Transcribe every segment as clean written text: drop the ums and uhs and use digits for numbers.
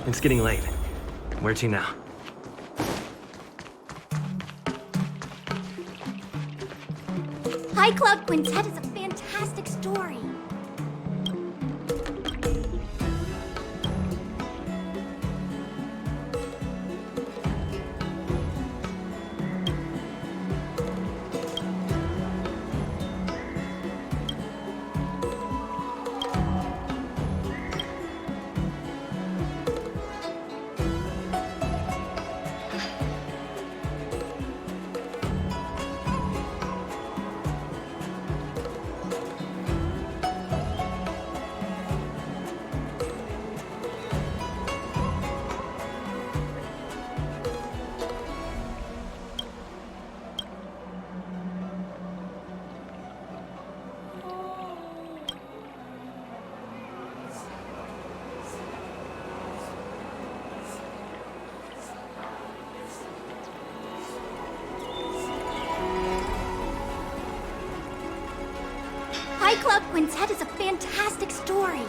It's getting late. Where to now? High Cloud Quintet is a fantastic story. High Cloud Quintet is a fantastic story.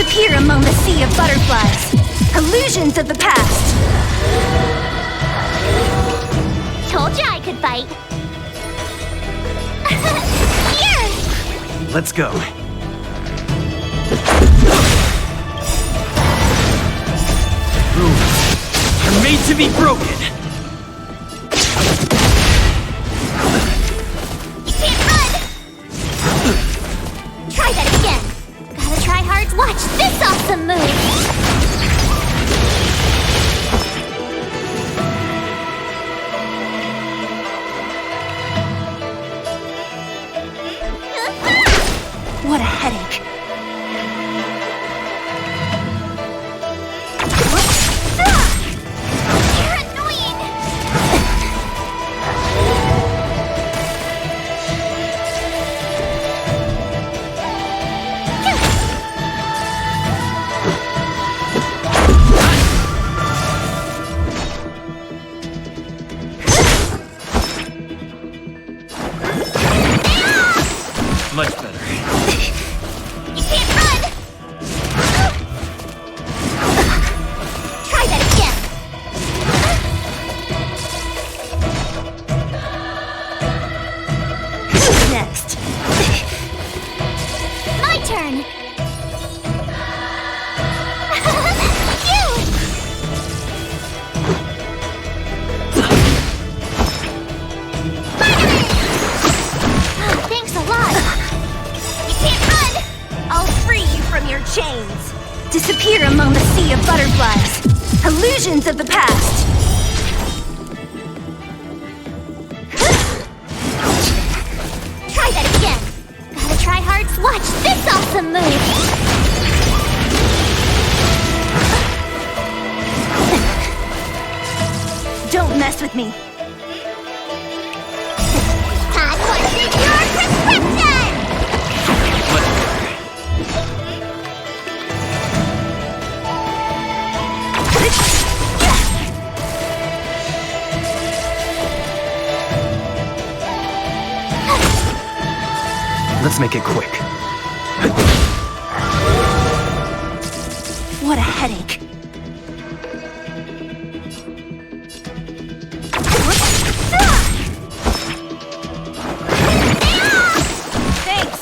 Disappear among the sea of butterflies. Illusions of the past. Told you I could fight. Here! Let's go. Rules are made to be broken. You can't run! Try that again. Gotta try hard. Watch this awesome move. What a headache. You're annoying. Much better. You can't run! Try that again! Who's next? My turn! Oh, thanks a lot! You can't run! I'll free you from your chains! Disappear among the sea of butterflies. Illusions of the past. Try that again. Gotta try hard. Watch this awesome move. Don't mess with me. Time to take your prescription! Much better. Let's make it quick. What a headache. Thanks.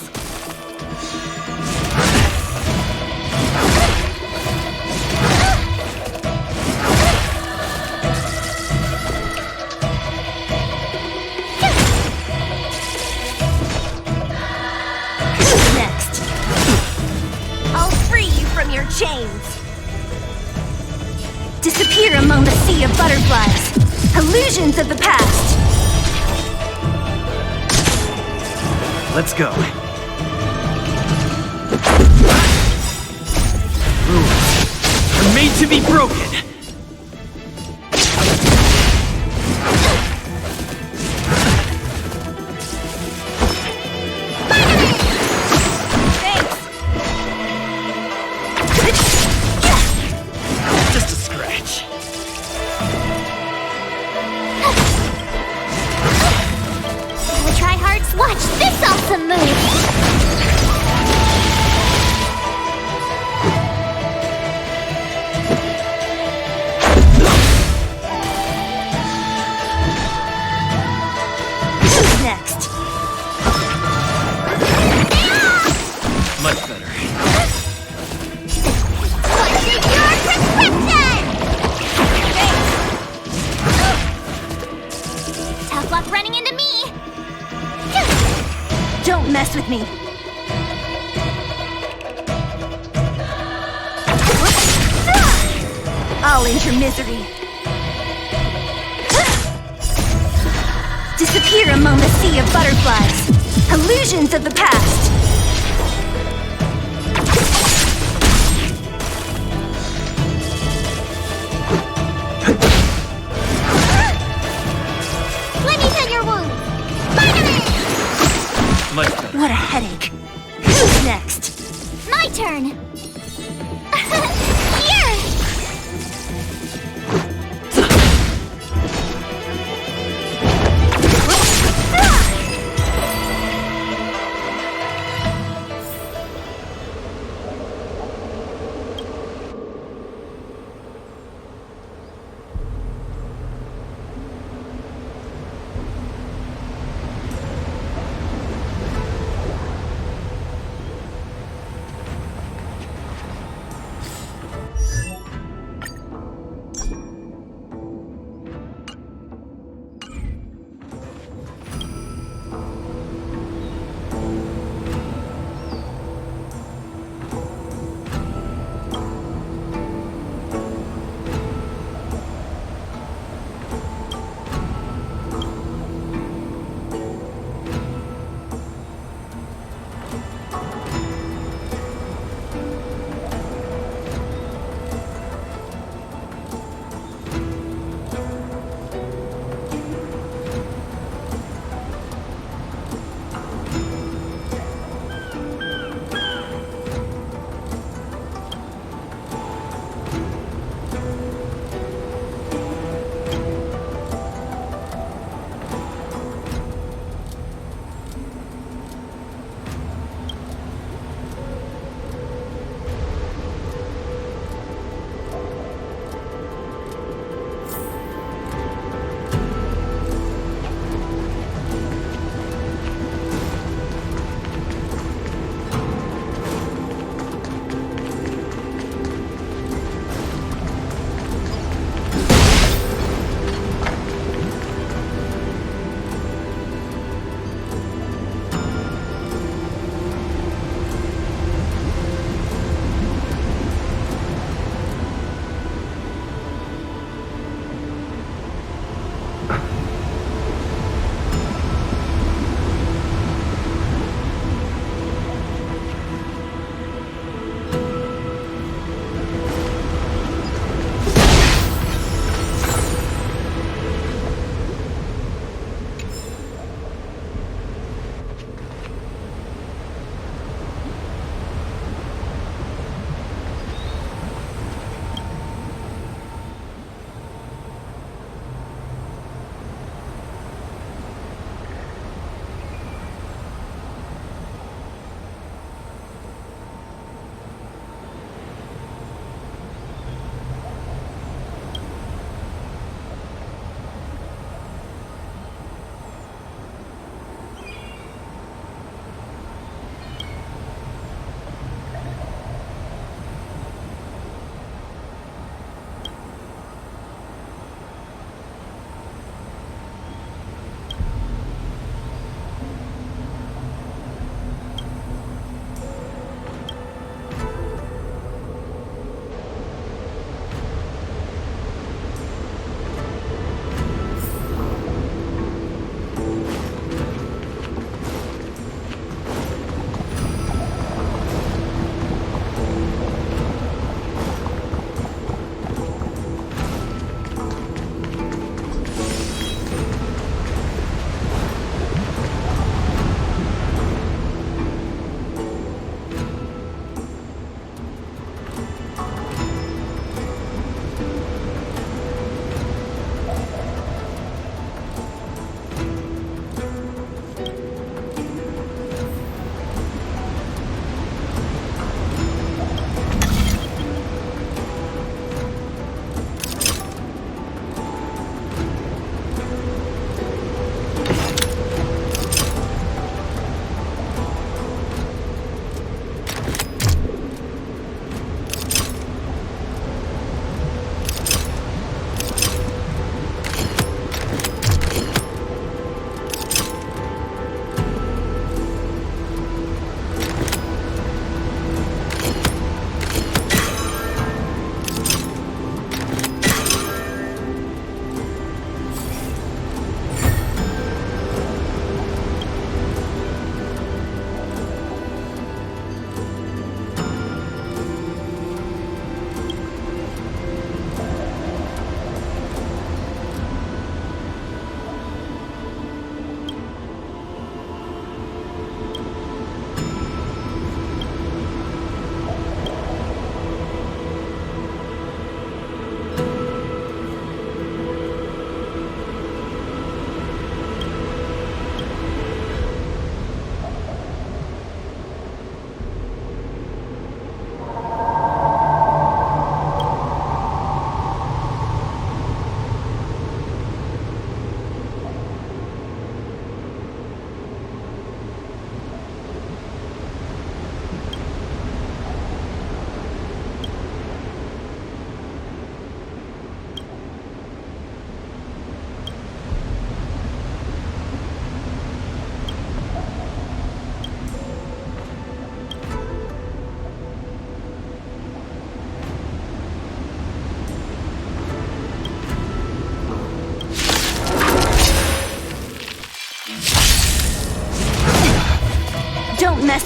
Who's next? I'll free you from your chains. Disappear among the sea of butterflies. Illusions of the past. Let's go. Rules are made to be broken. Just a scratch. Gotta try hard. Watch this awesome move. Who's next? Much better. What's your prescription? Tough luck running into me. Don't mess with me. I'll end your misery. Disappear among the sea of butterflies. Illusions of the past. Let me tend your wounds. Spider-Man! Much better. What a headache. Who's next? My turn. Here!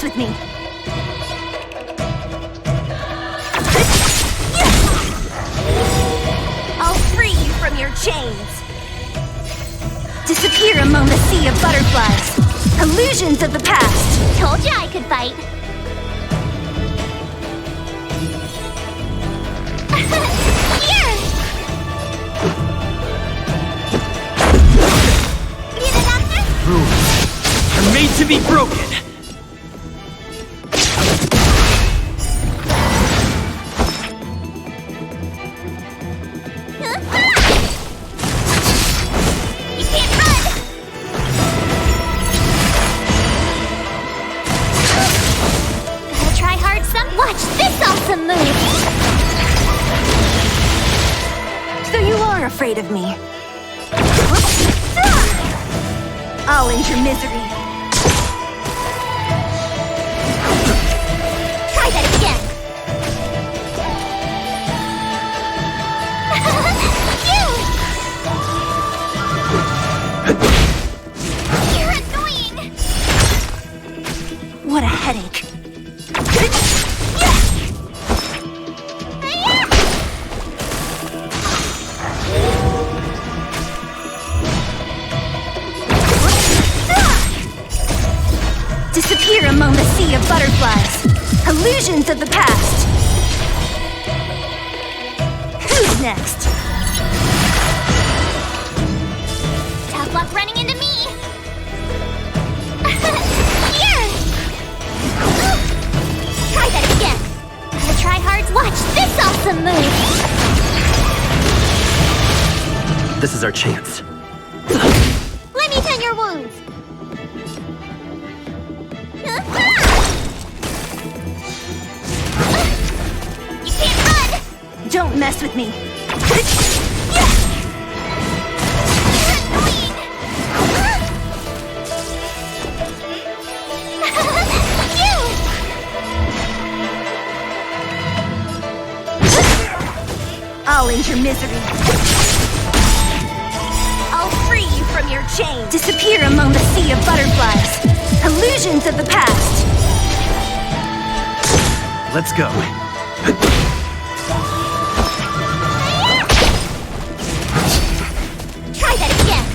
mess with me! I'll free you from your chains! Disappear among the sea of butterflies! Illusions of the past! Told you I could fight! Here! Need a doctor? Rules are made to be broken! You can't run! Gotta try hard some. Watch this awesome move! So you are afraid of me? I'll end your misery. Try that again! You're annoying! What a headache. Disappear among the sea of butterflies. Illusions of the past. Who's next? Tough luck running into me. Here! Try that again. Gotta try hard. Watch this awesome move. This is our chance. Let me tend your wounds. You can't run! Don't mess with me. You're annoying! I'll end your misery. I'll free you from your chains. Disappear among the sea of butterflies. Illusions of the past. Let's go. Try that again.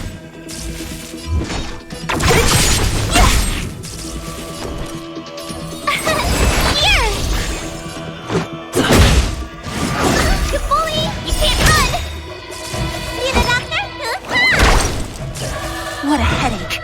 Here! You bully! You can't run! Need a doctor? What a headache.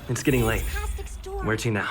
It's getting late. Plastic store. Where to now?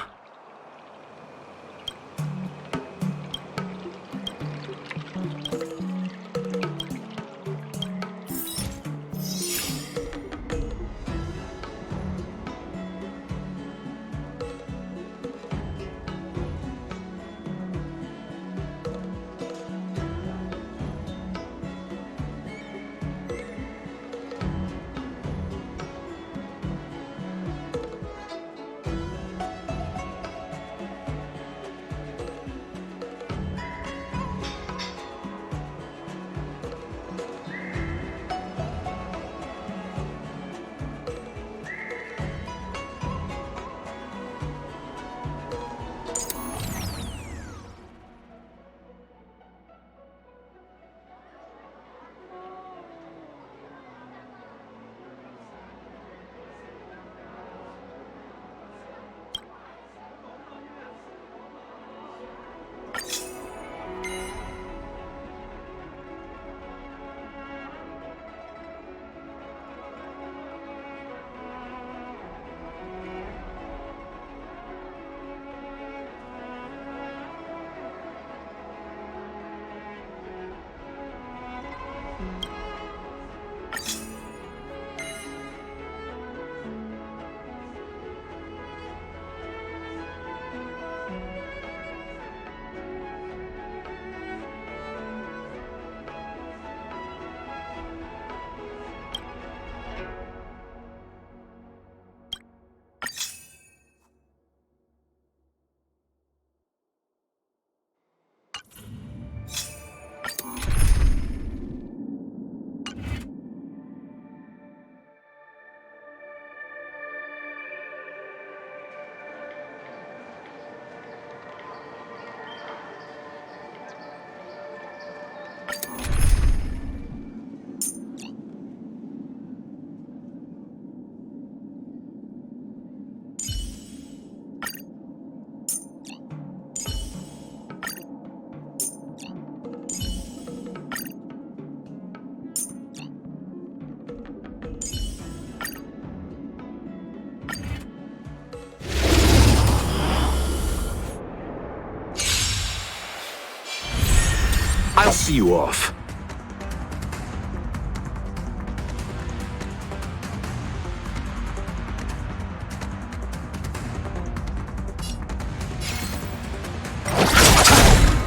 I'll see you off.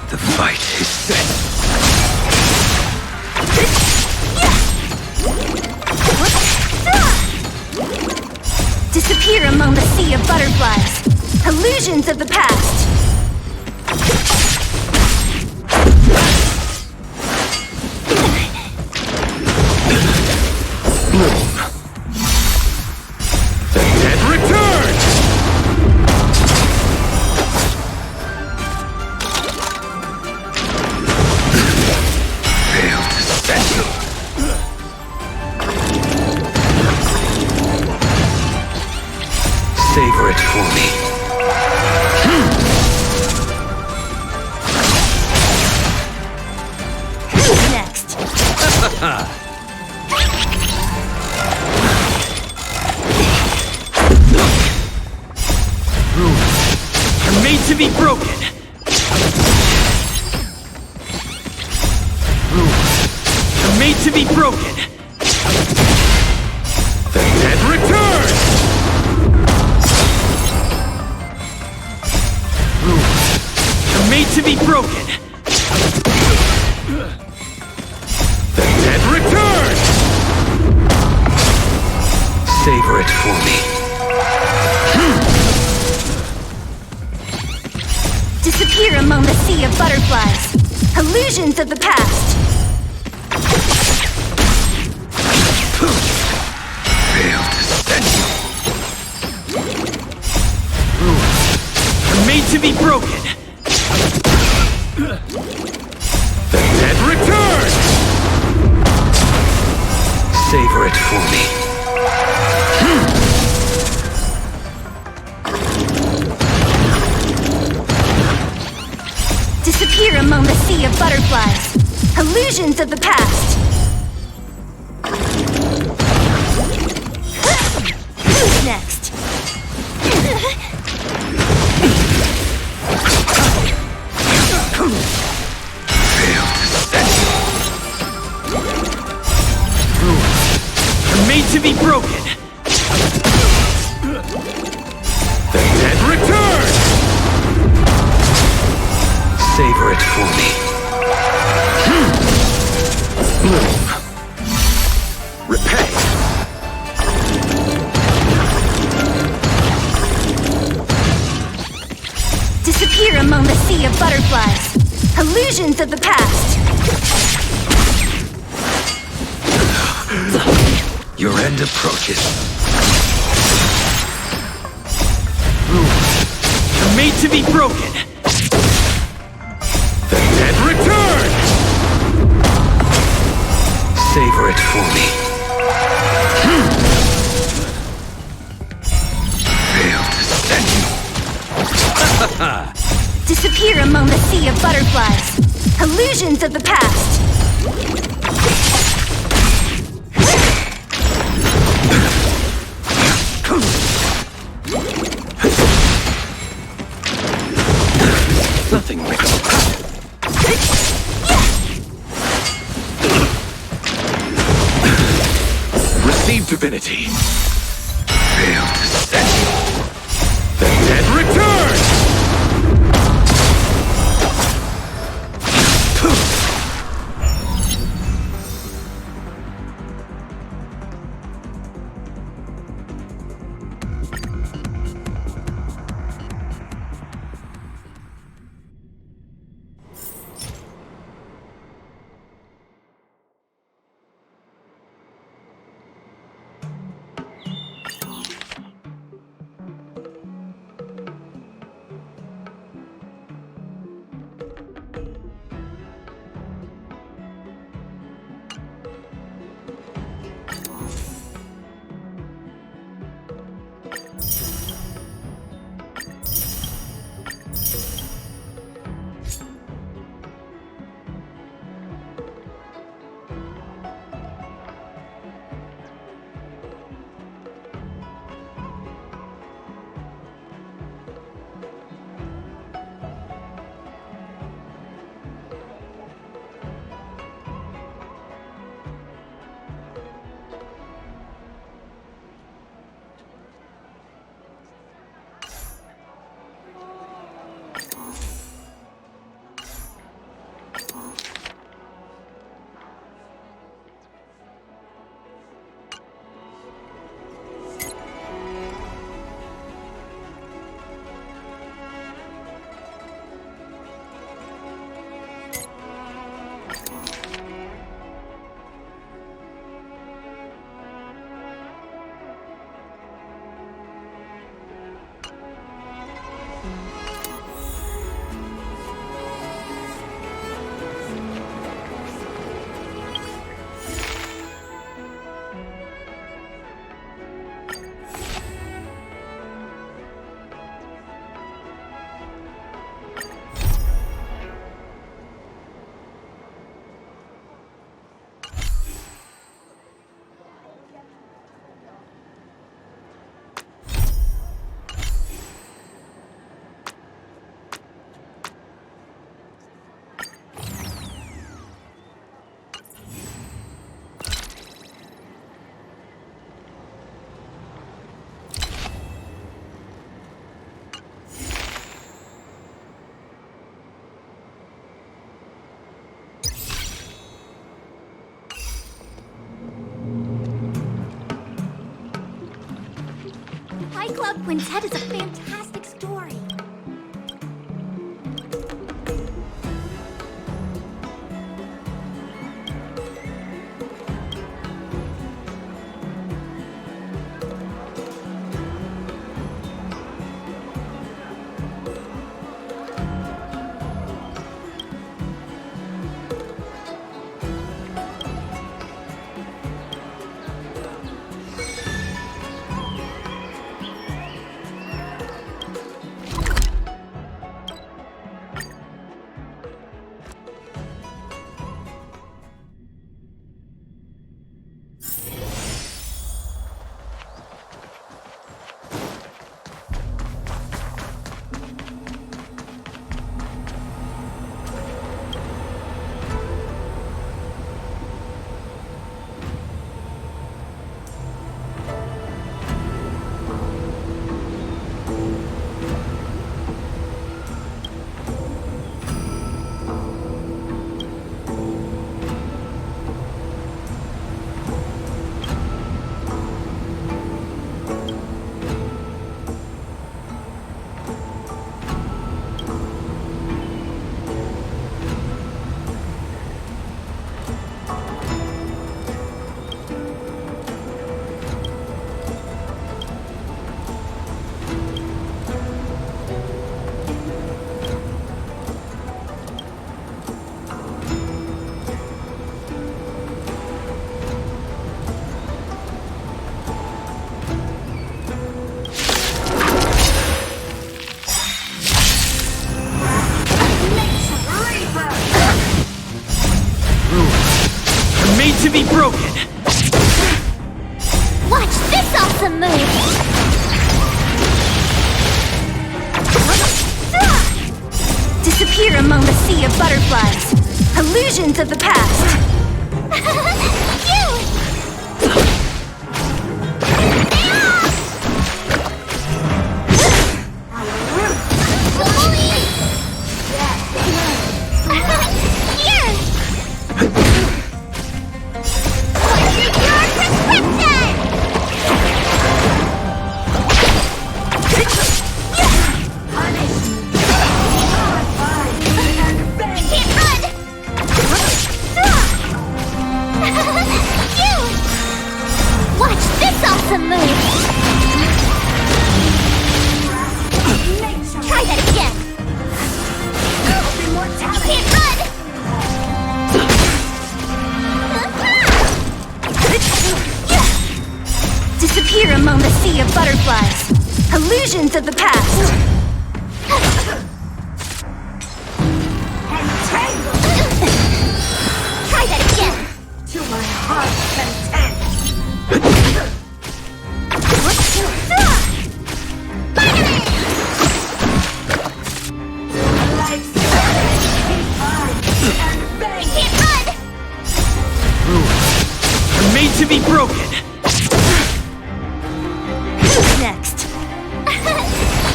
The fight is set. Disappear among the sea of butterflies. Illusions of the past. Bloom. The dead return! Failed statue. Savor it for me. Who's next? Rules are made to be broken. Rules are made to be broken. The dead return! Rules are made to be broken. The dead return! Savor it for me. Disappear among the sea of butterflies. Illusions of the past. Failed statue. Rules are made to be broken. The dead return! Savor it for me. Disappear among the sea of butterflies. Illusions of the past. Who's next? Failed statue. Rules are made to be broken. The dead return! Savor it for me. Bloom. Repay. Disappear among the sea of butterflies. Illusions of the past. Your end approaches. Rules are made to be broken. The dead return! Savor it for me. Failed statue. Disappear among the sea of butterflies. Illusions of the past. Nothing makes Receive divinity. Failed statue. The dead return! Club Quintet is a fantastic story. To be broken! Watch this awesome move! Disappear among the sea of butterflies. Illusions of the past. Try that again! You can't run! Disappear among the sea of butterflies. Illusions of the past. Try that again! To my heart's content! Made to be broken! Who's next?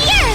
Here!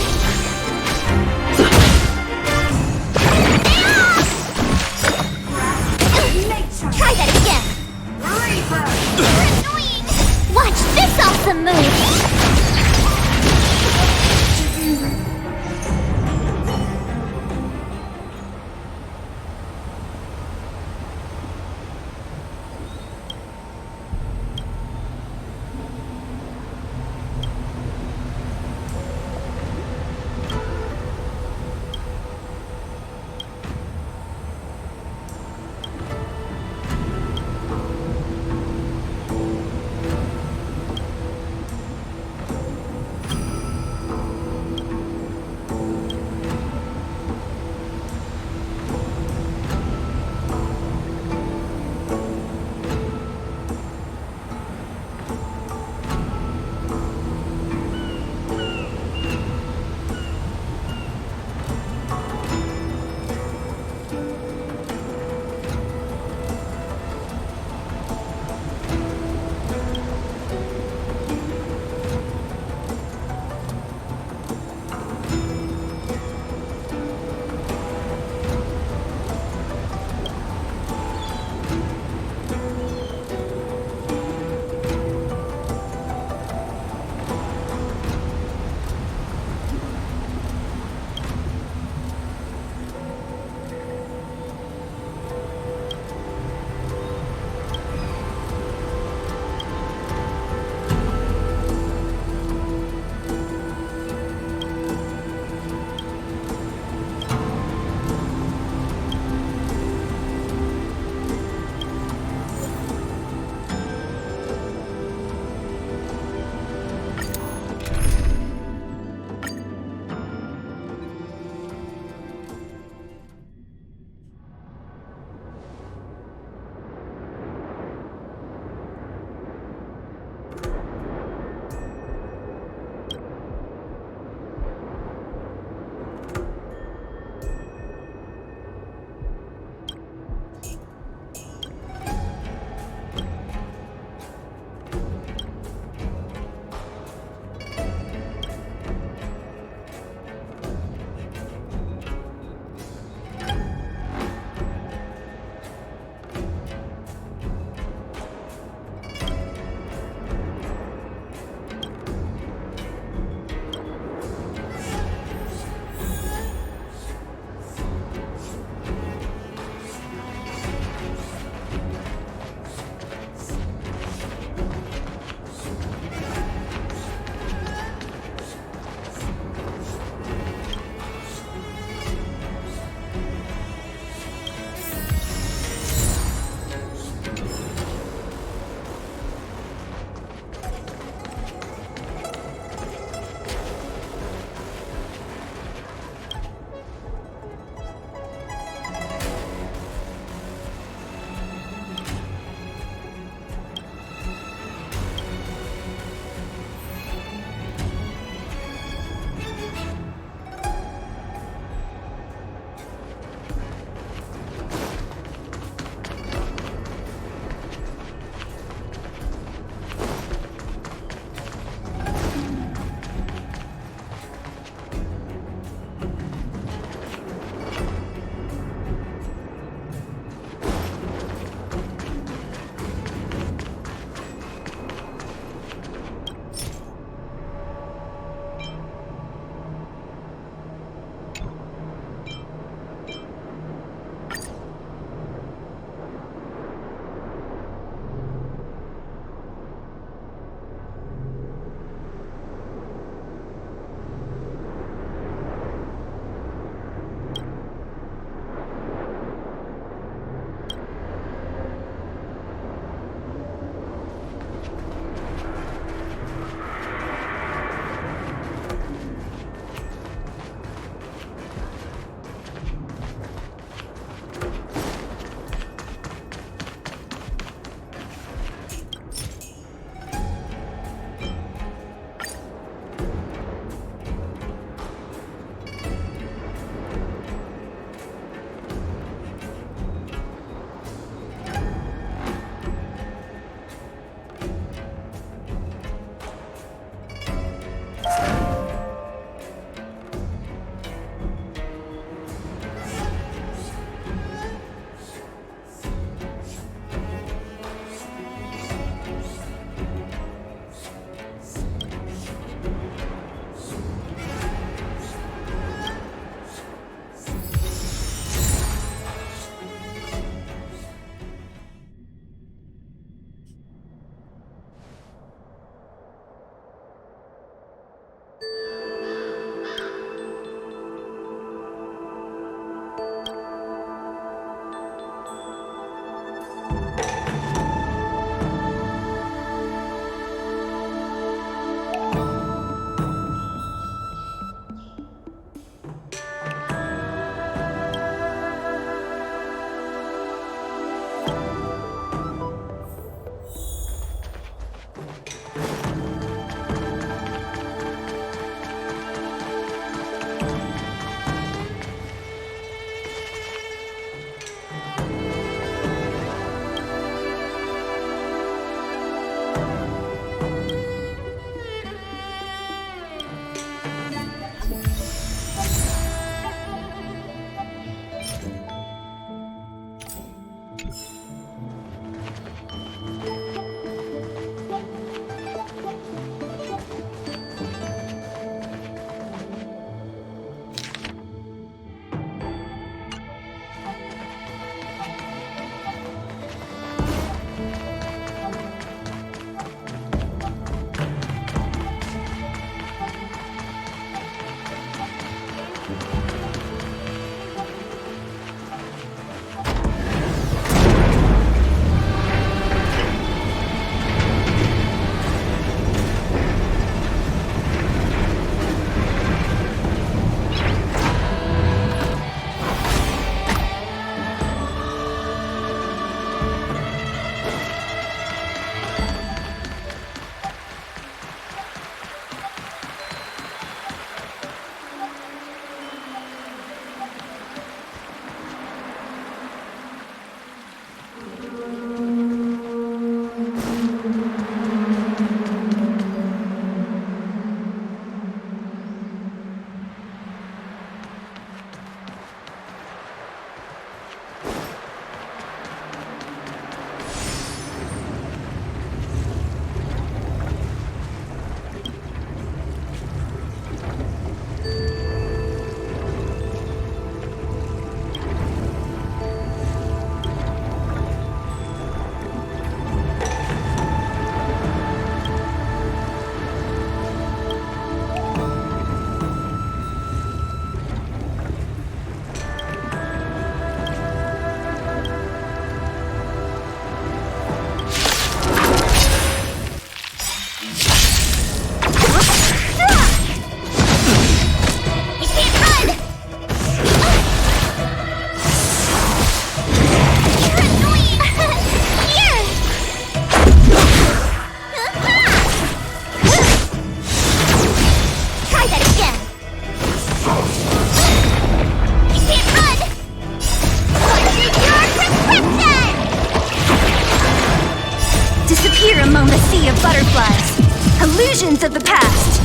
butterflies. Illusions of the past.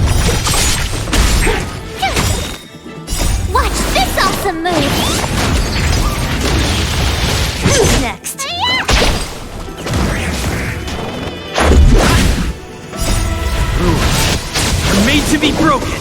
Watch this awesome move. Who's next? You're made to be broken.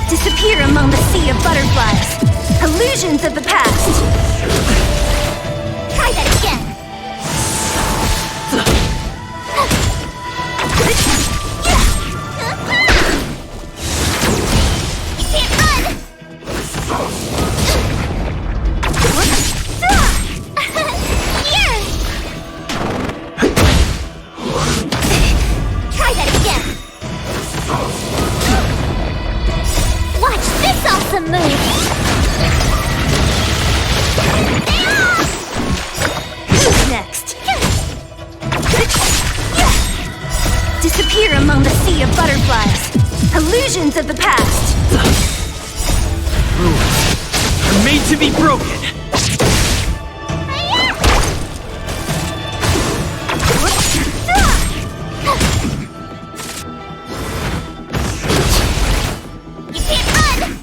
Disappear among the sea of butterflies. Illusions of the past. Try that again. You can't run. Here. Try that again. Watch this awesome move! Who's next? Disappear among the sea of butterflies. Illusions of the past. made to be broken. You can't run!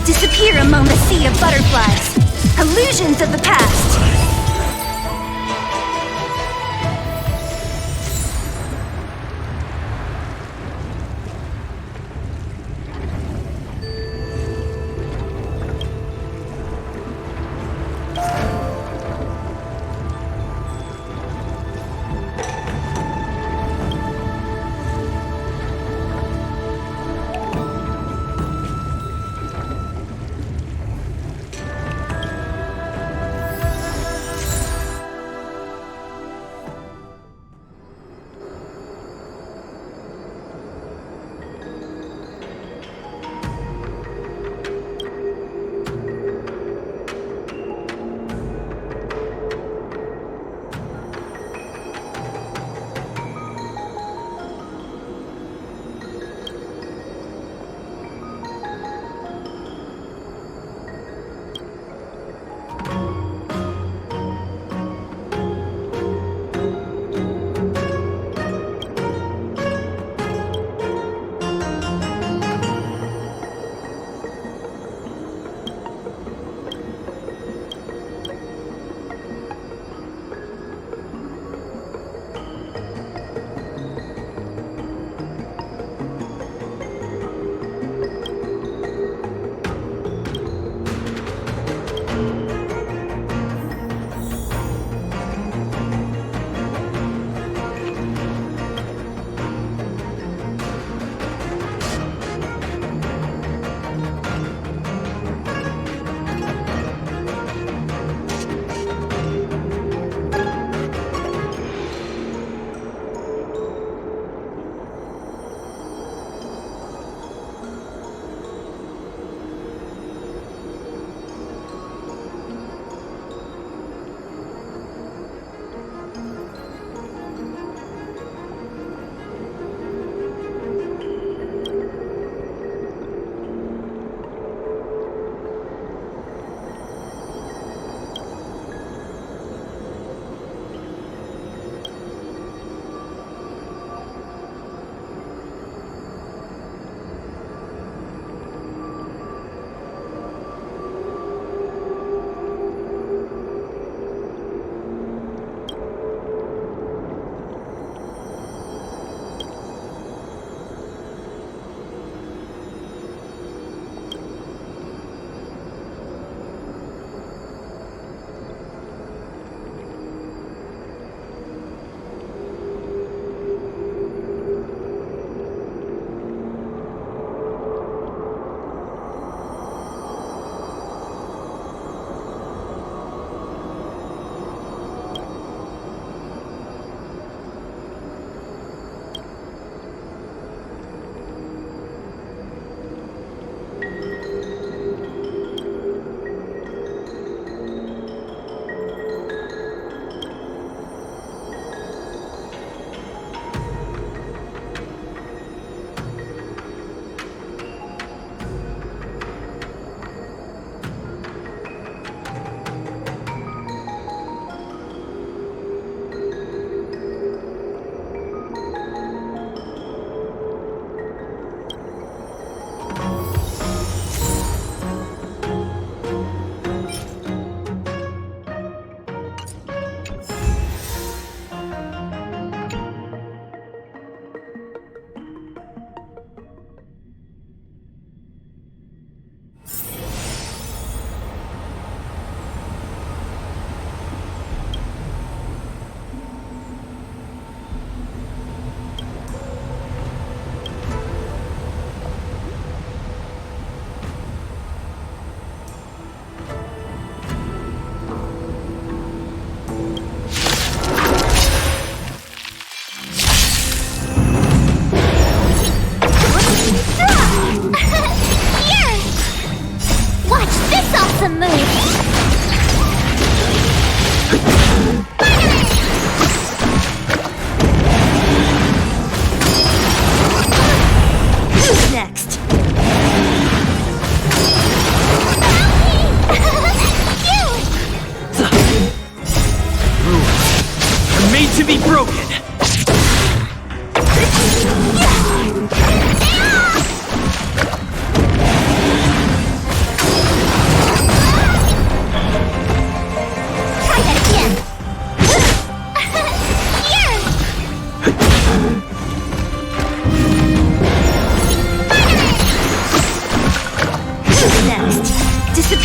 Disappear among the sea of butterflies. Illusions of the past.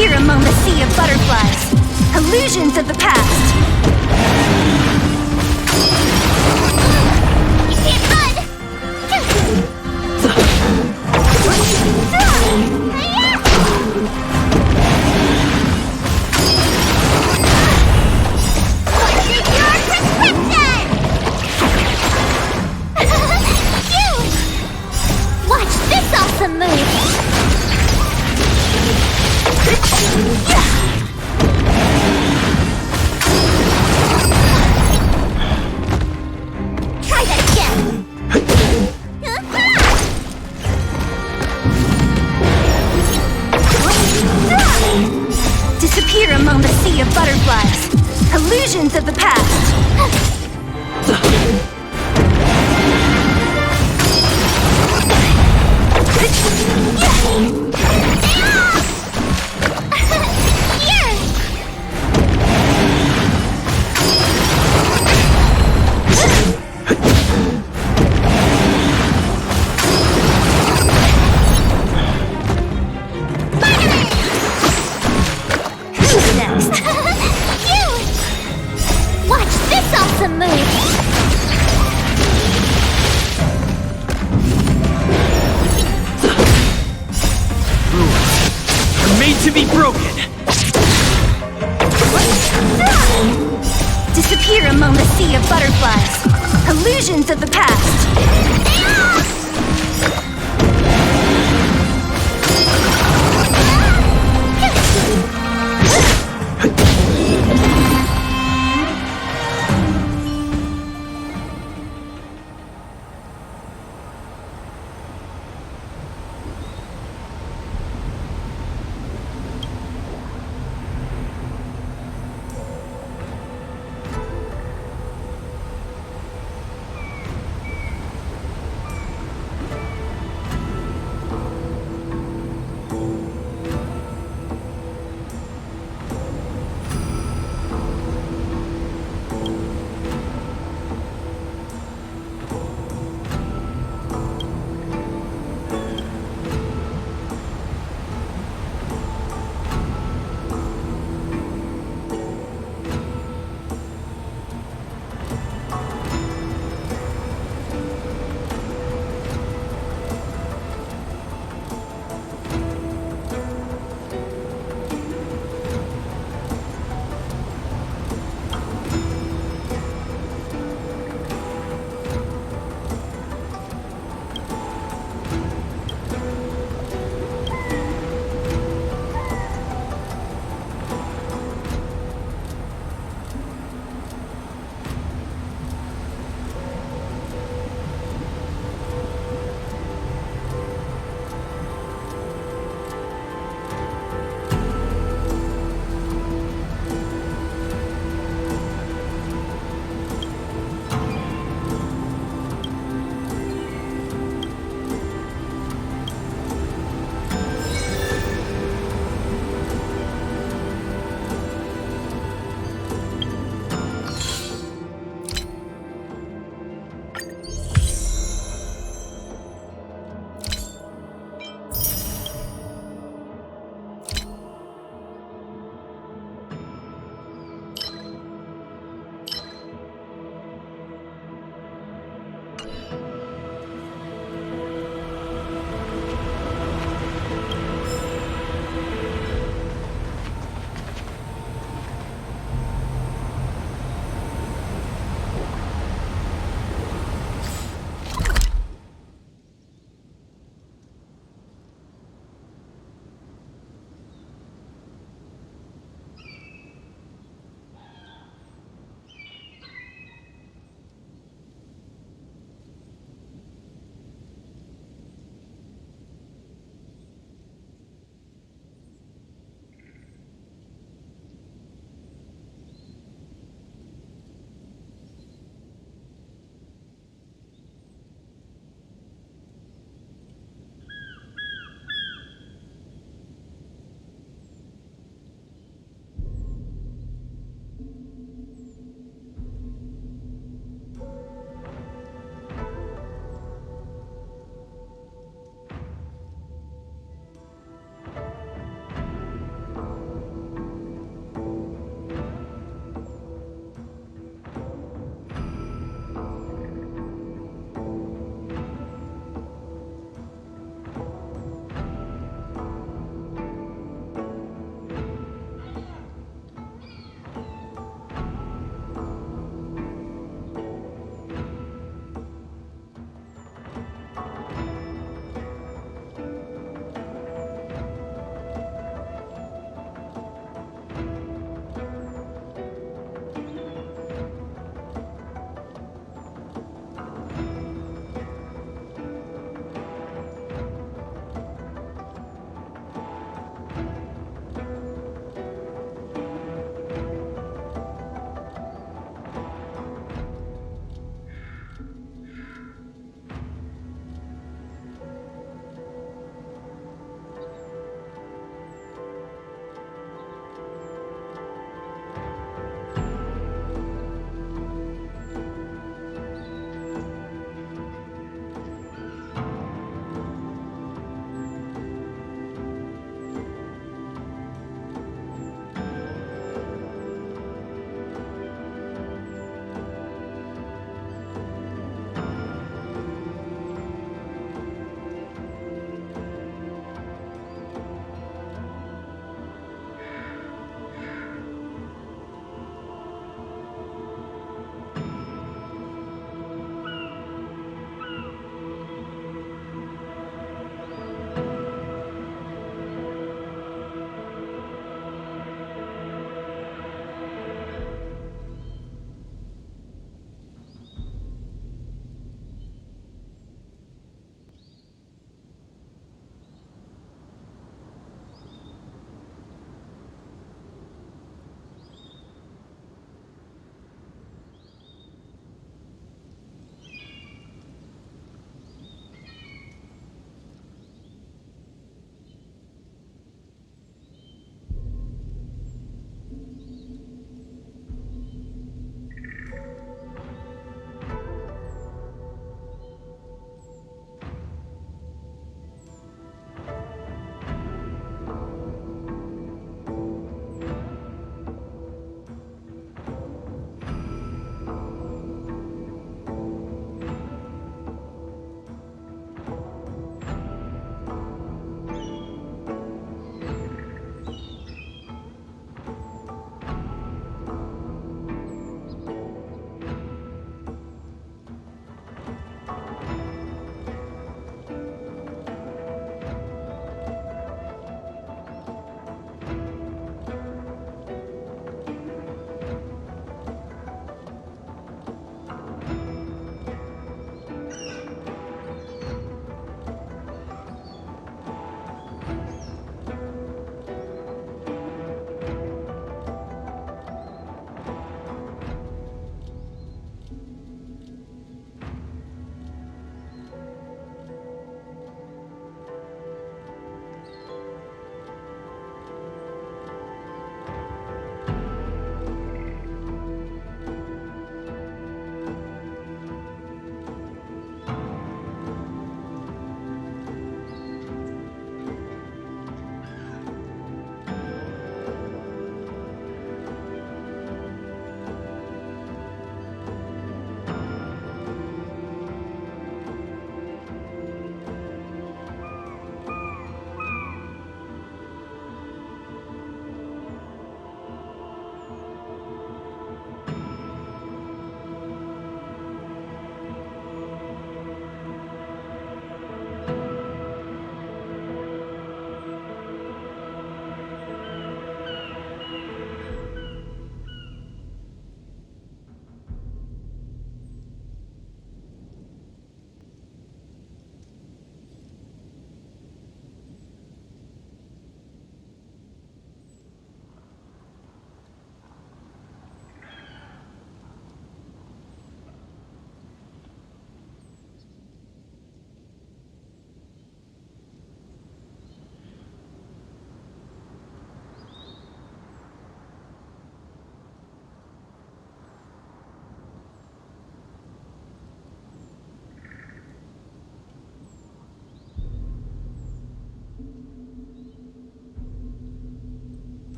Disappear among the sea of butterflies. Illusions of the past. You can't run! Watch this awesome move! Try that again! Disappear among the sea of butterflies. Illusions of the past. Who's next? You! Watch this awesome move! Are made to be broken. Disappear among the sea of butterflies. Illusions of the past.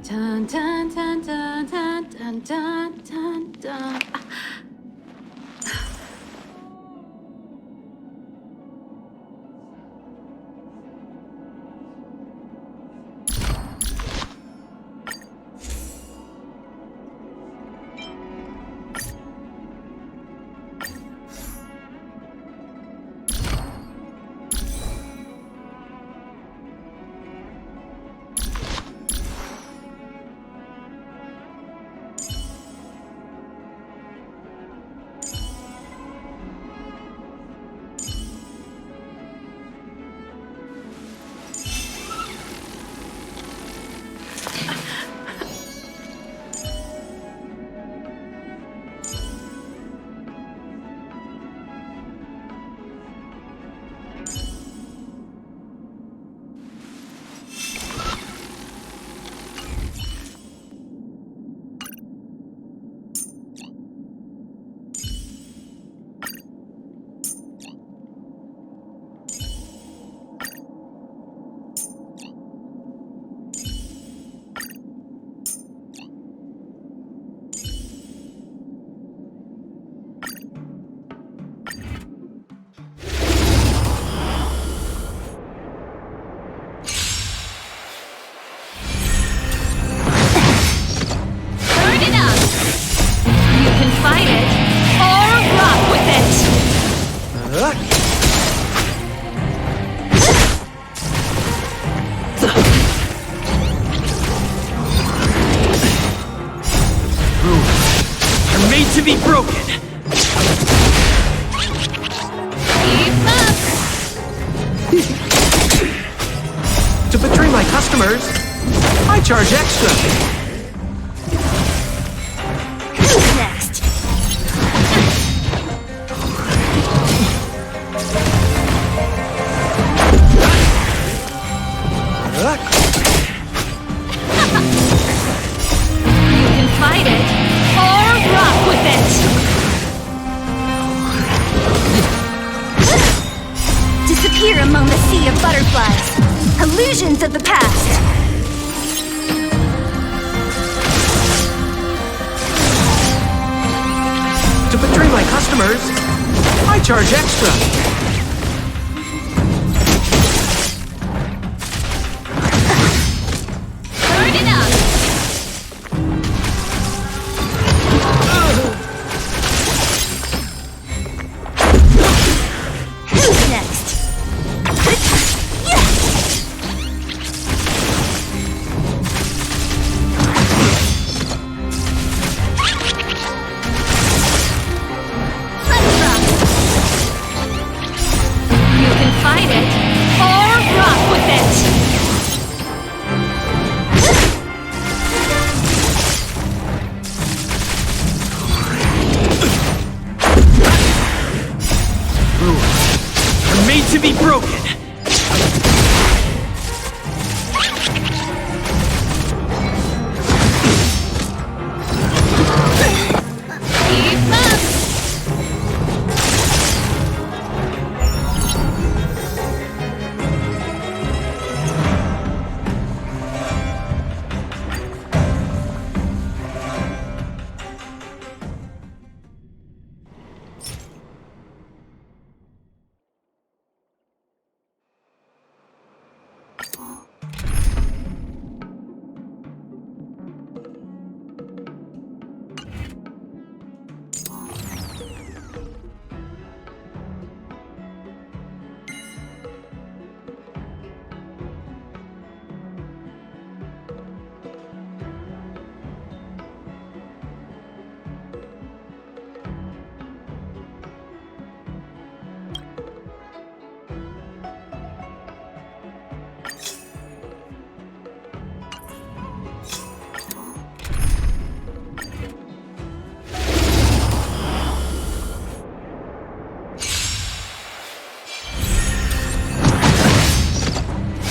dun dun dun dun dun dun dun dun dun. Turn it up! You can fight it, or rock with it! Rules are made to be broken. Keep up! To betray my customers, I charge extra. Who's next? You can fight it, or rock with it! Disappear among the sea of butterflies. Illusions of the past. To betray my customers, I charge extra. Turn it up! Who's next? Let's rock! You can fight it, or rock with it! Rules are made to be broken. Keep up!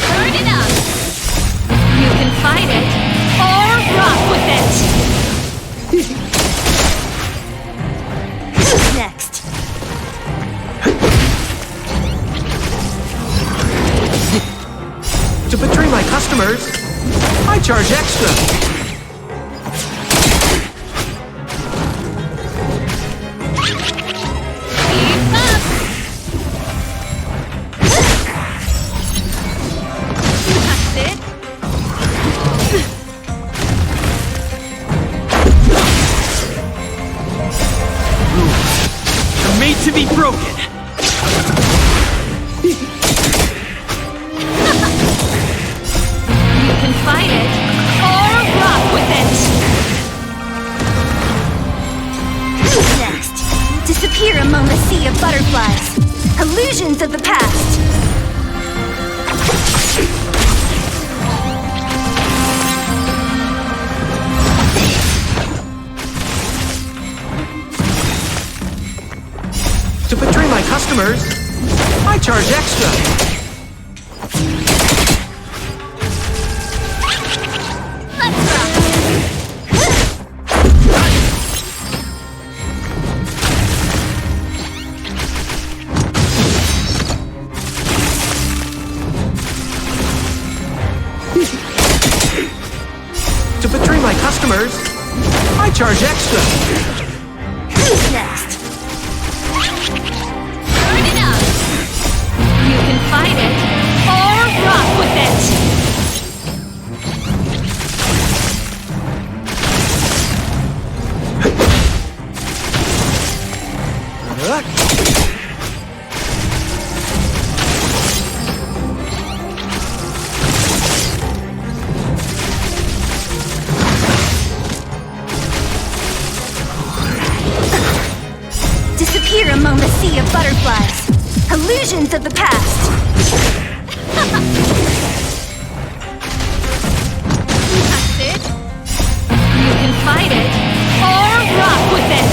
Turn it up! You can fight it, or rock with it! Who's next? To betray my customers, I charge extra. be broken! You can fight it, or rock with it! Who's next? Disappear among the sea of butterflies. Illusions of the past. To betray my customers, I charge extra. Let's rock! To betray my customers, I charge extra. Who's next? Turn it up! You can fight it, or rock with it! Disappear among the sea of butterflies. Illusions of the past. That's it. You can fight it, or rock with it.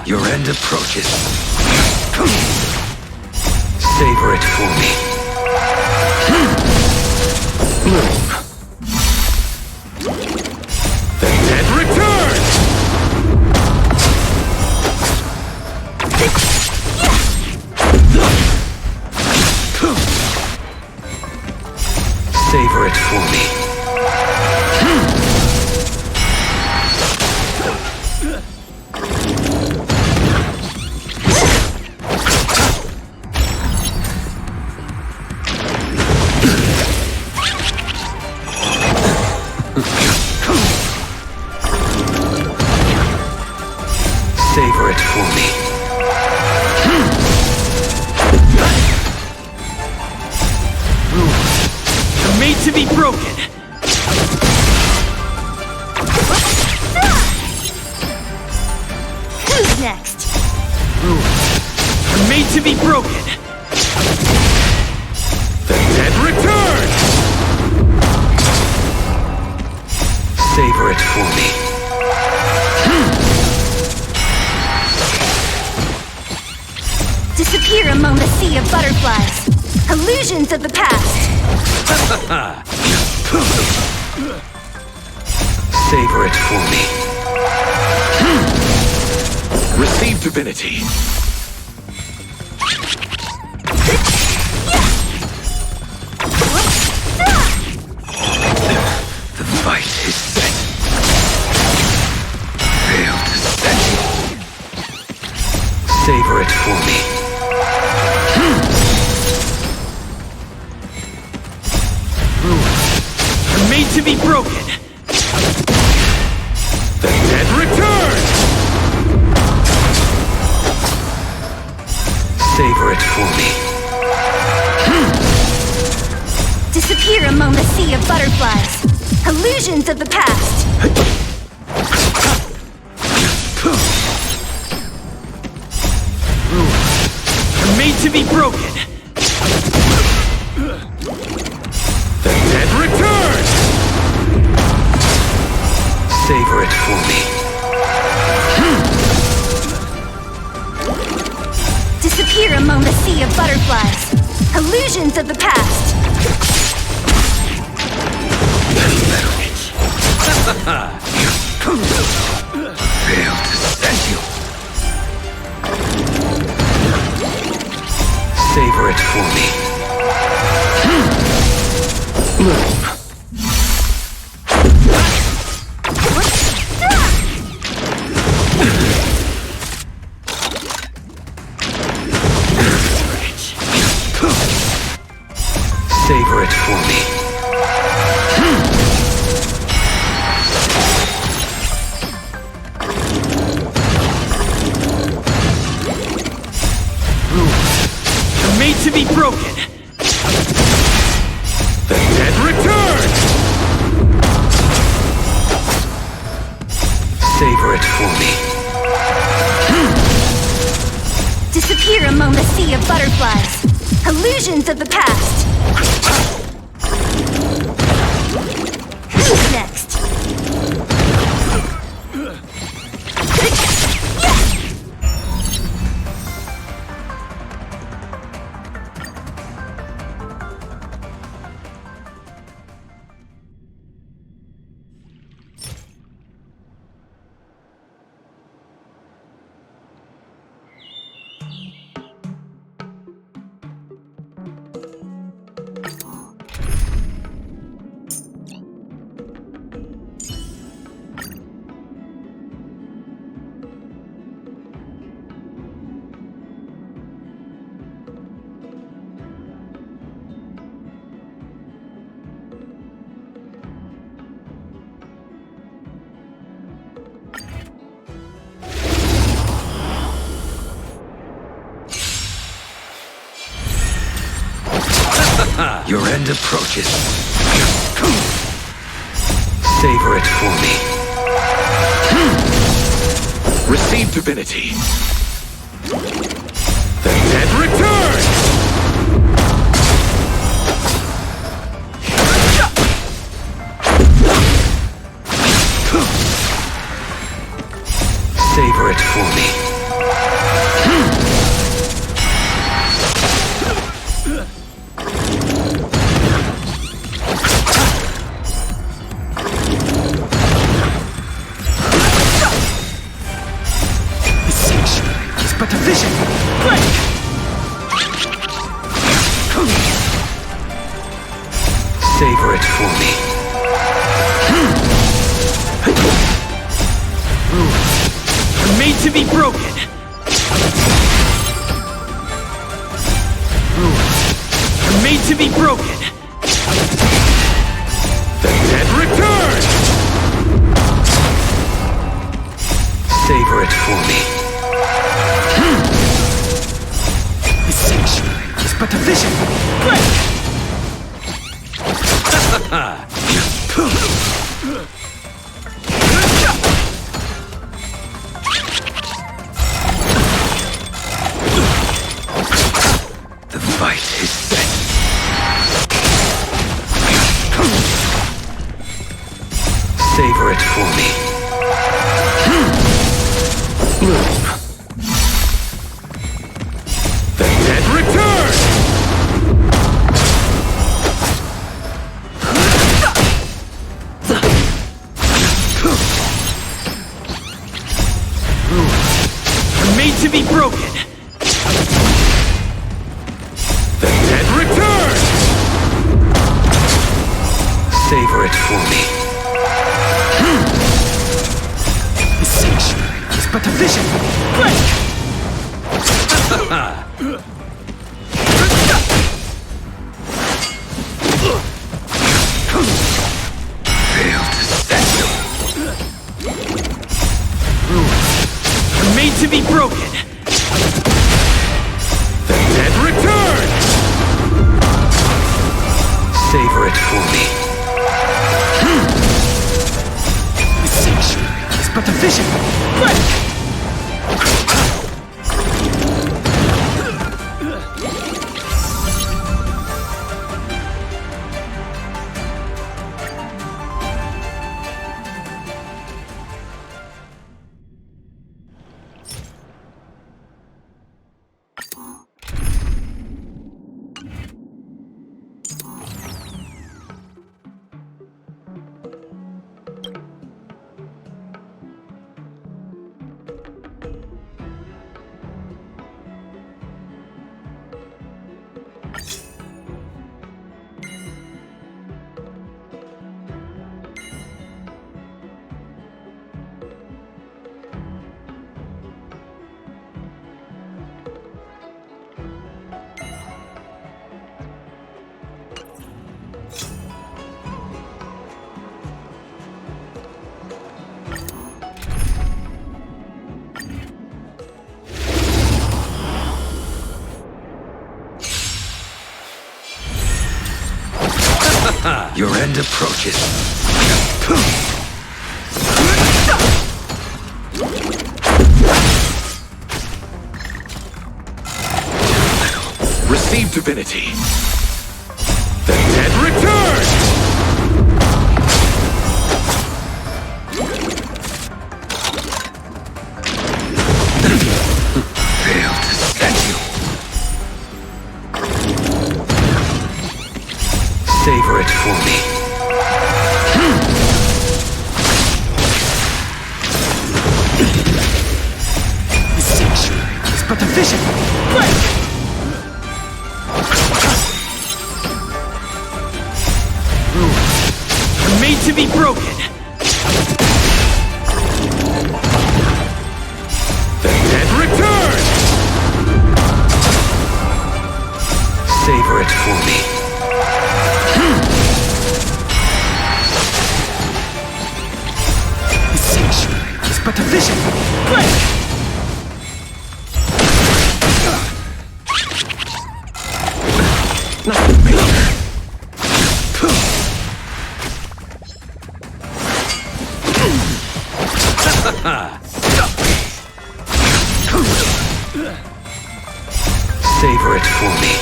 Your end approaches. Savor it for me. Bloom. The dead return! Savor it for me. Savor it for me. You're made to be broken. Who's next? You're made to be broken. The dead return! Savor it for me. Disappear among the sea of butterflies. Illusions of the past. Savor it for me. Receive divinity. The fight is set. Fail to set. Savor it for me. You're made to be broken. The dead return! Savor it for me. Disappear among the sea of butterflies. Illusions of the past. You're made to be broken. The dead return! Savor it for me. Disappear among the sea of butterflies. Illusions of the past. Fail to set you. Savor it for me. Bloom. Savor it for me. You're made to be broken. The dead return! Savor it for me. Disappear among the sea of butterflies. Illusions of the past. Who's next? Your end approaches. Savor it for me. Receive divinity. The dead return! Savor it for for me. The sanctuary is but a vision. Savor it for me. Are made to be broken. Are made to be broken. The dead return! Savor it for me. The sanctuary is but a vision. The fight is set. Savor it for me. The dead return! Are made to be broken. The dead return! Savor it for me. The sanctuary is but a vision. Fail to set you. Are made to be broken. The dead return! Savor it for me. The sanctuary is but a vision. Your end approaches. Receive divinity. The dead return! Fail to set you. Savor it for me. The sanctuary is but a vision. Are made to be broken. The dead return! Savor it for me. The sanctuary is but a vision. Nothing bigger. Savor it for me.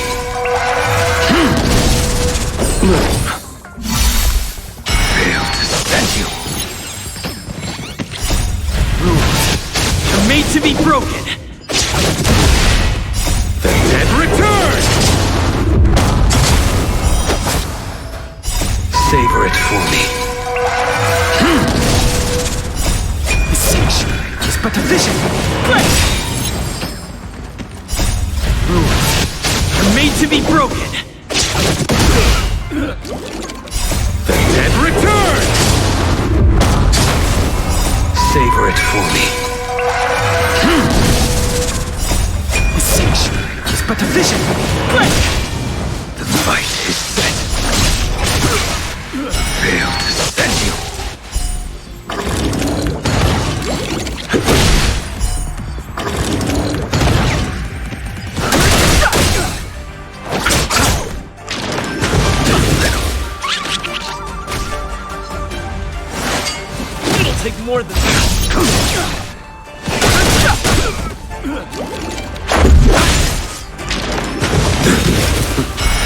Move. Fail to set you. Are made to be broken. The dead return. Savor it for me. The sanctuary is but a vision. Rules are made to be broken. The dead return. Savor it for me. The sanctuary is but a vision. The fight is set. Fail to stand you. It'll take more than that.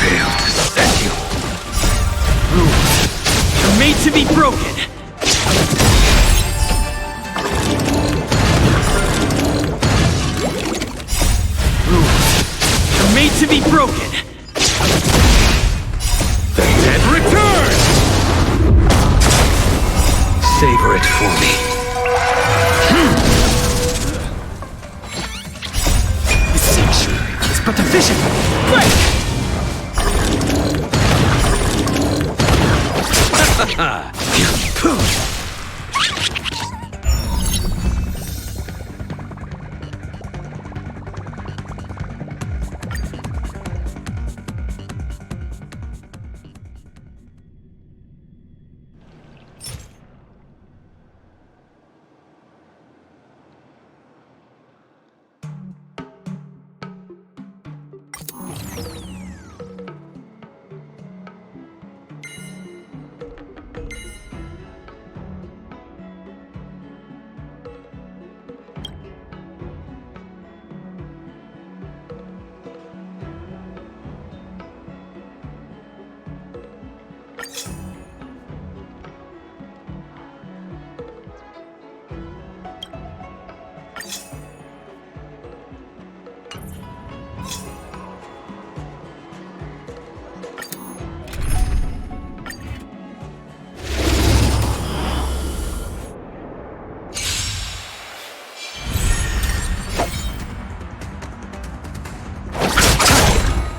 Fail to stand you. Rules are made to be broken. Rules are made to be broken. The dead return. Savor it for me. The sanctuary is but a vision.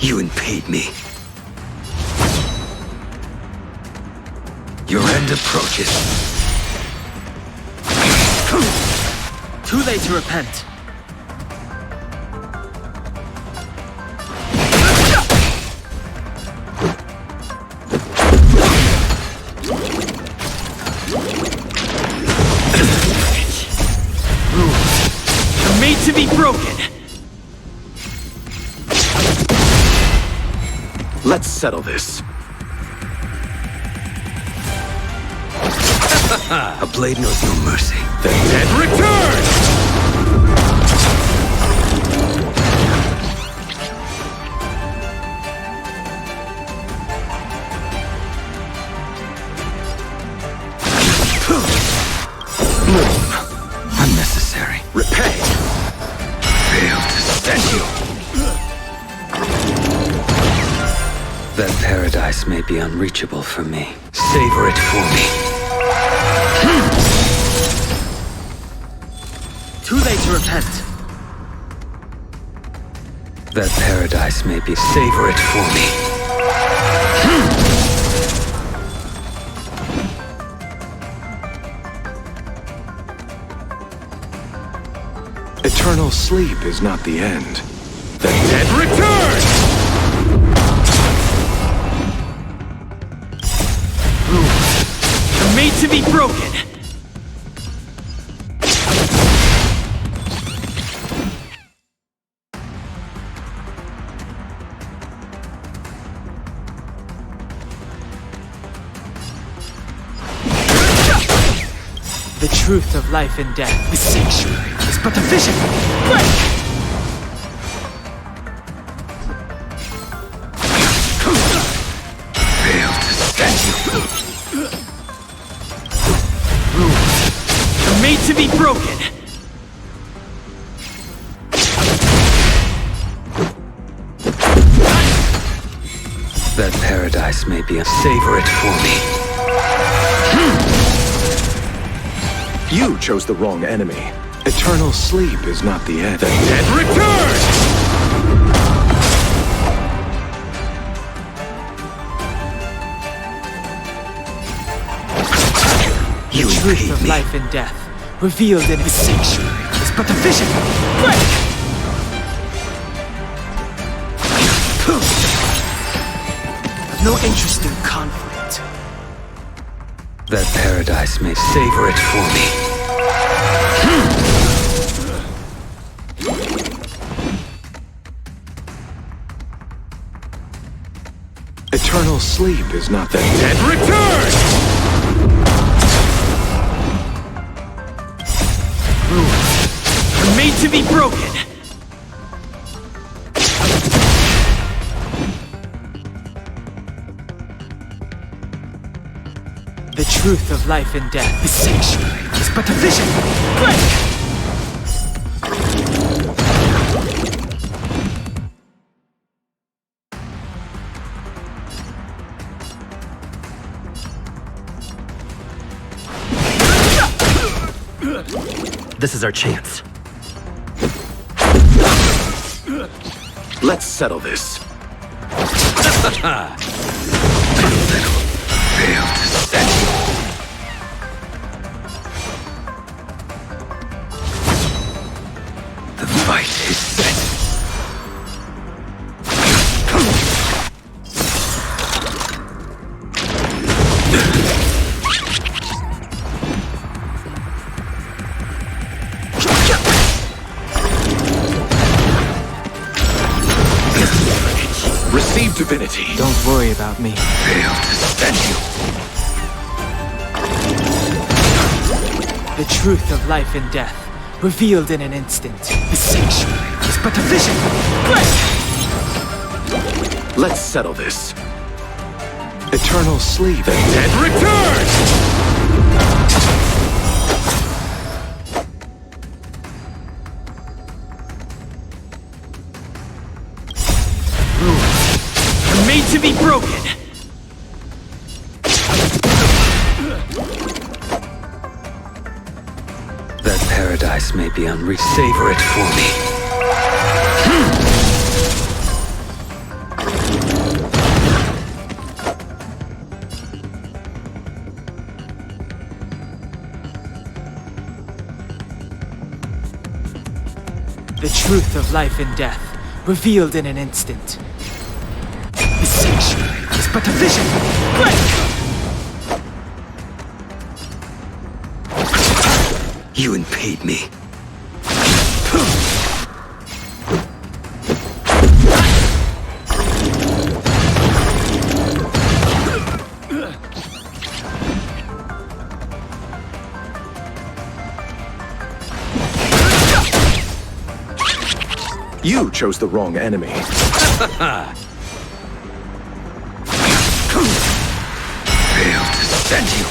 You impede me. Your end approaches. Too late to repent. Rules are made to be broken. Let's settle this. A blade knows no mercy. The dead return! Move. Unnecessary. Repay. Fail to stand you. That paradise may be unreachable for me. Savor it for me. Too late to repent. That paradise may be. Savor it for me. Eternal sleep is not the end. The dead return! Rules are made to be broken. The truth of life and death. The sanctuary is but a vision. Fail to stand you. Rules are made to be broken. That paradise may be. Savor it for me. You chose the wrong enemy. Eternal sleep is not the end. The And return! You The truth impede of me. life and death, revealed in his sanctuary, is but a vision. Break! I've no interest in conflict. That paradise may. Savor it for me. Eternal sleep is not the And return! Rules are made to be broken. The truth of life and death, his sanctuary, is but a vision. Break! This is our chance. Let's settle this. Fail to set you. The fight is set. Receive divinity. Don't worry about me. Fail to set you. The truth of life and death, revealed in an instant. His sanctuary is but a vision. Break! Let's settle this. Eternal sleep. And return! Rules are made to be broken. That paradise may be unreached. Savor it for me. The truth of life and death, revealed in an instant. His sanctuary is but a vision. Break! You impede me. You chose the wrong enemy. Fail to set you.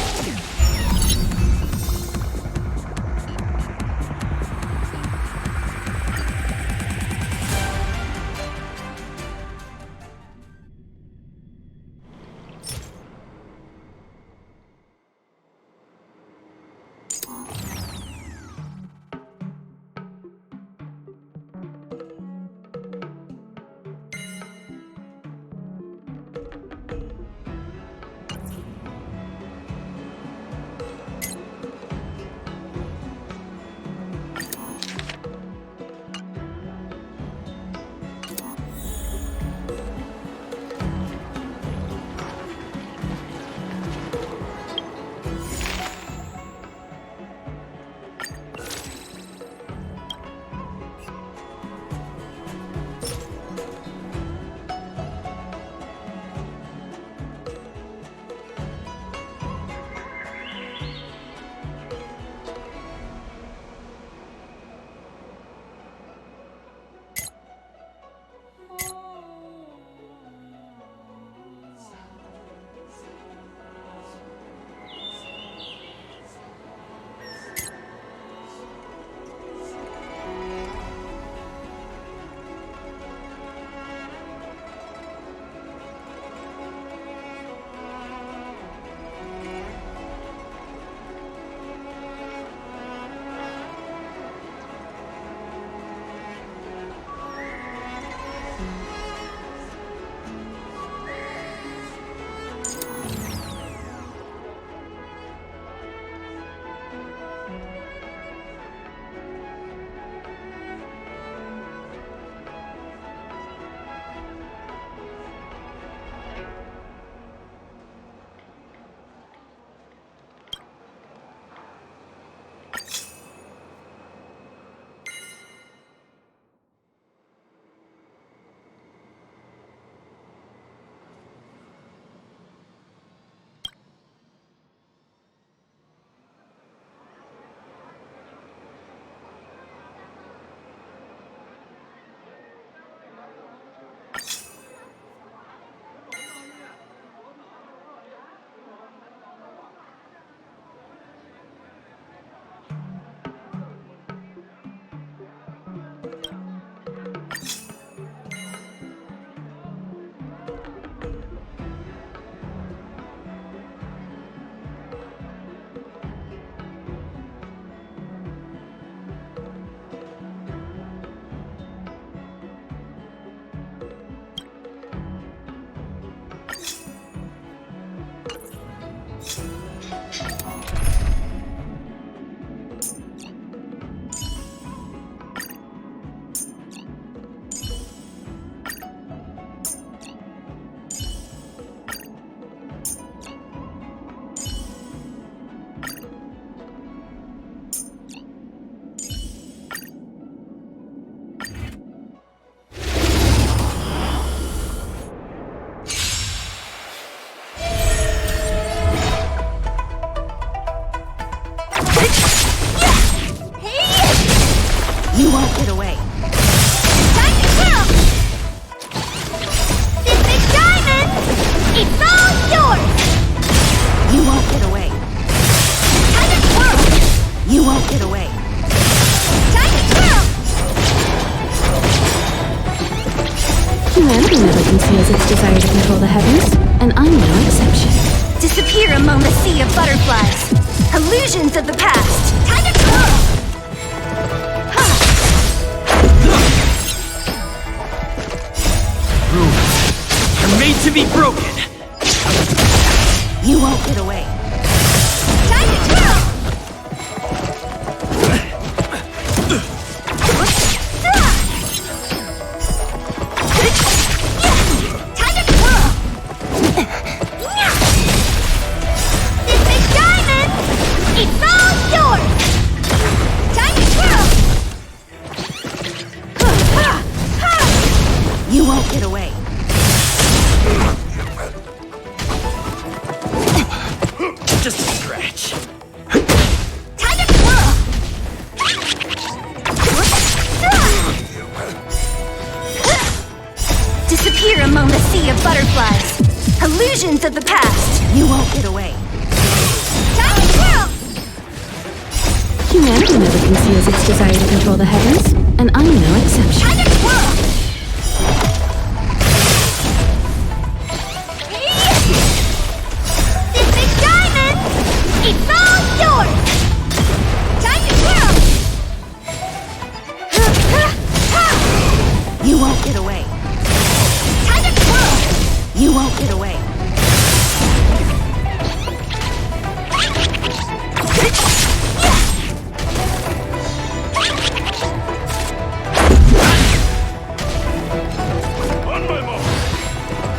You won't get away. Time to kill! This big diamond! It's all yours! You won't get away. Time to kill! You won't get away. Time to kill! Humanity never conceals its desire to control the heavens, and I'm no exception. Disappear among the sea of butterflies. Illusions of the past. Time to kill! You're made to be broken! You won't get away. Time to kill! Time to kill! This big diamond! It's all yours! Time to kill! You won't get away. Just a scratch. Time to kill! Disappear among the sea of butterflies. Illusions of the past. You won't get away. Time to kill! Humanity never conceals its desire to control the heavens, and I'm no exception. Time to kill! This big diamond! It's all yours! Time to kill! You won't get away. Time to kill! You won't get away. On my mark!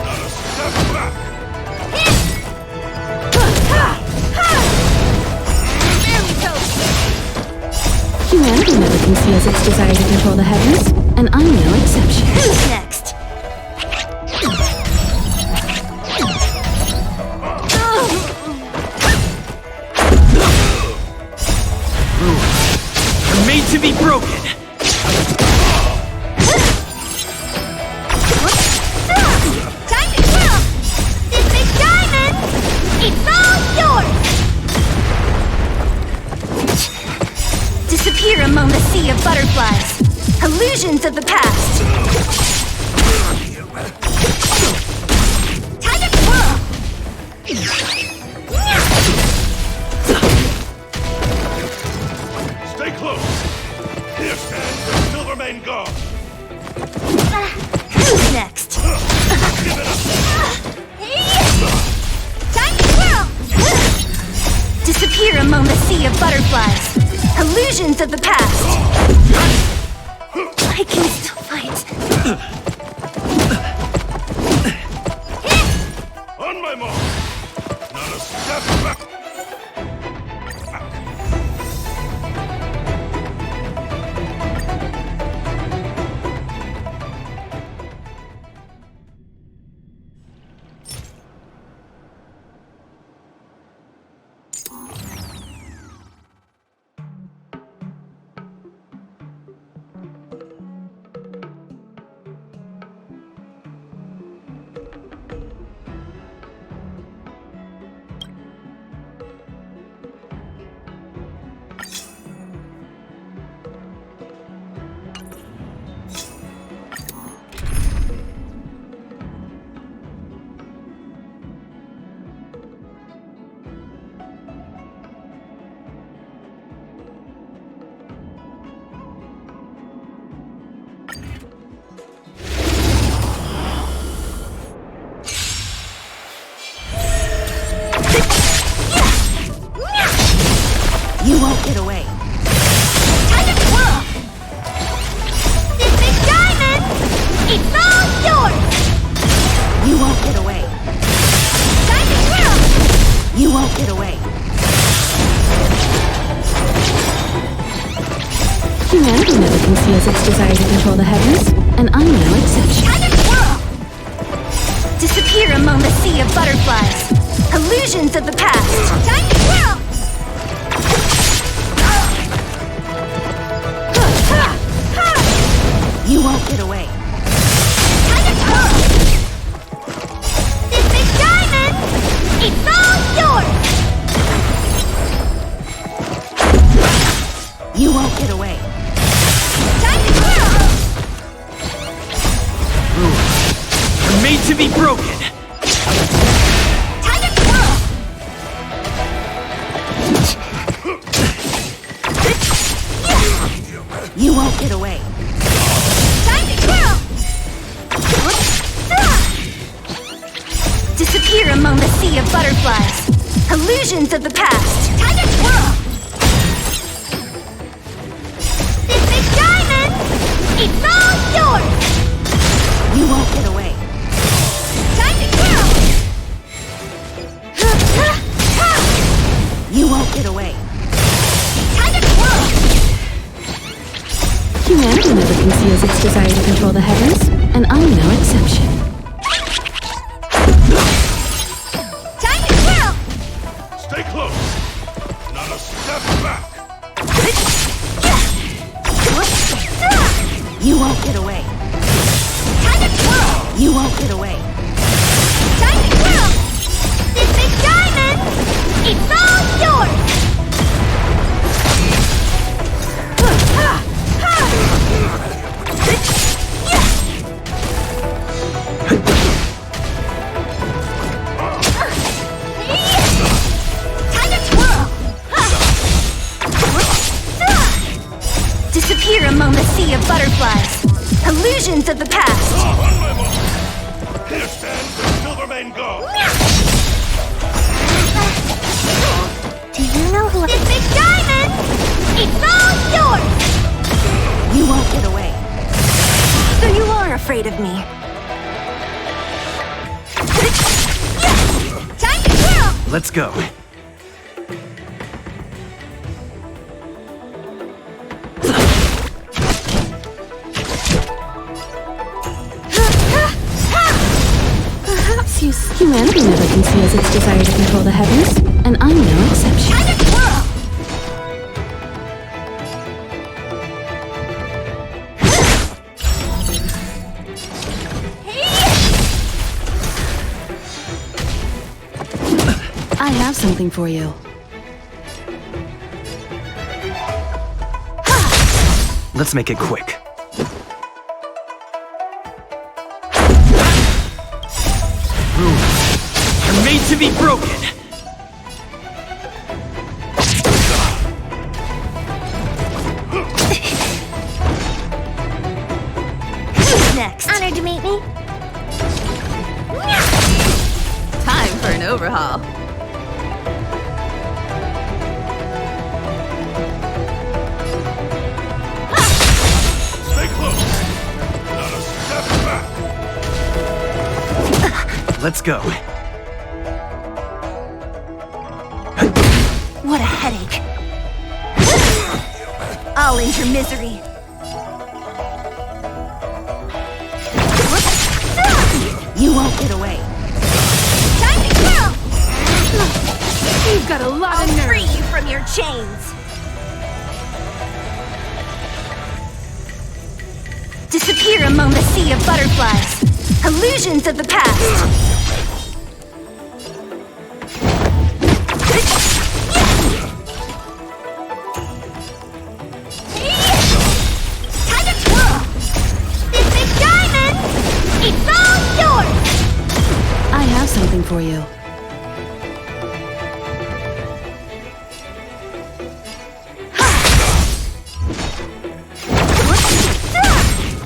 Not a step back! Very close! Humanity never conceals its desire to control the heavens, and I'm no exception. Who's next? You're made to be broken! Time to kill! This big diamond! It's all yours! Disappear among the sea of butterflies. Illusions of the past. Time to kill! Stay close! Here stands the Silver Mane God! Who's next? Give it up! Time to kill! Disappear among the sea of butterflies. Illusions of the past. I can still fight. On my mark! Not a step back! won't get away. Time to twirl! This big diamond! It's all yours! You won't get away. Time to twirl! You won't get away. Humanity never conceals its desire to control the heavens, and I'm no exception. Time to twirl! Disappear among the sea of butterflies. Illusions of the past. Time to twirl! You won't get away. Time to twirl! This big diamond! It's all yours! You won't get away. Time to twirl! You're made to be broken! Time to twirl! You won't get away. Time to twirl! Disappear among the sea of butterflies. Illusions of the past. Time to twirl! This big diamond! It's all yours! You won't get away. Time to twirl! You won't get away. Time to twirl! Humanity never conceals its desire to control the heavens, and I'm no exception. Time to twirl! Stay close. Not a step back. You won't get away. Time to twirl! You won't get away. Time to twirl! This big diamond! It's all yours! Time to twirl! Disappear among the sea of butterflies. Illusions of the past. On my mark. Here stands the Silvermane Go. Do you know who? This big diamond! It's all yours! You won't get away. So you are afraid of me. Time to twirl! Let's go. Humanity never conceals its desire to control the heavens, and I'm no exception. Time to twirl! I have something for you. Let's make it quick. You're made to be broken! Who's next? Honored to meet me. Time for an overhaul. Stay close. Not a step back. Let's go. What a headache. I'll end your misery. You won't get away. Time to twirl! You've got a lot I'll of nerve. free you from your chains. Disappear among the sea of butterflies. Illusions of the past. Time to twirl! This big diamond! It's all yours! I have something for you.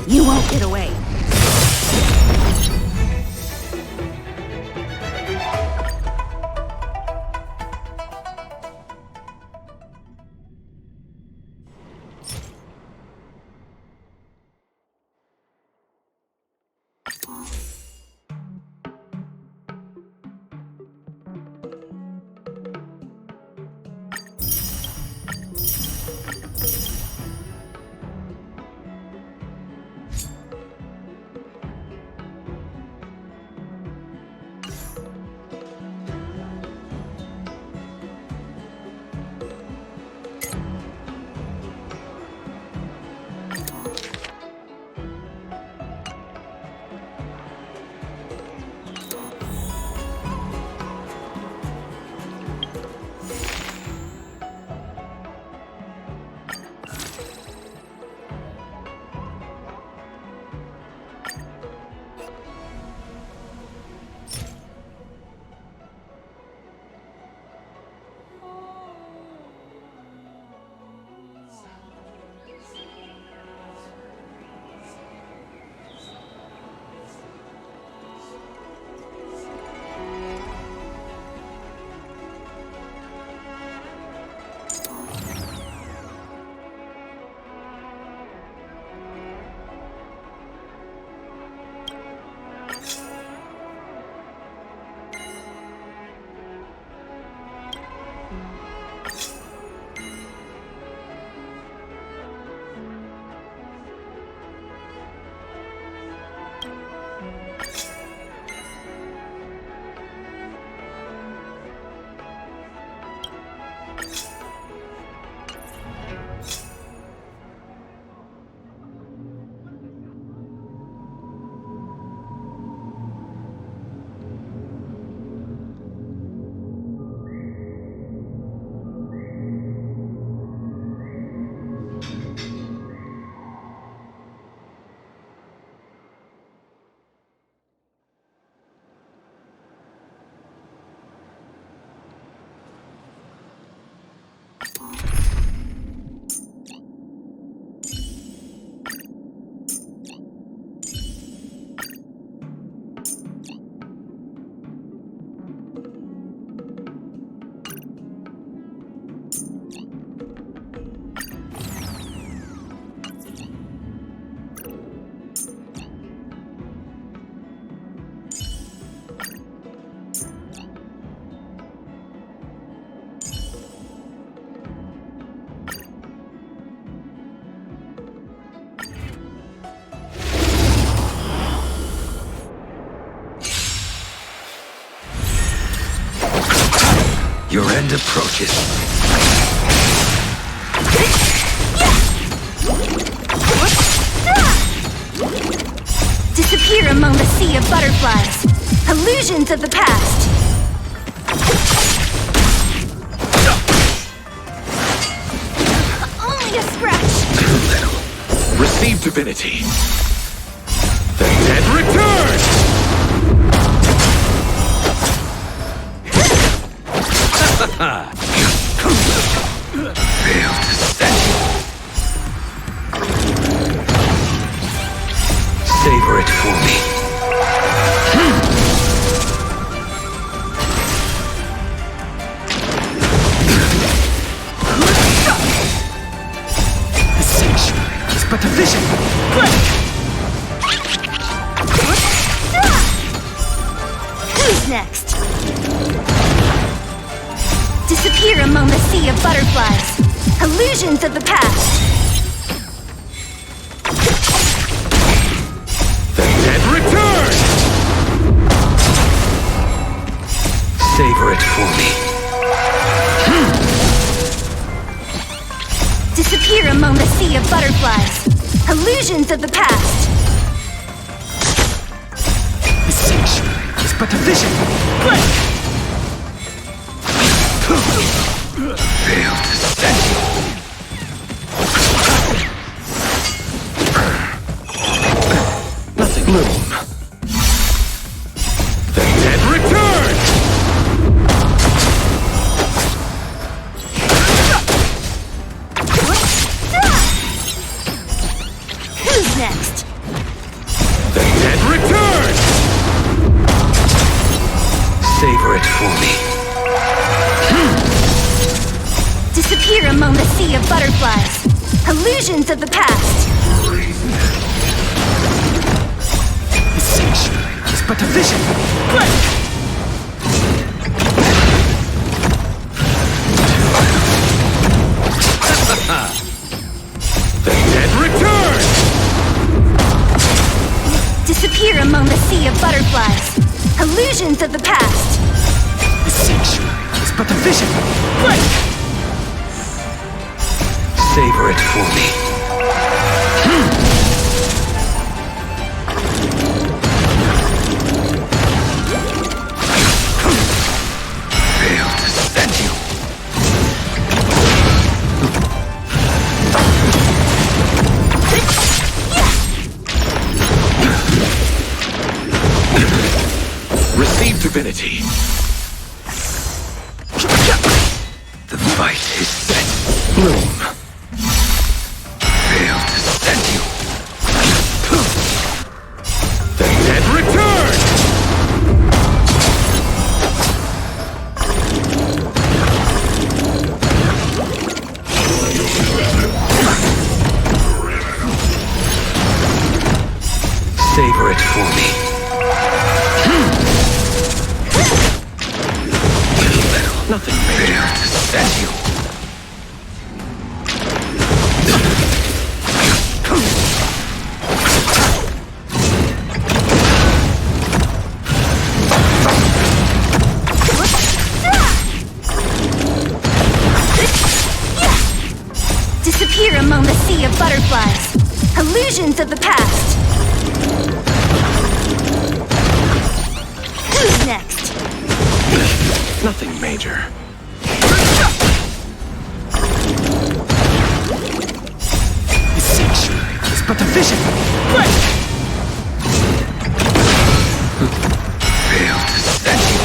You won't get away. Your end approaches. Disappear among the sea of butterflies. Illusions of the past. Only a scratch. Too little. Receive divinity. The dead return! Fail to stand. Savor it for me. The sanctuary is but a vision. Who's next? Disappear among the sea of butterflies. Illusions of the past. The dead return! Savor it for me. Disappear among the sea of butterflies. Illusions of the past. The sanctuary is but a vision. Fail to stand. Nothing. Bloom. The dead return! Who's next? The dead return! Savor it for me. Disappear among the sea of butterflies. Illusions of the past. The sanctuary is but a vision. The dead return! Disappear among the sea of butterflies. Illusions of the past. The sanctuary is but a vision. Savor it for me. Fail to stand you. Receive divinity. The fight is set. Bloom. Fail to stand you. The dead return! Savor it for me. Nothing Fail major. to stand you. Disappear among the sea of butterflies. Illusions of the past. Who's next? Nothing major. The sanctuary is but a vision. Fail to stand you.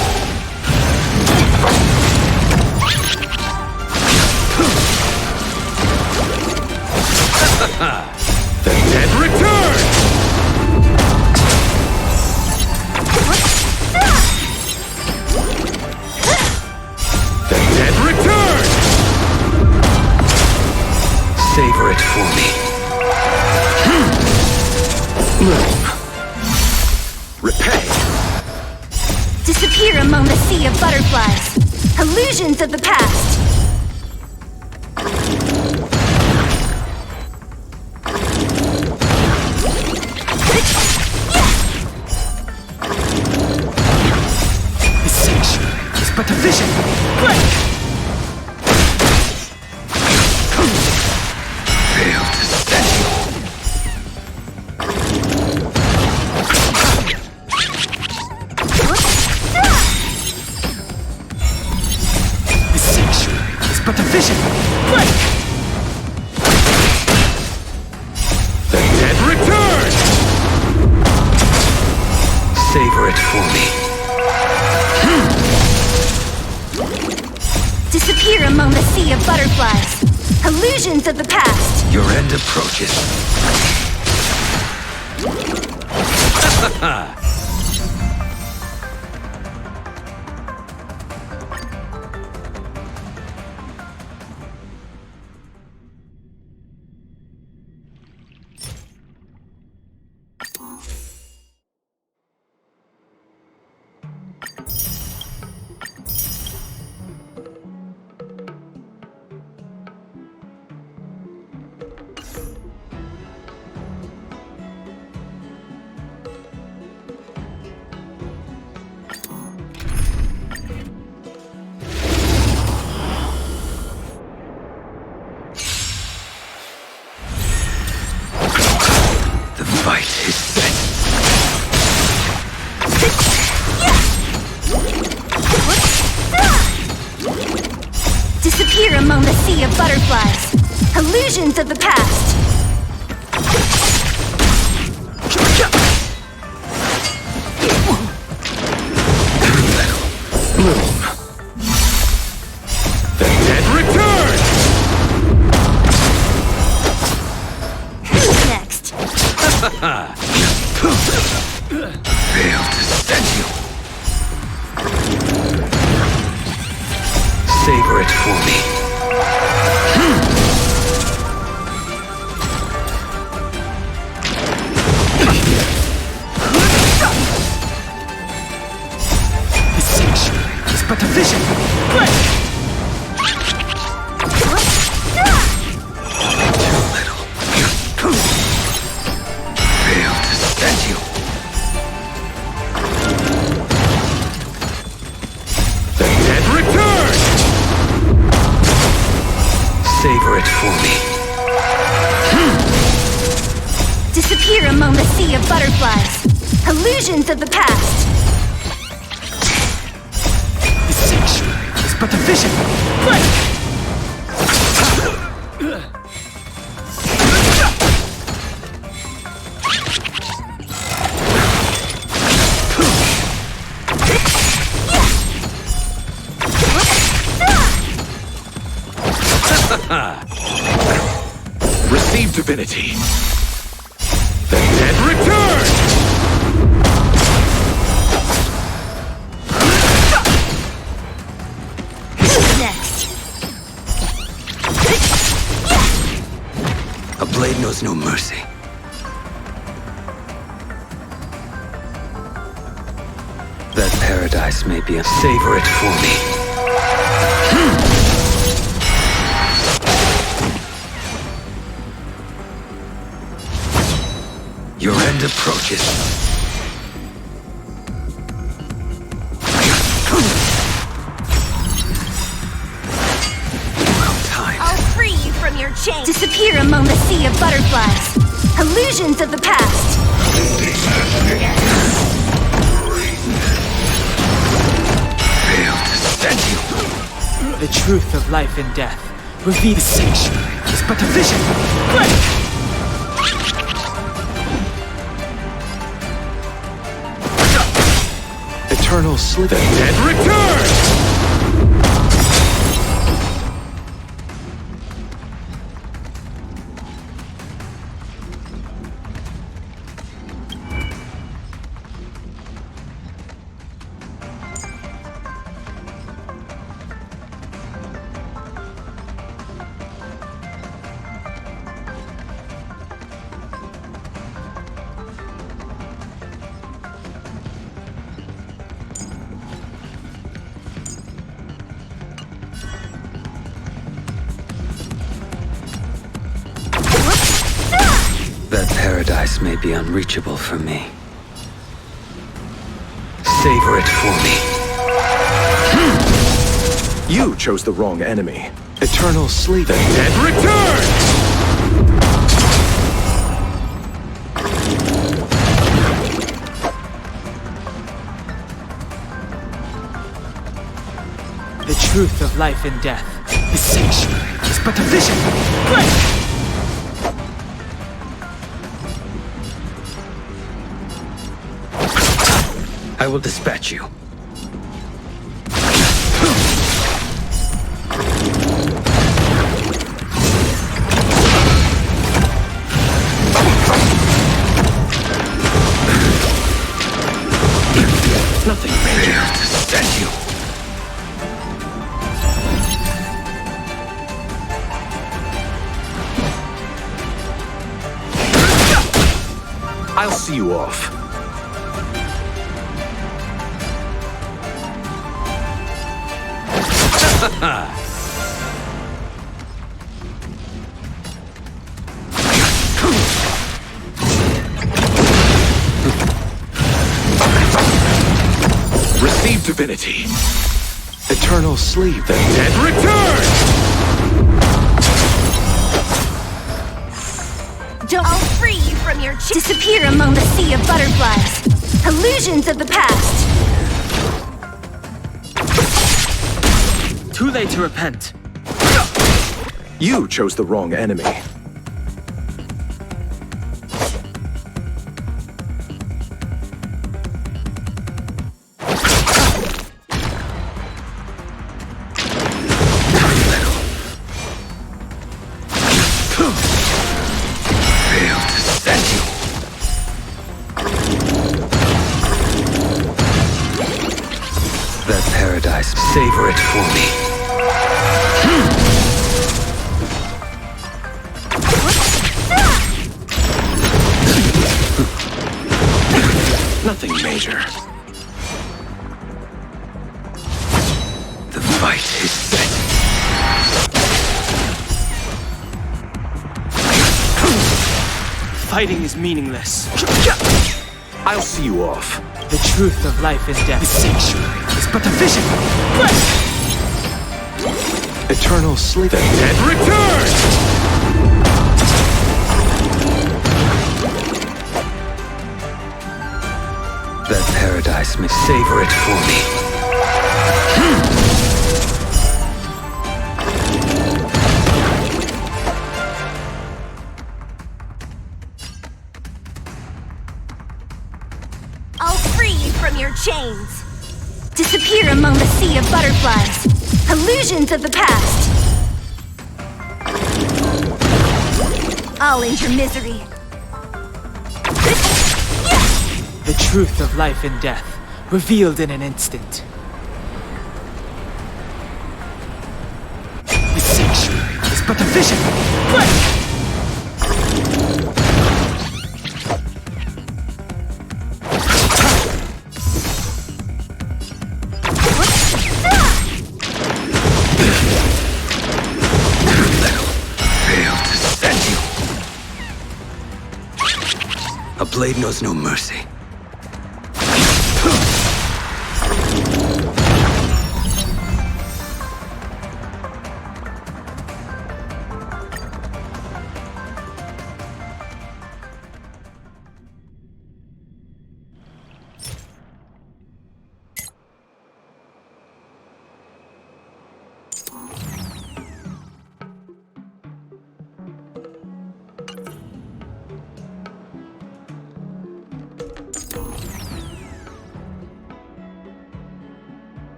Repay. Disappear among the sea of butterflies. Illusions of the past. The sanctuary is but a vision. Fail to stand you. The sanctuary is but a vision. The dead return! Savor it for me. Disappear among the sea of butterflies. Illusions of the past. Your end approaches. The fight is set. Disappear among the sea of butterflies. Illusions of the past. Bloom. The dead return! Who's next? Fail to stand you. Savor it for me. The sanctuary is but a vision. Too little. Fail to stand you. The dead return! Savor it for me. Disappear among the sea of butterflies. Illusions of the past. The sanctuary is but a vision. Receive divinity. The dead return! Who's next? A blade knows no mercy. That paradise may be a savor it for me. Your end approaches. Well timed. I'll free you from your chains. Disappear among the sea of butterflies. Illusions of the past. Fail to stand you. The truth of life and death. Reveal the sanctuary is but a vision. Eternal sleep. The dead return! paradise may be unreachable for me. Savor it for me. You chose the wrong enemy. Eternal sleep. The And return! The truth of life and death. The sanctuary is but a vision. Break! I will dispatch you. Nothing major. Fail to stand you. I'll see you off. Receive divinity. Eternal sleep. And return! I'll free you from your disappear among the sea of butterflies. Illusions of the past. Too late to repent. You chose the wrong enemy. Fail to stand you. That paradise, savor it for me. Nothing major. The fight is set. Fighting is meaningless. I'll see you off. The truth of life and death. The sanctuary is but a vision. Break! Eternal sleep. And return! That paradise may savor it for me. I'll free you from your chains. Disappear among the sea of butterflies. Illusions of the past. I'll end your misery. The truth of life and death, revealed in an instant. The sanctuary is but a vision. Break! Fail to stand you. A blade knows no mercy.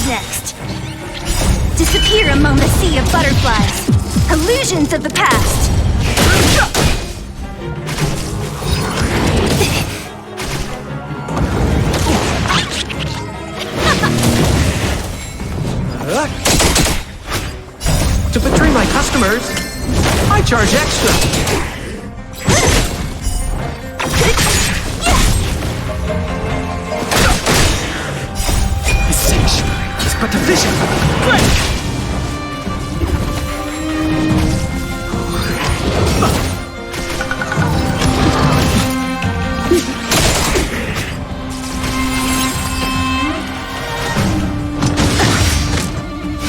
Who's next? Disappear among the sea of butterflies. Illusions of the past. To betray my customers, I charge extra. This sanctuary is but a vision. Break!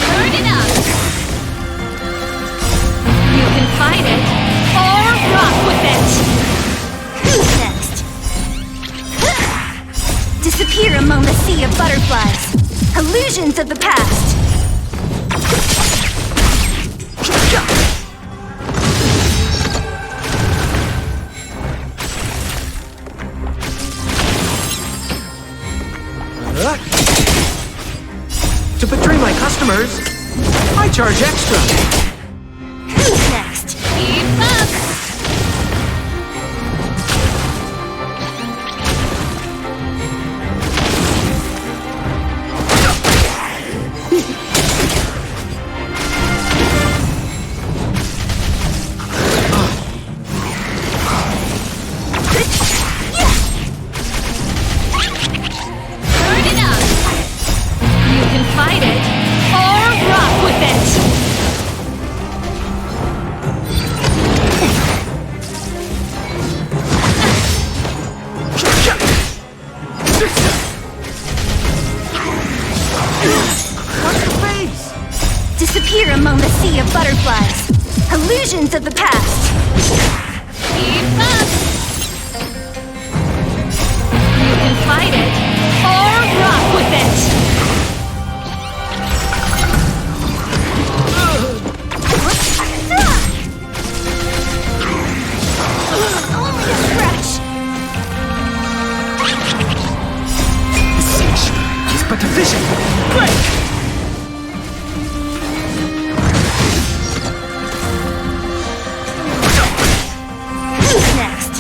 Burn it up! You can fight it, or rock with it! Who's next? Disappear among the sea of butterflies. Illusions of the past. To betray my customers, I charge extra. Who's next? Keep up! Burn it up! You can fight it, or rock with it! What's the face? Disappear among the sea of butterflies. Illusions of the past. Keep up! You can fight it, or rock with it! Only a scratch! This sanctuary is but a vision. Break! Who's next?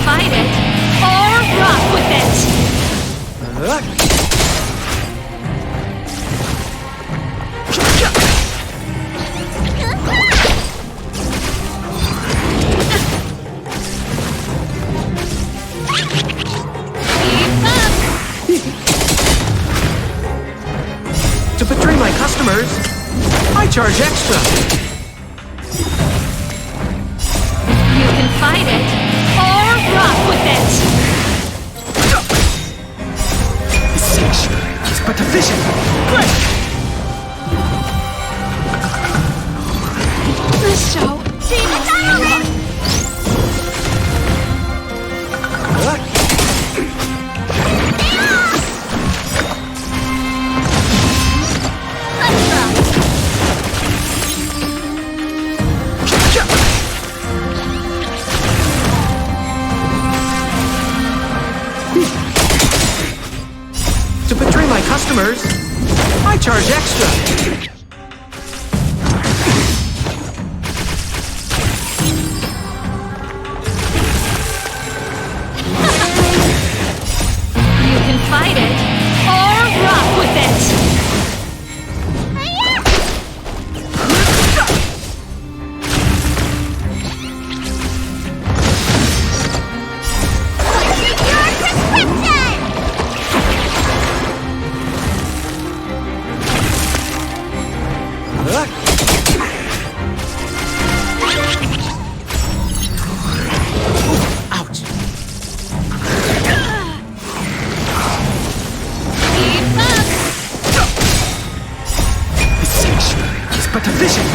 Fight it, or rock with it! To betray my customers, I charge extra. You can fight it, or rock with it! To betray my customers, I charge extra. You can fight it, or rock with it! Ouch! The sanctuary is but a vision.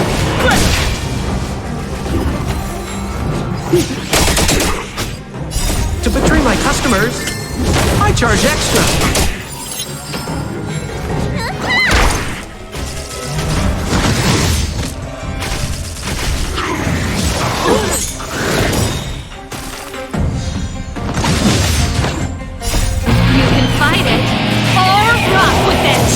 To betray my customers, I charge extra. You can fight it, or rock with it!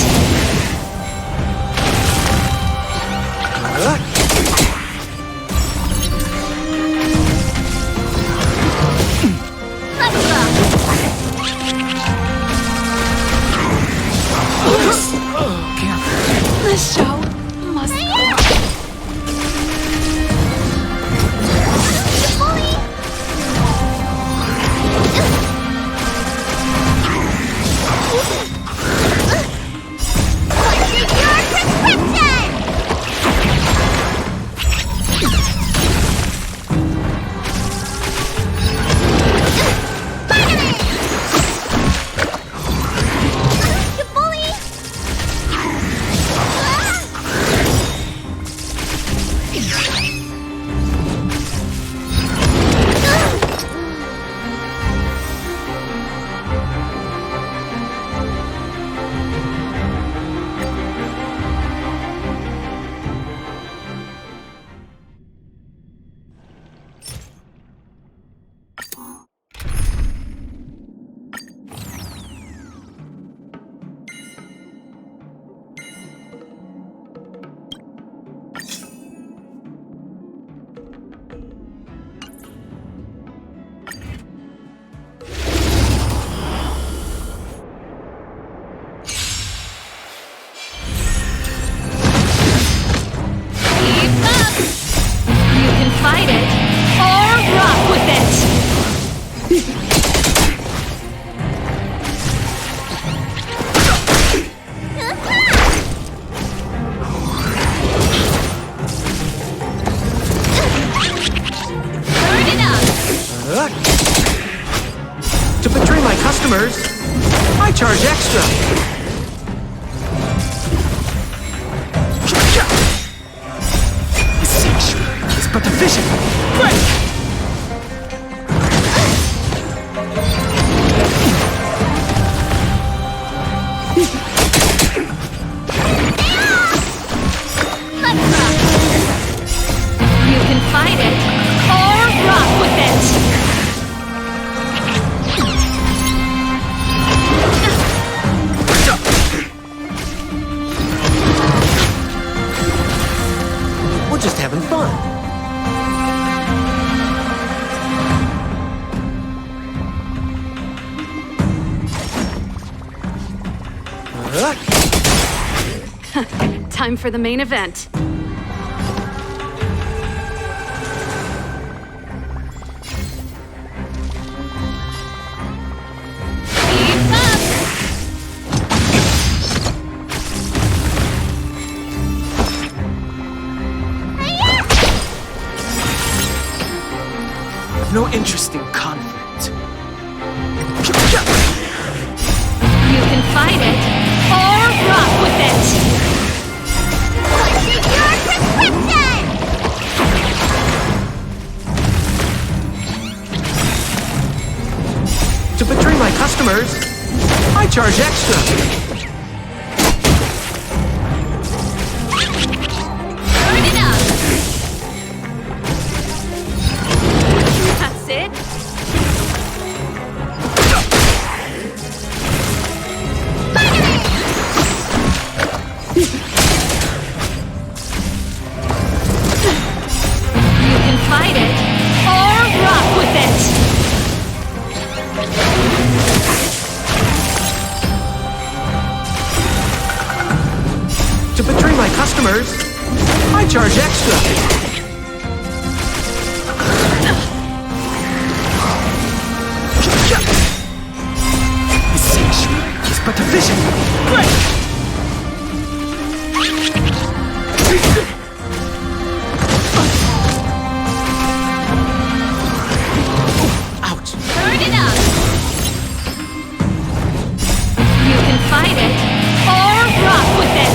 Let's go! This show must go on. Fight it, or rock with it! Burn it up! To betray my customers, I charge extra. The sanctuary is but a vision. Break! Let's rock! You can fight it, or rock with it! We're just having fun. Time for the main event. Keep up! No interest in conflict. You can fight it, or rock with it! Your prescription! To betray my customers, I charge extra. Burn it up! That's it? customers, I charge extra. The sanctuary is but a vision. Ouch. Turn it up! You can fight it, or rock with it!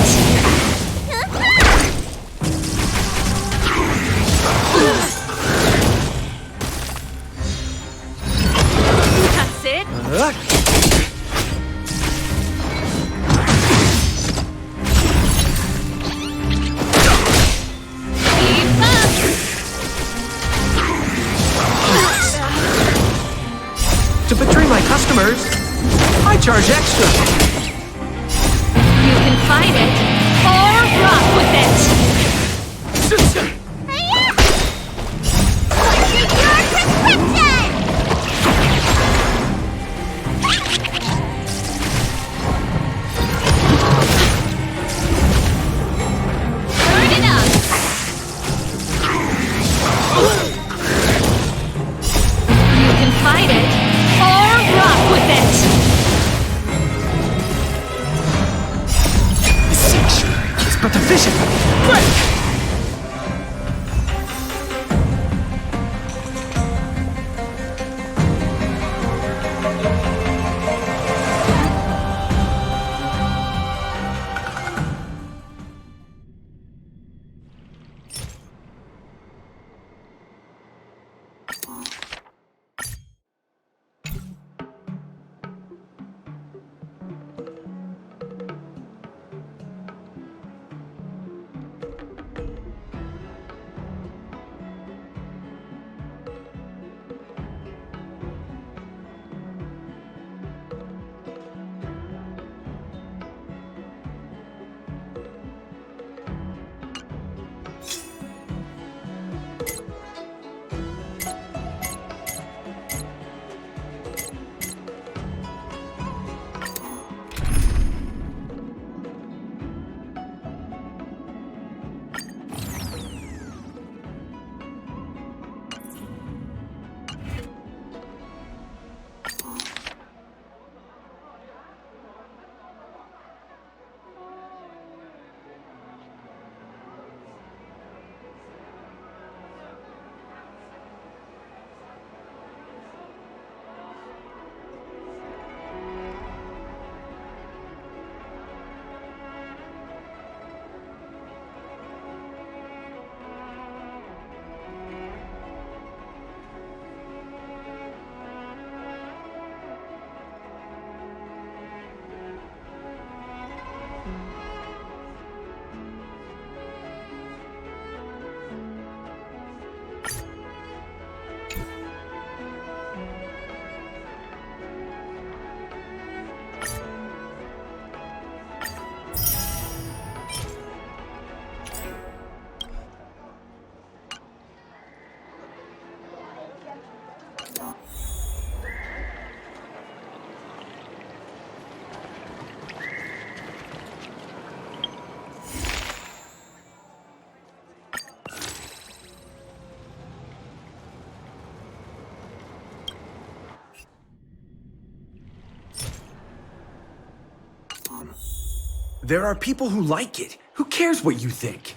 That's it! Keep up! To betray my customers, I charge extra. You can fight it, or rock with it! What's your prescription? Turn it up! You can fight it, or rock with it! The sanctuary is but a vision. There are people who like it. Who cares what you think?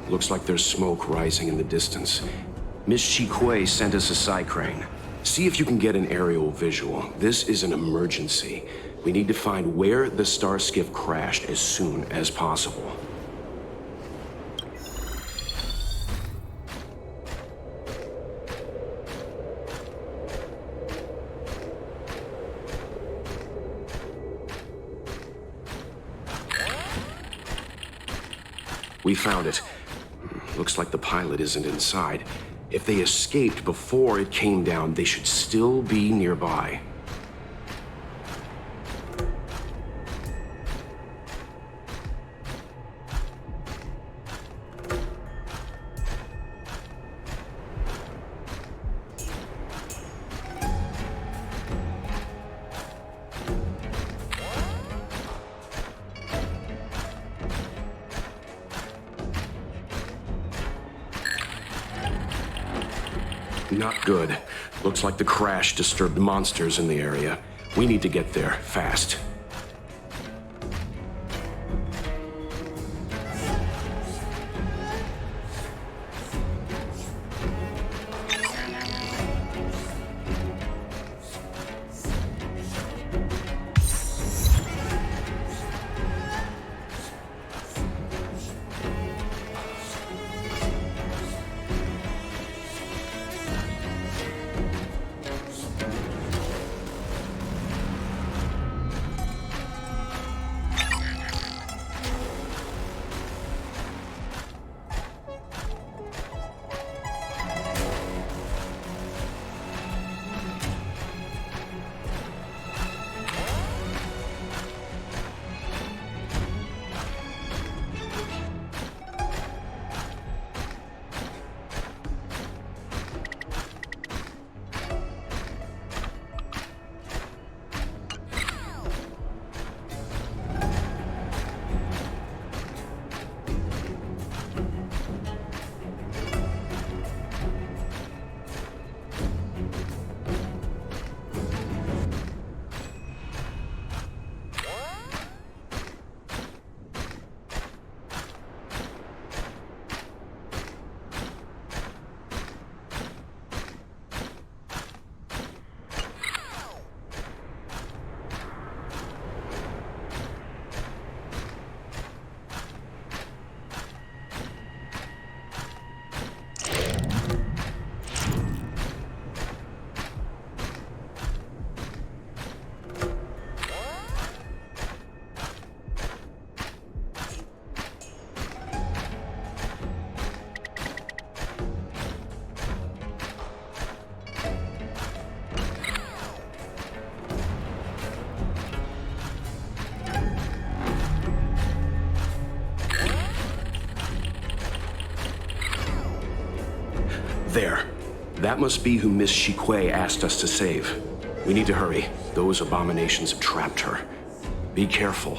Looks like there's smoke rising in the distance. Miss Shikui sent us a psi crane. See if you can get an aerial visual. This is an emergency. We need to find where the star skiff crashed as soon as possible. We found it. Looks like the pilot isn't inside. If they escaped before it came down, they should still be nearby. Not good. Looks like the crash disturbed monsters in the area. We need to get there, fast. There. That must be who Miss Shikui asked us to save. We need to hurry. Those abominations have trapped her. Be careful.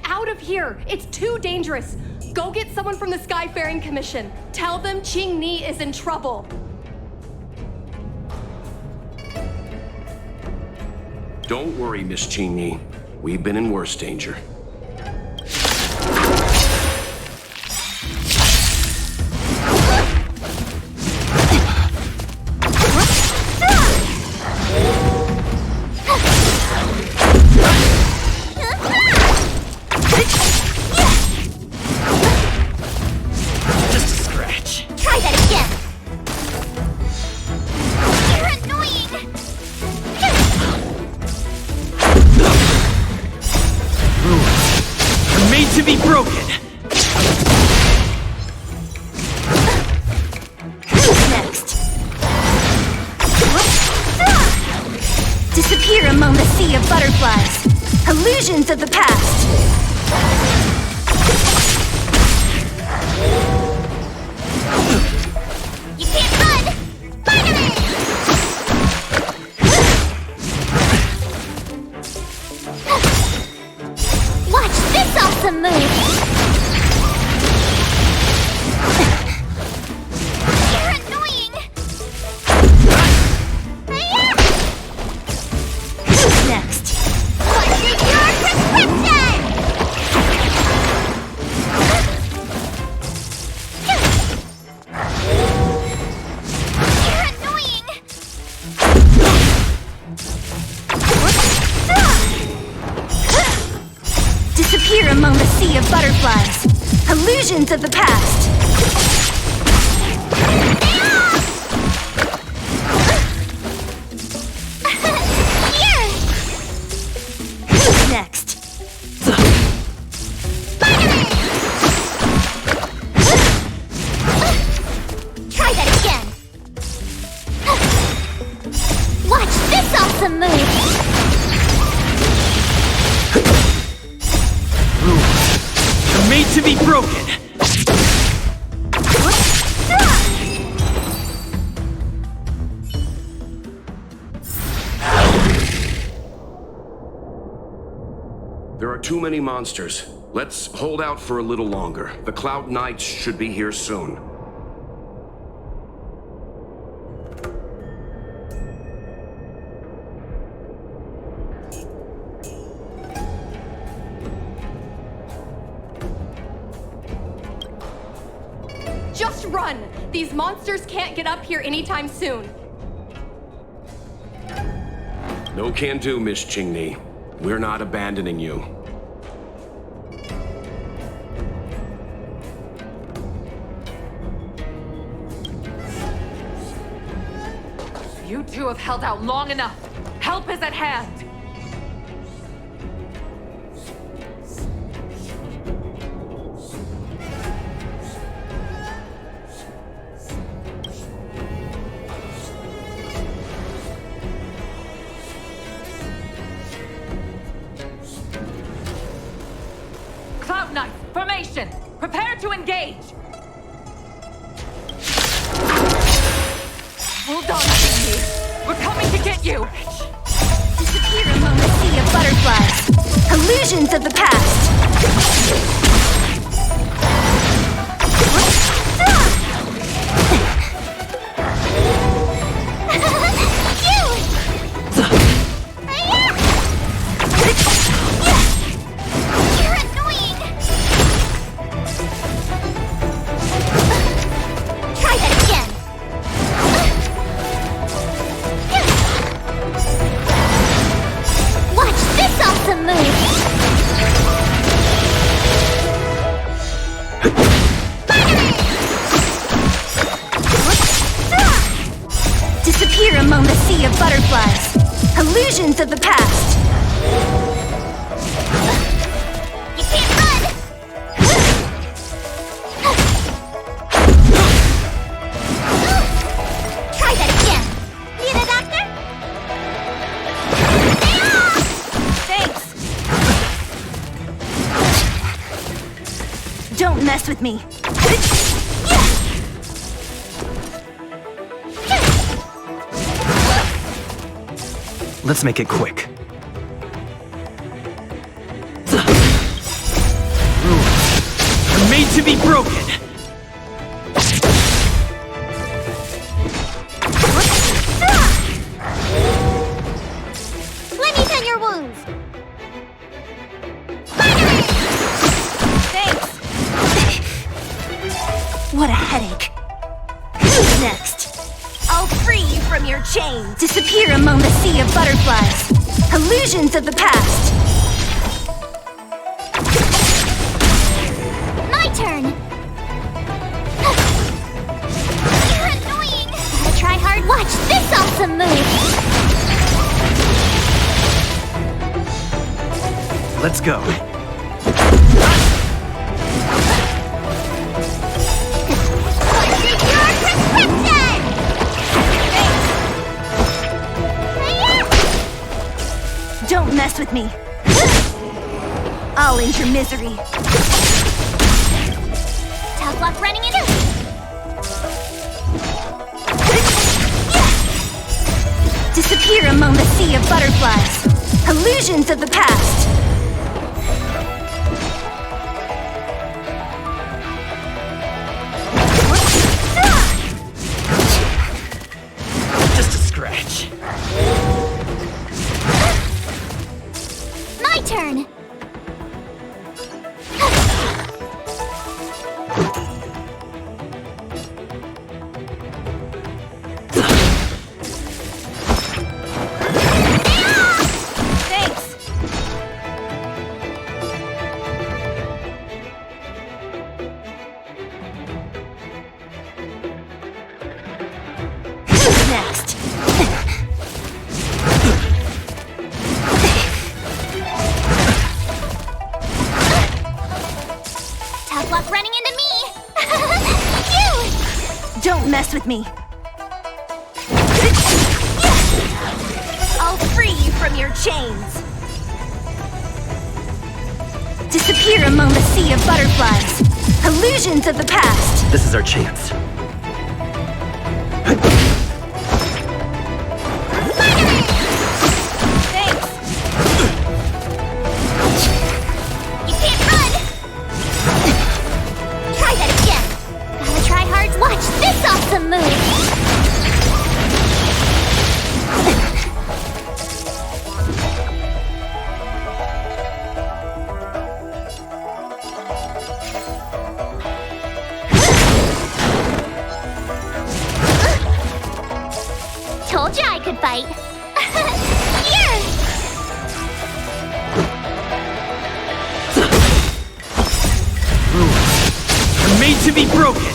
out of here! It's too dangerous! Go get someone from the Skyfaring Commission. Tell them Qing Ni is in trouble. Don't worry, Miss Qing Ni. We've been in worse danger. To be broken! Who's next? Disappear among the sea of butterflies. Illusions of the past. You can't run! Finally! Watch this awesome move! You're annoying! Who's next? What's your prescription? You're annoying! Disappear among the sea of butterflies. Illusions of the past. Here! Who's next? Try that again. Watch this awesome move. You're made to be broken! There are too many monsters. Let's hold out for a little longer. The Cloud Knights should be here soon. Just run! These monsters can't get up here anytime soon. No can do, Miss Qing Ni. We're not abandoning you. You two have held out long enough. Help is at hand. Cloud Knight, formation! Prepare to engage! Hold on, Cindy. We're coming to get you! Disappear among the sea of butterflies. Illusions of the past. You're annoying! Try that again. Watch this awesome move! Disappear among the sea of butterflies. Illusions of the past. You can't run! Try that again. Need a doctor? Thanks. Don't mess with me. Let's make it quick. to be broken! Let me tend your wounds. Thanks. What a headache. Who's next? I'll free you from your chains. Disappear among the sea of butterflies. Illusions of the past. My turn. You're annoying. Gotta try hard. Watch this awesome move. Let's go. Don't mess with me. I'll end your misery. Tough luck running into me. Disappear among the sea of butterflies. Illusions of the past. Just a scratch. My turn. Thanks. Who's next? Tough luck running into me! Phew! Don't mess with me. I'll free you from your chains. Disappear among the sea of butterflies. Illusions of the past. This is our chance. Thanks. You can't run! Try that again. Gotta try hard. Watch this awesome move. Told you I could fight. Here! You're made to be broken!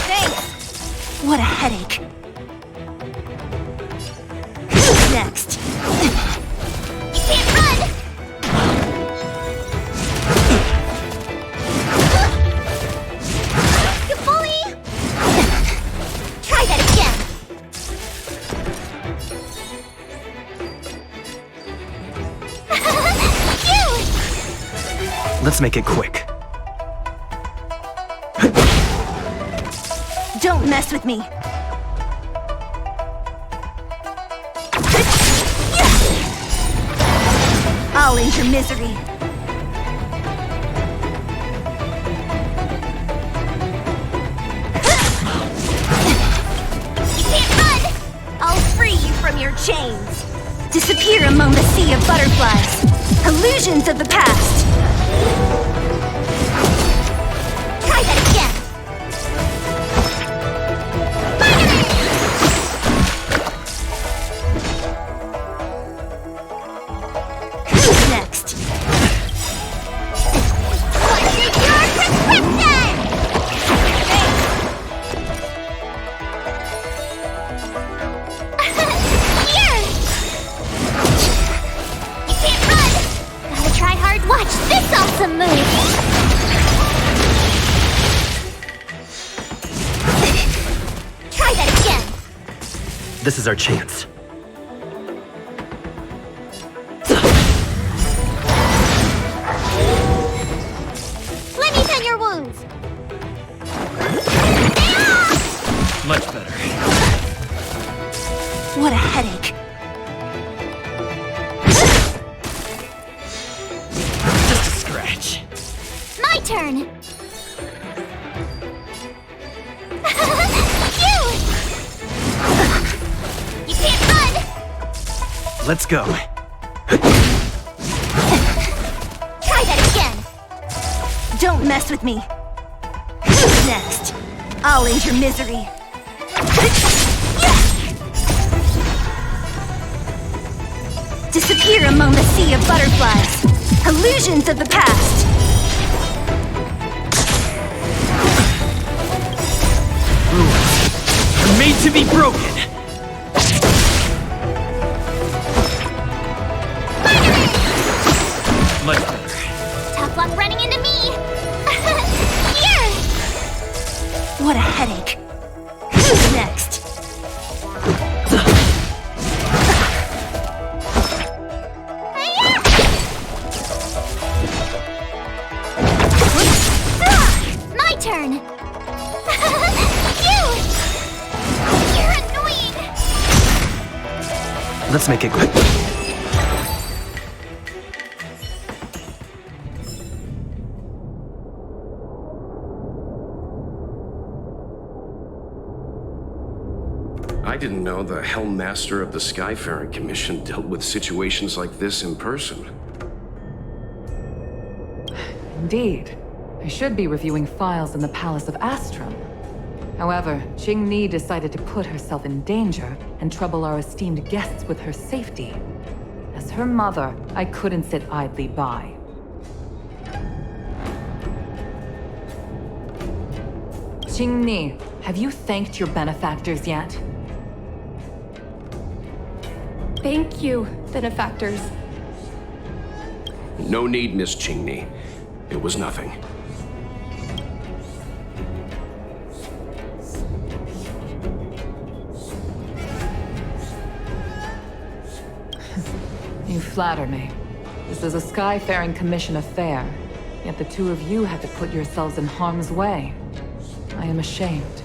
Thanks. What a headache. Who's next? You can't run! You bully! Try that again. Phew! Let's make it quick. Don't mess with me. I'll end your misery. You can't run! I'll free you from your chains. Disappear among the sea of butterflies. Illusions of the past. Try that again. Who's next? What's your prescription? Here! You can't run! Gotta try hard. Watch this awesome move! Try that again. This is our chance. Let me tend your wounds. Much better. What a headache. Let's go. Try that again! Don't mess with me! Who's next? I'll end your misery! Disappear among the sea of butterflies! Illusions of the past! Rules are made to be broken! Much better. Tough luck running into me! Here! What a headache! Who's next? My turn! You're annoying! Let's make it quick. I didn't know the Helm Master of the Skyfaring Commission dealt with situations like this in person. Indeed. I should be reviewing files in the Palace of Astrum. However, Qing Ni decided to put herself in danger and trouble our esteemed guests with her safety. As her mother, I couldn't sit idly by. Qing Ni, have you thanked your benefactors yet? Thank you, benefactors. No need, Miss Qing Ni. It was nothing. You flatter me. This is a Skyfaring Commission affair, yet the two of you had to put yourselves in harm's way. I am ashamed.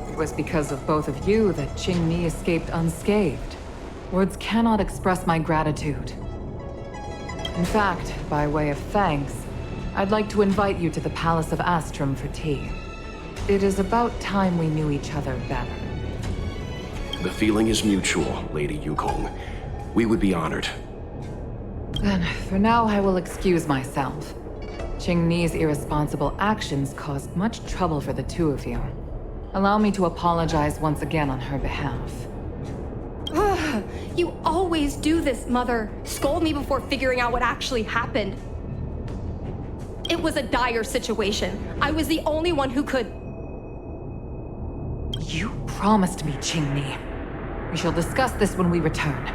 It was because of both of you that Qing Ni escaped unscathed. Words cannot express my gratitude. In fact, by way of thanks, I'd like to invite you to the Palace of Astrum for tea. It is about time we knew each other better. The feeling is mutual, Lady Yukong. We would be honored. Then, for now, I will excuse myself. Qing Ni's irresponsible actions caused much trouble for the two of you. Allow me to apologize once again on her behalf. Ugh, you always do this, Mother. Scold me before figuring out what actually happened. It was a dire situation. I was the only one who could... You promised me, Qing Ni. We shall discuss this when we return.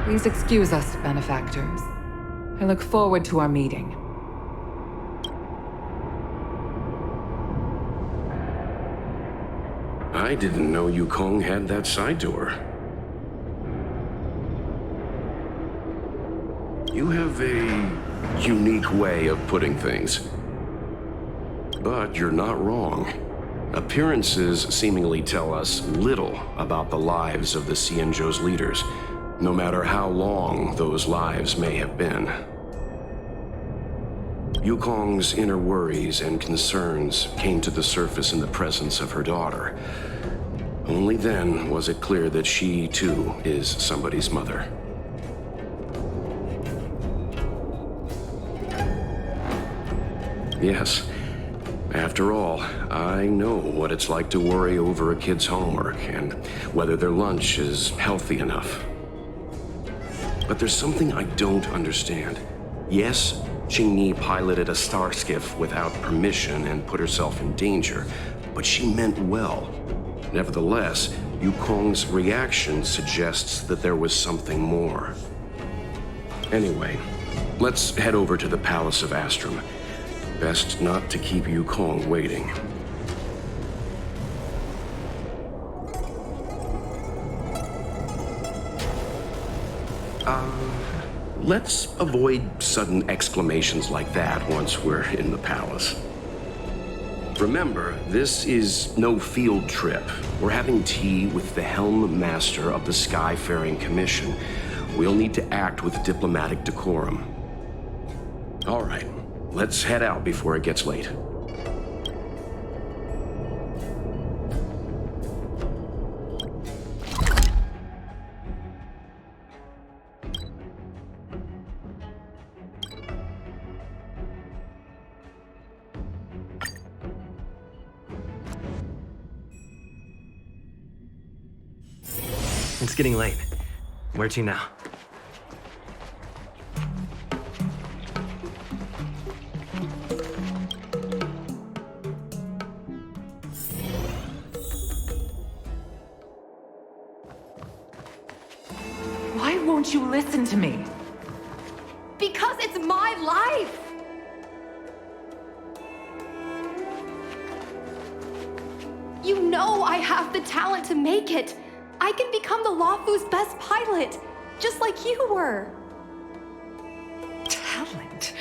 Please excuse us, benefactors. I look forward to our meeting. I didn't know Yukong had that side to her. You have a unique way of putting things. But you're not wrong. Appearances seemingly tell us little about the lives of the Xianzhou's leaders, no matter how long those lives may have been. Yukong's inner worries and concerns came to the surface in the presence of her daughter. Only then was it clear that she, too, is somebody's mother. Yes. After all, I know what it's like to worry over a kid's homework and whether their lunch is healthy enough. But there's something I don't understand. Yes, Qing Ni piloted a star skiff without permission and put herself in danger, but she meant well. Nevertheless, Yukong's reaction suggests that there was something more. Anyway, let's head over to the Palace of Astrum. Best not to keep Yukong waiting. Let's avoid sudden exclamations like that once we're in the palace. Remember, this is no field trip. We're having tea with the Helm Master of the Skyfaring Commission. We'll need to act with diplomatic decorum. All right, let's head out before it gets late. It's getting late. Where to now? Why won't you listen to me? Because it's my life! You know I have the talent to make it. I can become the Lawfu's best pilot, just like you were. Talent?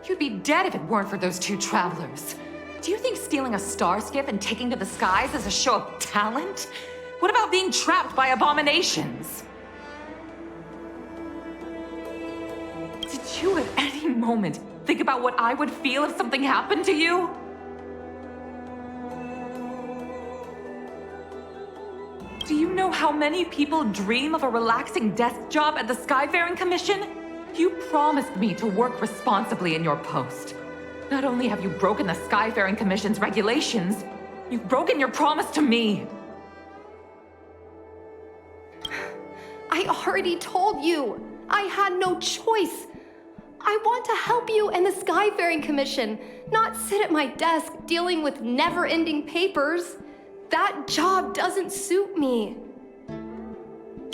You'd be dead if it weren't for those two travelers. Do you think stealing a star skiff and taking to the skies is a show of talent? What about being trapped by abominations? Did you at any moment think about what I would feel if something happened to you? Do you know how many people dream of a relaxing desk job at the Skyfaring Commission? You promised me to work responsibly in your post. Not only have you broken the Skyfaring Commission's regulations, you've broken your promise to me. I already told you. I had no choice. I want to help you and the Skyfaring Commission, not sit at my desk dealing with never-ending papers. That job doesn't suit me.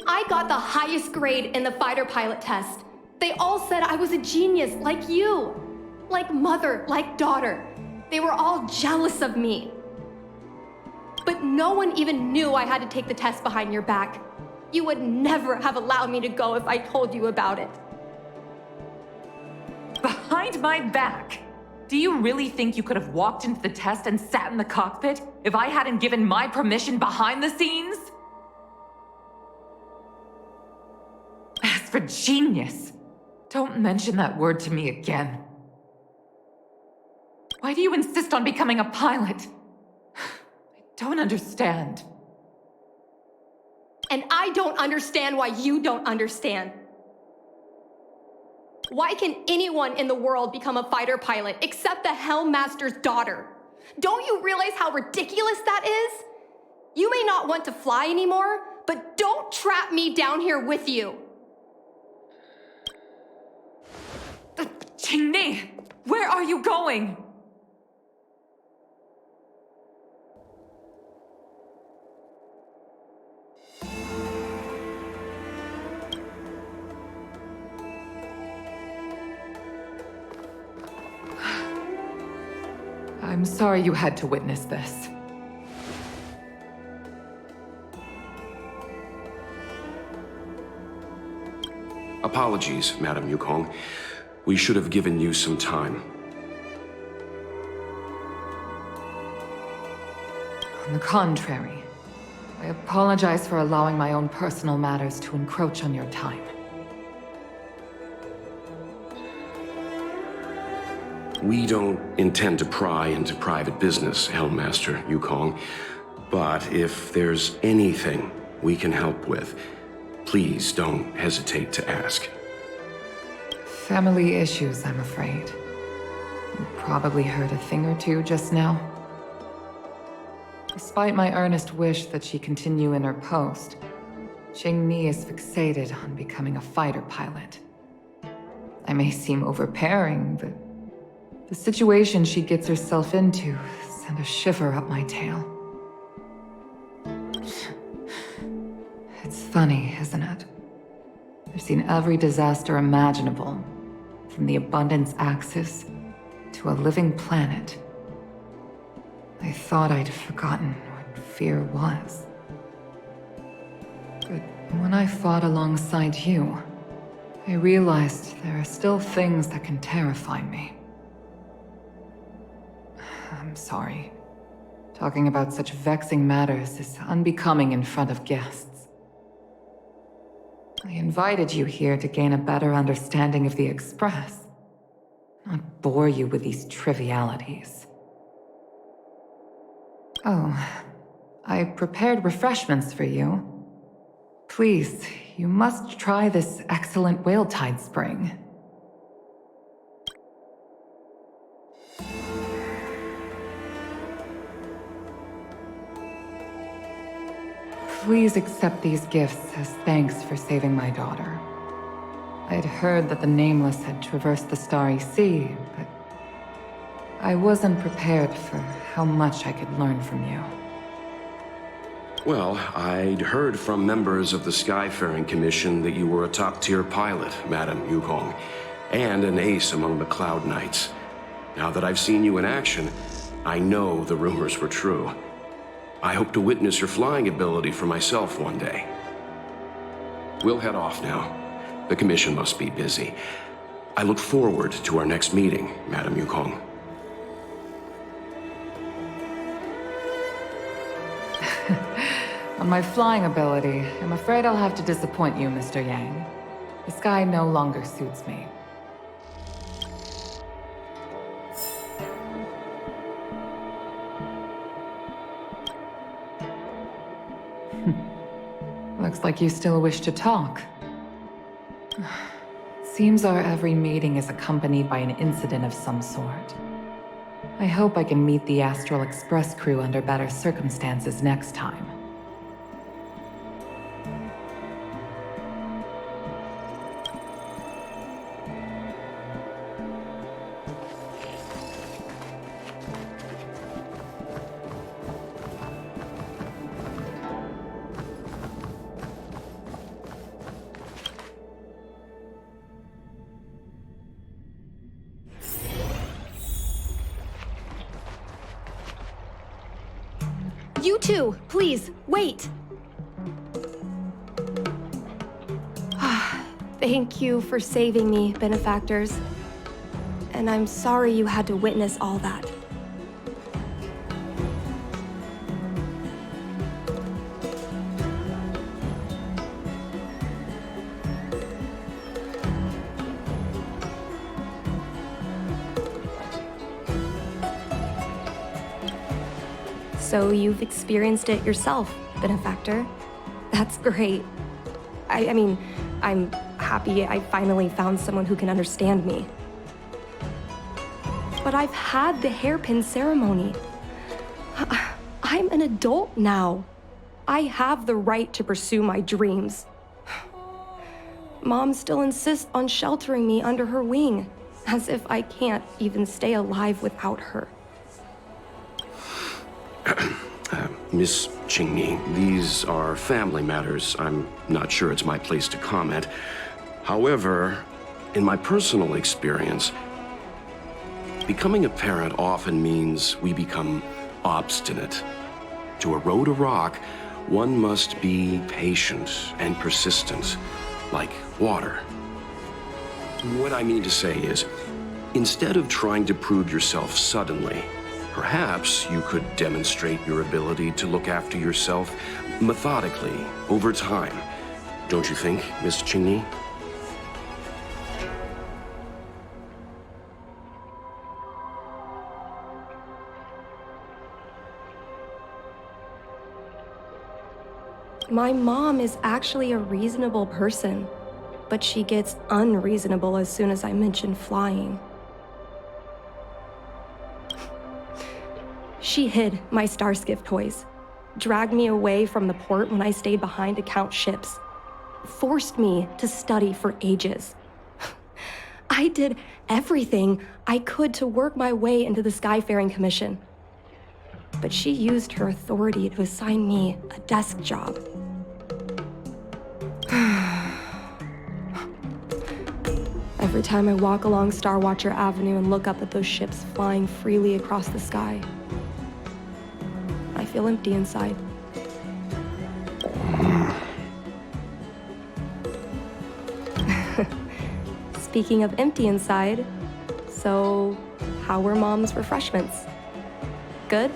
I got the highest grade in the fighter pilot test. They all said I was a genius, like you. Like mother, like daughter. They were all jealous of me. But no one even knew I had to take the test behind your back. You would never have allowed me to go if I told you about it. Behind my back? Do you really think you could have walked into the test and sat in the cockpit if I hadn't given my permission behind the scenes? As for genius, don't mention that word to me again. Why do you insist on becoming a pilot? I don't understand. And I don't understand why you don't understand. Why can anyone in the world become a fighter pilot except the Helmmaster's daughter? Don't you realize how ridiculous that is? You may not want to fly anymore, but don't trap me down here with you. Qingni, where are you going? I'm sorry you had to witness this. Apologies, Madam Yukong. We should have given you some time. On the contrary, I apologize for allowing my own personal matters to encroach on your time. We don't intend to pry into private business, Helmmaster Yukong. But if there's anything we can help with, please don't hesitate to ask. Family issues, I'm afraid. You probably heard a thing or two just now. Despite my earnest wish that she continue in her post, Qingni is fixated on becoming a fighter pilot. I may seem overbearing, but the situation she gets herself into sent a shiver up my tail. It's funny, isn't it? I've seen every disaster imaginable, from the abundance axis to a living planet. I thought I'd forgotten what fear was. But when I fought alongside you, I realized there are still things that can terrify me. I'm sorry. Talking about such vexing matters is unbecoming in front of guests. I invited you here to gain a better understanding of the Express, not bore you with these trivialities. Oh, I prepared refreshments for you. Please, you must try this excellent whale tide spring. Please accept these gifts as thanks for saving my daughter. I'd heard that the Nameless had traversed the Starry Sea, but I wasn't prepared for how much I could learn from you. Well, I'd heard from members of the Skyfaring Commission that you were a top-tier pilot, Madam Yukong, and an ace among the Cloud Knights. Now that I've seen you in action, I know the rumors were true. I hope to witness your flying ability for myself one day. We'll head off now. The Commission must be busy. I look forward to our next meeting, Madam Yukong. On my flying ability, I'm afraid I'll have to disappoint you, Mr. Yang. The sky no longer suits me. Looks like you still wish to talk. Seems our every meeting is accompanied by an incident of some sort. I hope I can meet the Astral Express crew under better circumstances next time. You two, please, wait! Thank you for saving me, benefactors. And I'm sorry you had to witness all that. So you've experienced it yourself, benefactor. That's great. I mean, I'm happy I finally found someone who can understand me. But I've had the hairpin ceremony. I'm an adult now. I have the right to pursue my dreams. Mom still insists on sheltering me under her wing, as if I can't even stay alive without her. Miss Qingni, these are family matters. I'm not sure it's my place to comment. However, in my personal experience, becoming a parent often means we become obstinate. To erode a rock, one must be patient and persistent, like water. What I mean to say is, instead of trying to prove yourself suddenly, perhaps you could demonstrate your ability to look after yourself methodically, over time. Don't you think, Miss Qingni? My mom is actually a reasonable person, but she gets unreasonable as soon as I mention flying. She hid my Starskiff toys, dragged me away from the port when I stayed behind to count ships, forced me to study for ages. I did everything I could to work my way into the Skyfaring Commission. But she used her authority to assign me a desk job. Every time I walk along Starwatcher Avenue and look up at those ships flying freely across the sky, I feel empty inside. Speaking of empty inside, so how were Mom's refreshments? Good?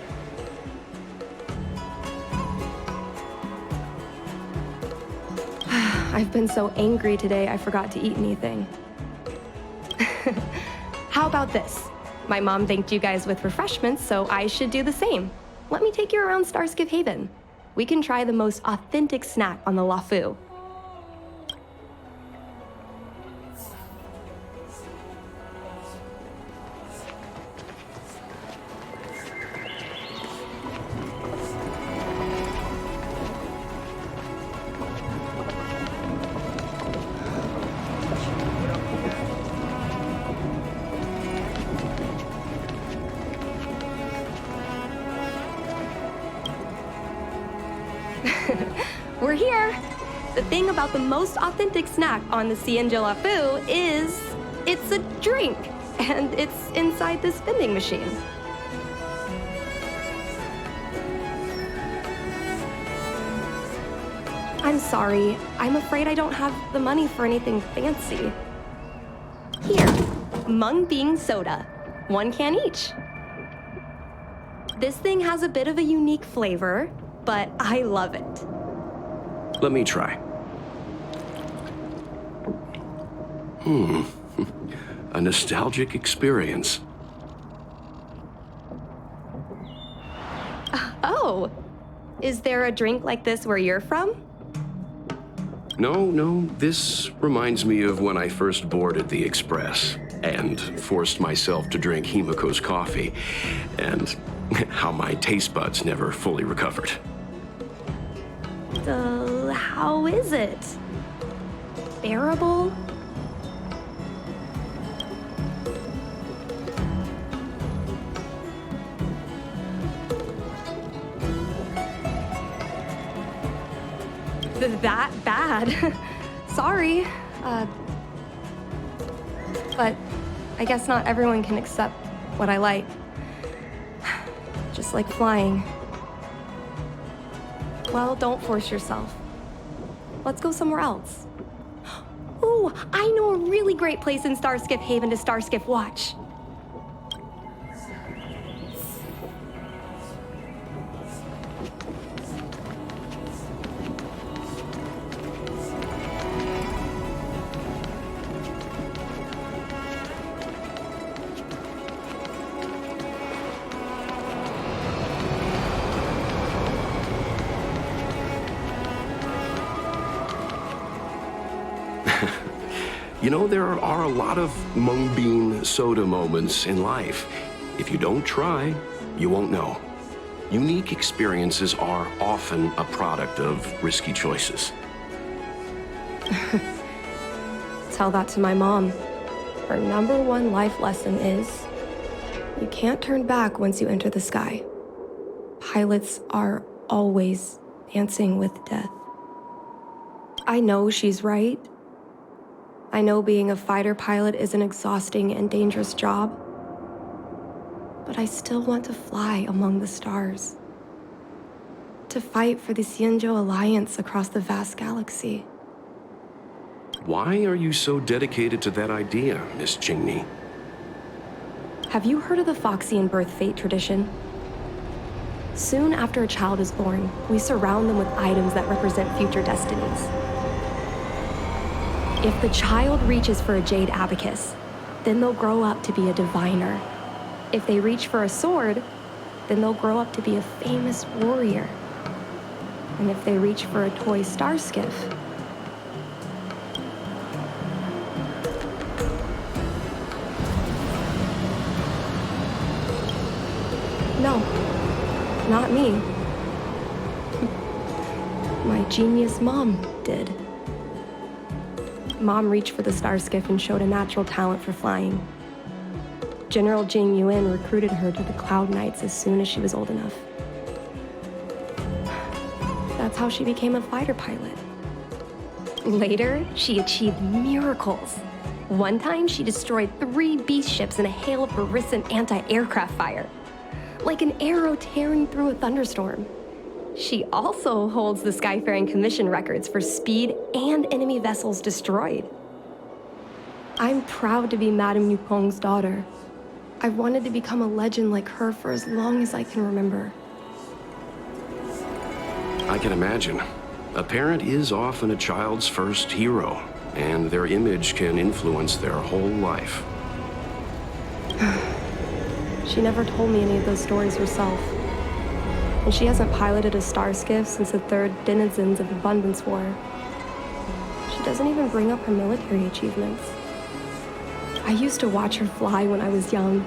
I've been so angry today I forgot to eat anything. How about this? My mom thanked you guys with refreshments, so I should do the same. Let me take you around Starskiff Haven. We can try the most authentic snack on the Lafu. we're here. The thing about the most authentic snack on the Cienjo Lafu is it's a drink, and it's inside this vending machine. I'm sorry. I'm afraid I don't have the money for anything fancy. Here, mung bean soda. 1 can each. This thing has a bit of a unique flavor, but I love it. Let me try. A nostalgic experience. Oh, is there a drink like this where you're from? No, this reminds me of when I first boarded the Express and forced myself to drink Himiko's coffee, and how my taste buds never fully recovered. How is it? Bearable? That bad? Sorry. But I guess not everyone can accept what I like. Just like flying. Well, don't force yourself. Let's go somewhere else. Ooh, I know a really great place in Starskiff Haven to Starskiff watch. You know, there are a lot of mung bean soda moments in life. If you don't try, you won't know. Unique experiences are often a product of risky choices. Tell that to my mom. Her #1 life lesson is, you can't turn back once you enter the sky. Pilots are always dancing with death. I know she's right. I know being a fighter pilot is an exhausting and dangerous job, but I still want to fly among the stars. To fight for the Cienjo Alliance across the vast galaxy. Why are you so dedicated to that idea, Miss Jingni? Have you heard of the Foxian birth fate tradition? Soon after a child is born, we surround them with items that represent future destinies. If the child reaches for a jade abacus, then they'll grow up to be a diviner. If they reach for a sword, then they'll grow up to be a famous warrior. And if they reach for a toy star skiff, no, not me. My genius mom did. Mom reached for the star skiff and showed a natural talent for flying. General Jing Yuan recruited her to the Cloud Knights as soon as she was old enough. That's how she became a fighter pilot. Later, she achieved miracles. One time, she destroyed 3 beast ships in a hail of Barissan anti-aircraft fire, like an arrow tearing through a thunderstorm. She also holds the Skyfaring Commission records for speed and enemy vessels destroyed. I'm proud to be Madame Yukong's daughter. I've wanted to become a legend like her for as long as I can remember. I can imagine. A parent is often a child's first hero, and their image can influence their whole life. She never told me any of those stories herself. And she hasn't piloted a star skiff since the 3rd Denizens of Abundance War. She doesn't even bring up her military achievements. I used to watch her fly when I was young.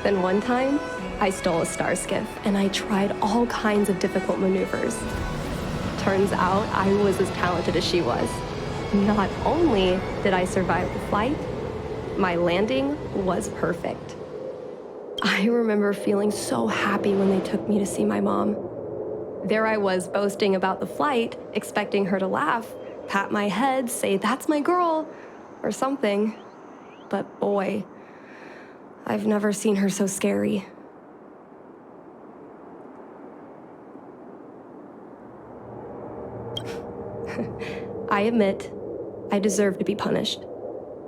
Then one time, I stole a star skiff and I tried all kinds of difficult maneuvers. Turns out I was as talented as she was. Not only did I survive the flight, my landing was perfect. I remember feeling so happy when they took me to see my mom. There I was boasting about the flight, expecting her to laugh, pat my head, say, "That's my girl," or something. But boy, I've never seen her so scary. I admit, I deserve to be punished.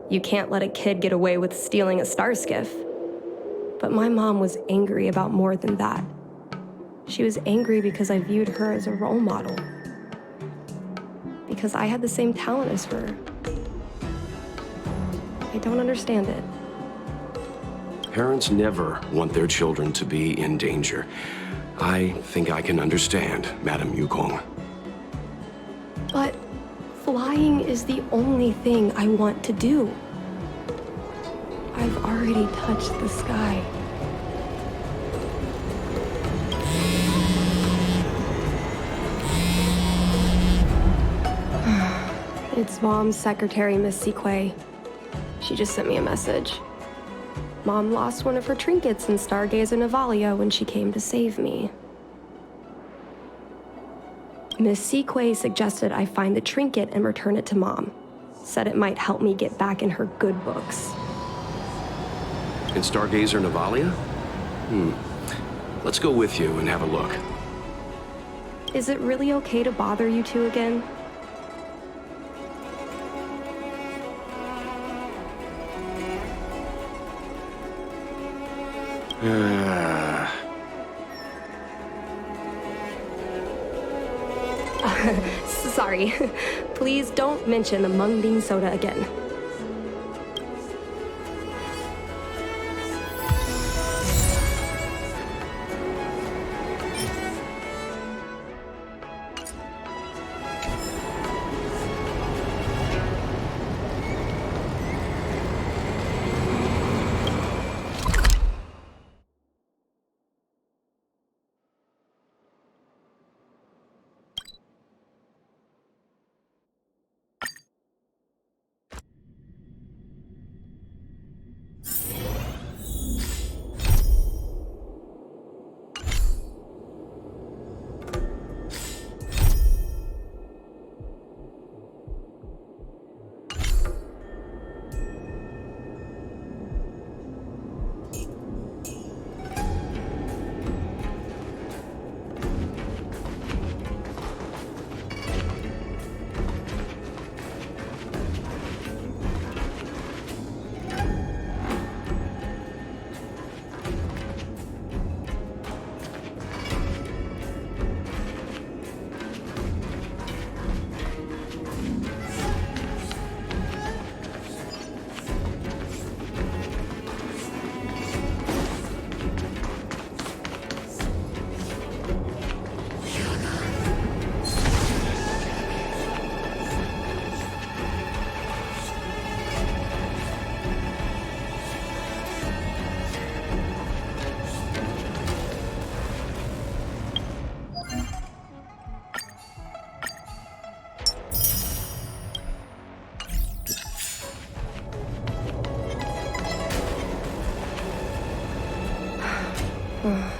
You can't let a kid get away with stealing a star skiff. But my mom was angry about more than that. She was angry because I viewed her as a role model. Because I had the same talent as her. I don't understand it. Parents never want their children to be in danger. I think I can understand, Madam Yukong. But flying is the only thing I want to do. I've already touched the sky. It's Mom's secretary, Miss Sequay. She just sent me a message. Mom lost one of her trinkets in Stargazer Navalia when she came to save me. Miss Sequay suggested I find the trinket and return it to Mom. Said it might help me get back in her good books. In Stargazer Navalia? Let's go with you and have a look. Is it really okay to bother you two again? Sorry. Please don't mention the mung bean soda again.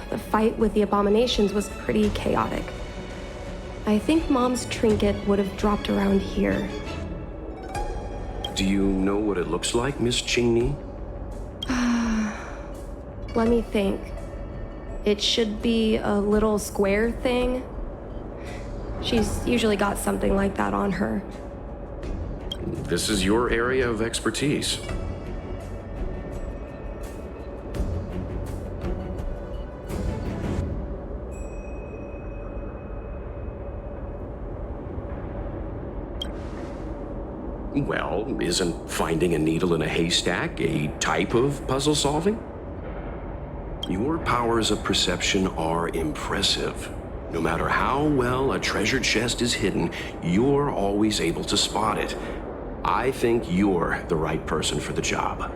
The fight with the abominations was pretty chaotic. I think Mom's trinket would have dropped around here. Do you know what it looks like, Miss Qingni? Let me think. It should be a little square thing. She's usually got something like that on her. This is your area of expertise. Well, isn't finding a needle in a haystack a type of puzzle solving? Your powers of perception are impressive. No matter how well a treasure chest is hidden, you're always able to spot it. I think you're the right person for the job.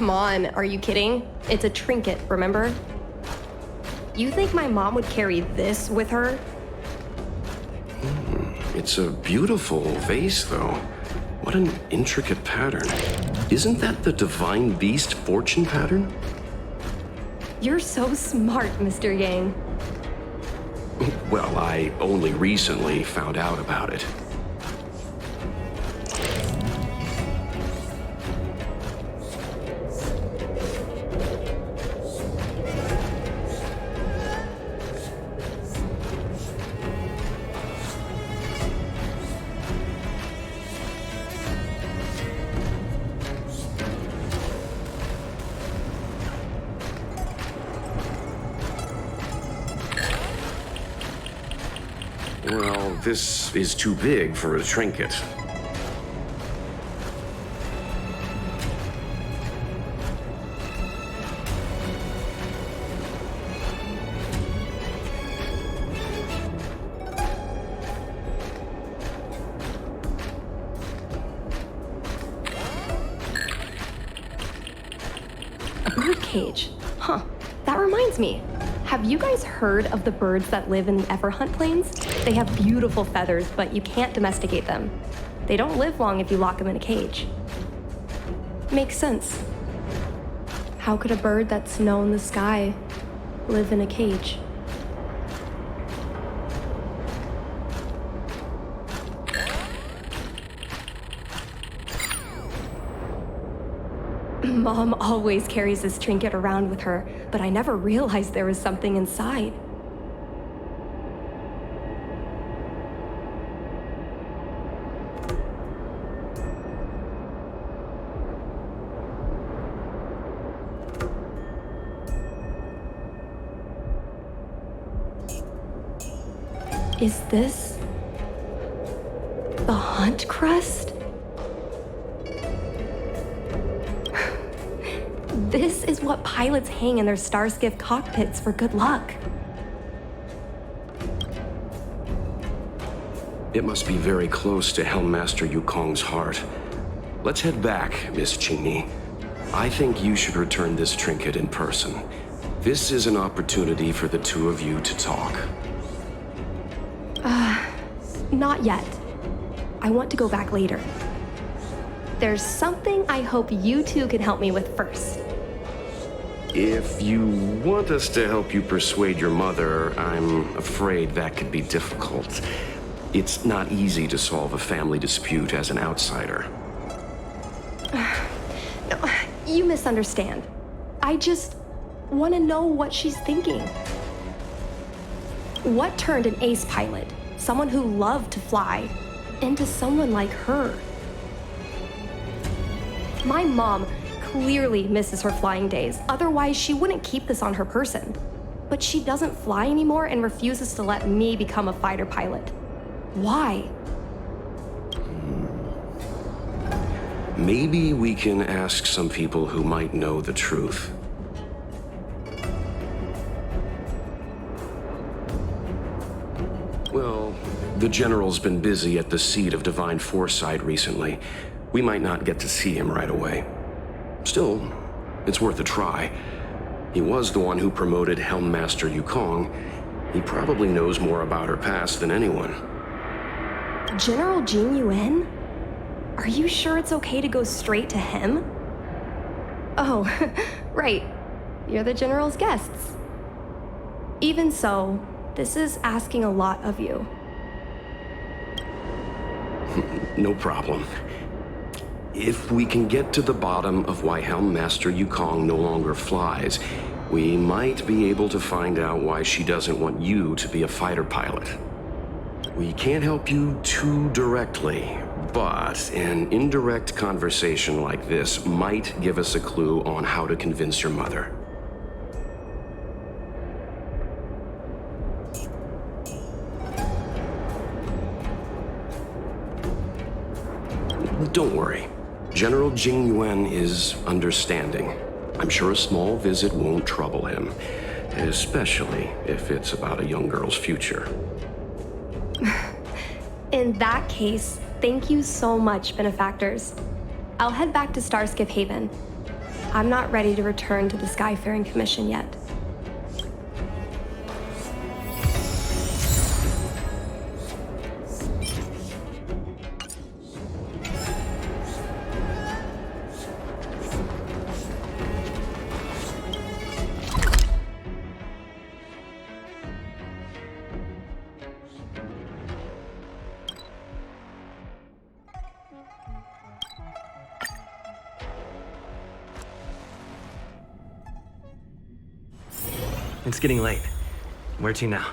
Come on, are you kidding? It's a trinket, remember? You think my mom would carry this with her? It's a beautiful vase, though. What an intricate pattern. Isn't that the divine beast fortune pattern? You're so smart, Mr. Yang. Well, I only recently found out about it. Well, this is too big for a trinket. A birdcage. Huh. That reminds me. Have you guys heard of the birds that live in the Everhunt Plains? They have beautiful feathers, but you can't domesticate them. They don't live long if you lock them in a cage. Makes sense. How could a bird that's snow in the sky live in a cage? Mom always carries this trinket around with her, but I never realized there was something inside. Is this the Hunt Crest? This is what pilots hang in their Starskiff cockpits for good luck. It must be very close to Helmmaster Yukong's heart. Let's head back, Miss Qingni. I think you should return this trinket in person. This is an opportunity for the two of you to talk. Not yet. I want to go back later. There's something I hope you two can help me with first. If you want us to help you persuade your mother, I'm afraid that could be difficult. It's not easy to solve a family dispute as an outsider. No, you misunderstand. I just want to know what she's thinking. What turned an ace pilot, someone who loved to fly, into someone like her? My mom clearly misses her flying days, otherwise she wouldn't keep this on her person. But she doesn't fly anymore and refuses to let me become a fighter pilot. Why? Maybe we can ask some people who might know the truth. Well, the General's been busy at the seat of Divine Foresight recently. We might not get to see him right away. Still, it's worth a try. He was the one who promoted Helmmaster Yukong. He probably knows more about her past than anyone. General Jing Yuan? Are you sure it's okay to go straight to him? Oh, right. You're the General's guests. Even so, this is asking a lot of you. No problem. If we can get to the bottom of why Helmmaster Yukong no longer flies, we might be able to find out why she doesn't want you to be a fighter pilot. We can't help you too directly, but an indirect conversation like this might give us a clue on how to convince your mother. Don't worry. General Jing Yuan is understanding. I'm sure a small visit won't trouble him, especially if it's about a young girl's future. In that case, thank you so much, benefactors. I'll head back to Starskiff Haven. I'm not ready to return to the Skyfaring Commission yet. It's getting late. Where to now?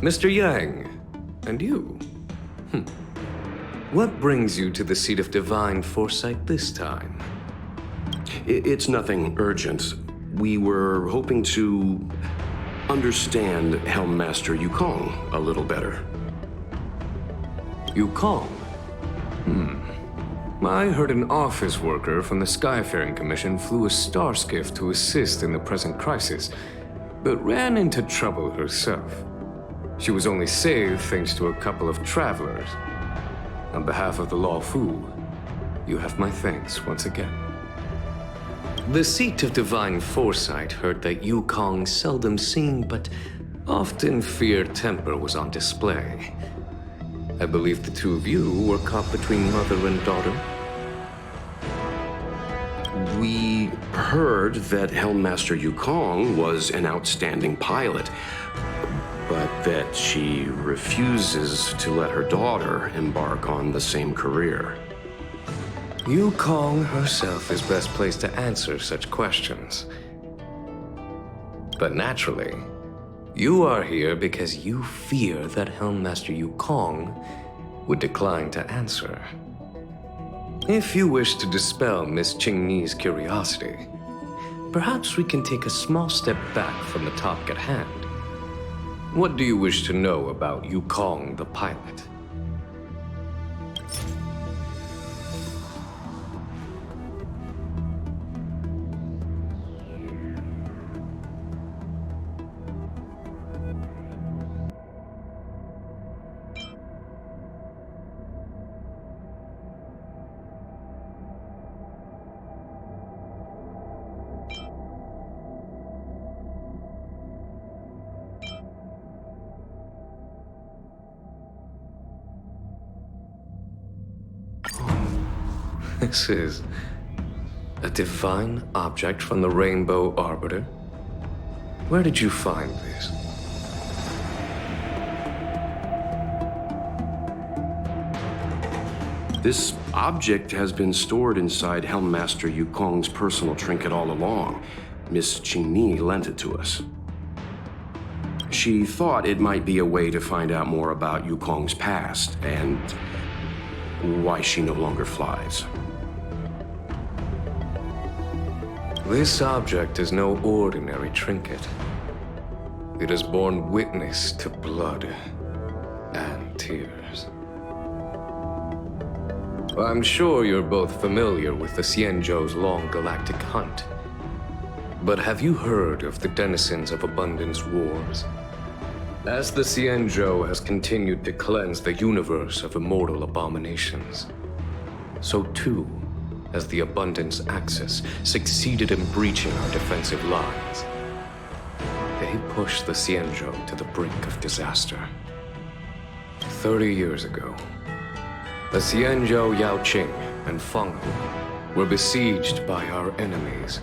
Mr. Yang, and you? What brings you to the seat of divine foresight this time? It's nothing urgent. We were hoping to understand Helm Master Yukong a little better. Yukong? I heard an office worker from the Skyfaring Commission flew a star skiff to assist in the present crisis, but ran into trouble herself. She was only saved thanks to a couple of travelers. On behalf of the Law Fu, you have my thanks once again. The seat of divine foresight heard that Yukong seldom seen but often feared temper was on display. I believe the two of you were caught between mother and daughter. We heard that Helm Master Yukong was an outstanding pilot, but that she refuses to let her daughter embark on the same career. Yukong herself is best placed to answer such questions. But naturally, you are here because you fear that Helm Master Yukong would decline to answer. If you wish to dispel Miss Qingni's curiosity, perhaps we can take a small step back from the topic at hand. What do you wish to know about Yukong the pilot? This is a divine object from the Rainbow Arbiter. Where did you find this? This object has been stored inside Helm Master Yukong's personal trinket all along. Miss Qingni lent it to us. She thought it might be a way to find out more about Yukong's past and why she no longer flies. This object is no ordinary trinket. It has borne witness to blood and tears. I'm sure you're both familiar with the Xianzhou's long galactic hunt. But have you heard of the denizens of Abundance Wars? As the Xianzhou has continued to cleanse the universe of immortal abominations, so too has the Abundance Axis succeeded in breaching our defensive lines. They pushed the Xianzhou to the brink of disaster. 30 years ago, the Xianzhou Yaoqing and Fenghu were besieged by our enemies.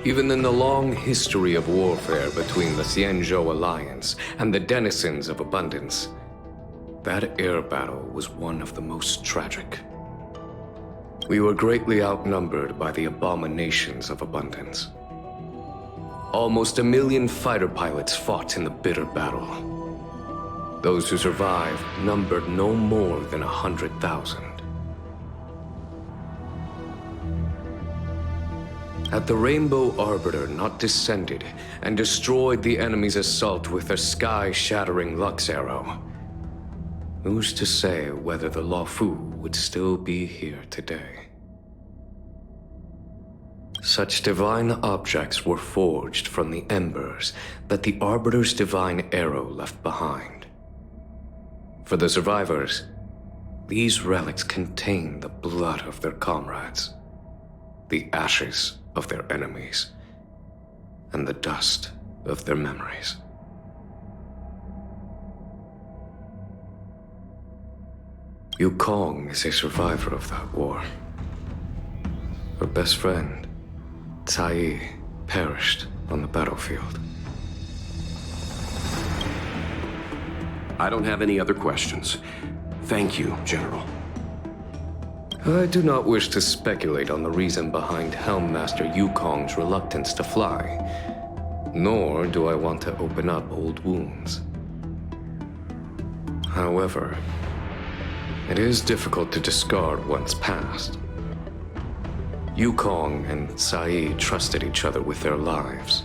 Even in the long history of warfare between the Xianzhou Alliance and the denizens of Abundance, that air battle was one of the most tragic. We were greatly outnumbered by the abominations of Abundance. Almost 1 million fighter pilots fought in the bitter battle. Those who survived numbered no more than 100,000. Had the Rainbow Arbiter not descended and destroyed the enemy's assault with their sky-shattering Lux Arrow, who's to say whether the Luofu would still be here today? Such divine objects were forged from the embers that the Arbiter's divine arrow left behind. For the survivors, these relics contain the blood of their comrades, the ashes of their enemies, and the dust of their memories. Yukong is a survivor of that war. Her best friend, Cai, perished on the battlefield. I don't have any other questions. Thank you, General. I do not wish to speculate on the reason behind Helmmaster Yukong's reluctance to fly, nor do I want to open up old wounds. However, it is difficult to discard one's past. Yukong and Cai trusted each other with their lives.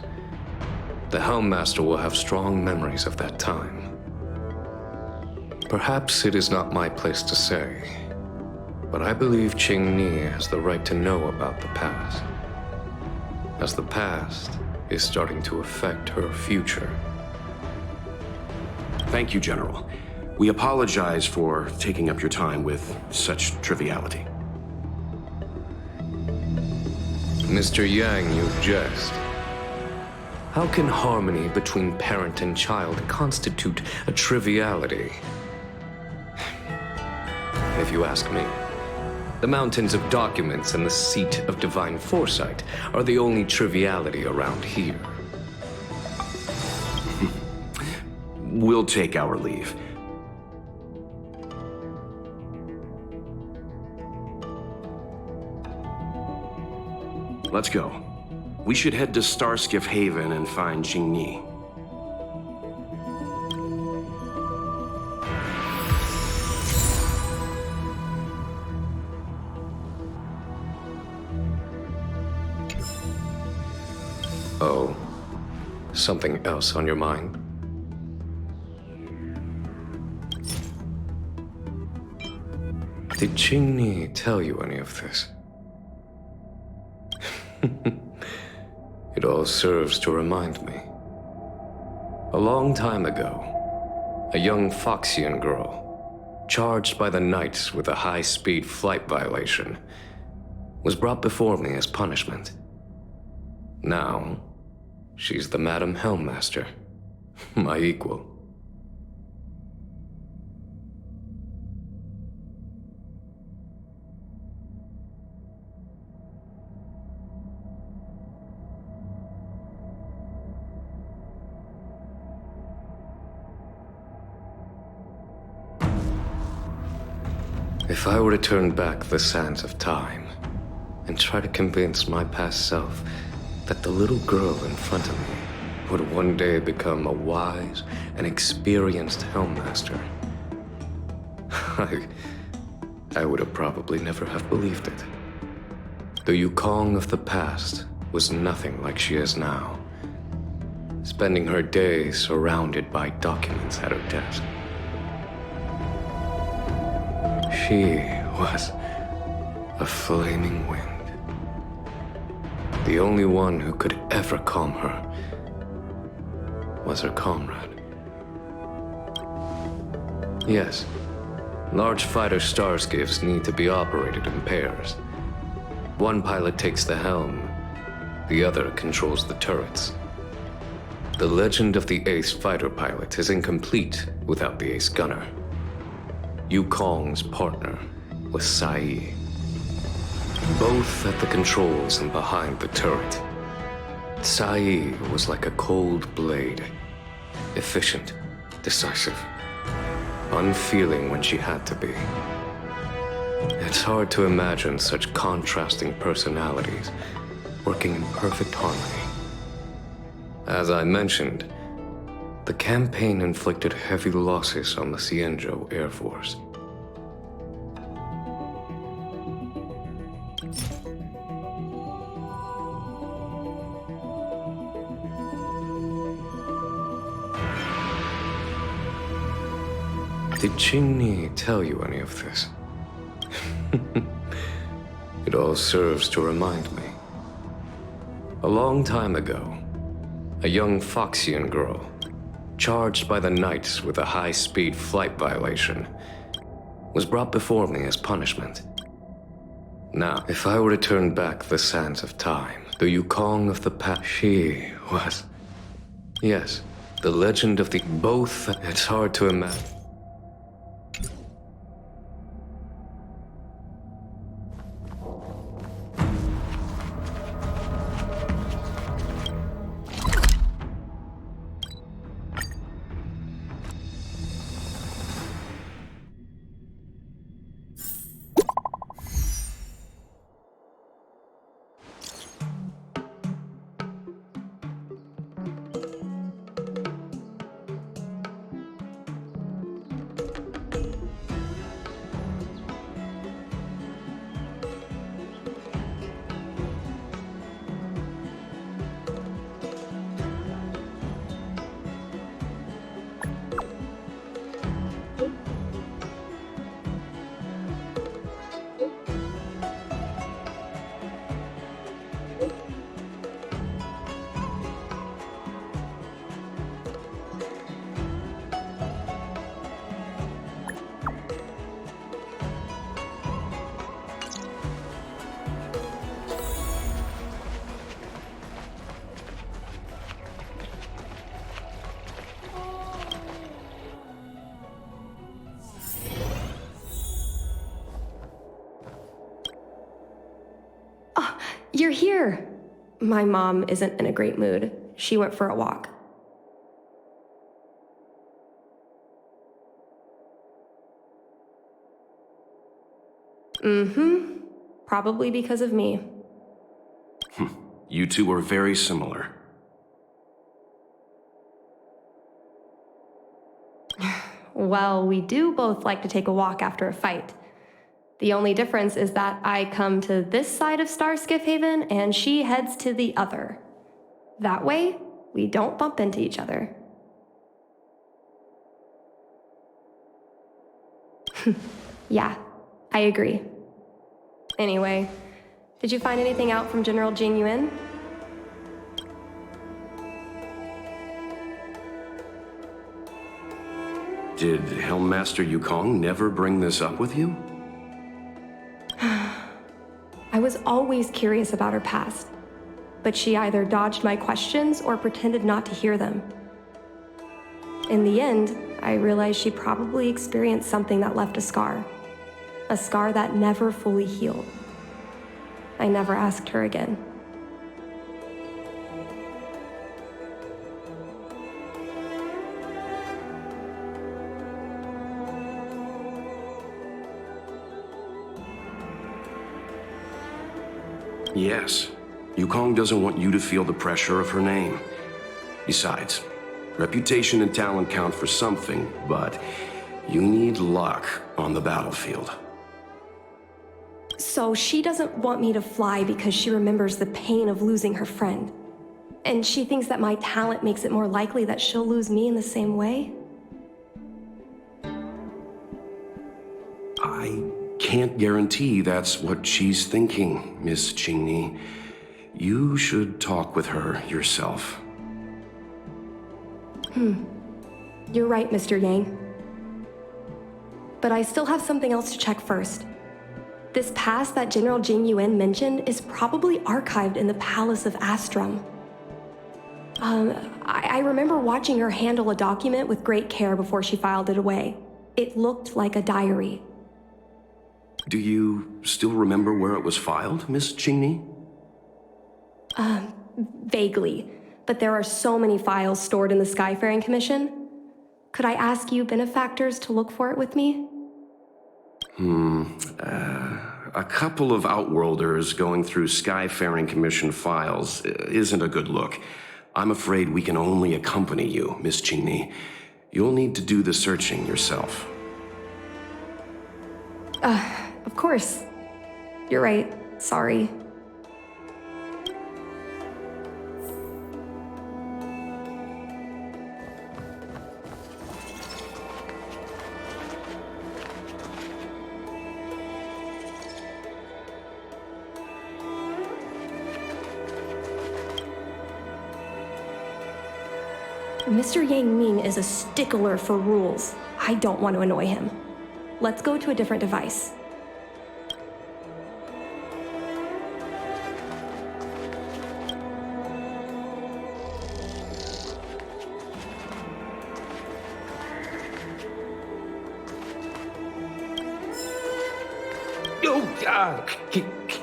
The Helmmaster will have strong memories of that time. Perhaps it is not my place to say, but I believe Qingni has the right to know about the past, as the past is starting to affect her future. Thank you, General. We apologize for taking up your time with such triviality. Mr. Yang, you jest. How can harmony between parent and child constitute a triviality? If you ask me, the mountains of documents and the seat of divine foresight are the only triviality around here. We'll take our leave. Let's go. We should head to Starskiff Haven and find Qingni. Oh, something else on your mind? Did Qingni tell you any of this? It all serves to remind me. A long time ago, a young Foxian girl, charged by the Knights with a high-speed flight violation, was brought before me as punishment. Now, she's the Madam Helmmaster, my equal. If I were to turn back the sands of time and try to convince my past self that the little girl in front of me would one day become a wise and experienced Helmmaster, I would have probably never have believed it. The Yukong of the past was nothing like she is now, spending her days surrounded by documents at her desk. She was a flaming wind. The only one who could ever calm her was her comrade. Yes, large fighter starskiffs need to be operated in pairs. One pilot takes the helm, the other controls the turrets. The legend of the ace fighter pilot is incomplete without the ace gunner. Yukong's partner was Sai. Both at the controls and behind the turret. Sai was like a cold blade. Efficient, decisive, unfeeling when she had to be. It's hard to imagine such contrasting personalities working in perfect harmony. As I mentioned, the campaign inflicted heavy losses on the Cienjo Air Force. Did Qingni tell you any of this? It all serves to remind me. A long time ago, a young Foxian girl, charged by the Knights with a high-speed flight violation, was brought before me as punishment. Now, if I were to turn back the sands of time, the Yukong of the past, she was... Yes, the legend of the both, it's hard to imagine. You're here! My mom isn't in a great mood. She went for a walk. Probably because of me. You two are very similar. Well, we do both like to take a walk after a fight. The only difference is that I come to this side of Starskiff Haven and she heads to the other. That way, we don't bump into each other. Yeah, I agree. Anyway, did you find anything out from General Jing Yuan? Did Helmmaster Yukong never bring this up with you? I was always curious about her past, but she either dodged my questions or pretended not to hear them. In the end, I realized she probably experienced something that left a scar that never fully healed. I never asked her again. Yes. Yukong doesn't want you to feel the pressure of her name. Besides, reputation and talent count for something, but you need luck on the battlefield. So she doesn't want me to fly because she remembers the pain of losing her friend. And she thinks that my talent makes it more likely that she'll lose me in the same way? I can't guarantee that's what she's thinking, Miss Qingni. You should talk with her yourself. You're right, Mr. Yang. But I still have something else to check first. This past that General Jing Yuan mentioned is probably archived in the Palace of Astrum. I remember watching her handle a document with great care before she filed it away. It looked like a diary. Do you still remember where it was filed, Miss Chingney? Vaguely. But there are so many files stored in the Skyfaring Commission. Could I ask you benefactors to look for it with me? A couple of Outworlders going through Skyfaring Commission files isn't a good look. I'm afraid we can only accompany you, Miss Chingney. You'll need to do the searching yourself. Of course. You're right. Sorry. Mr. Yang Ming is a stickler for rules. I don't want to annoy him. Let's go to a different device.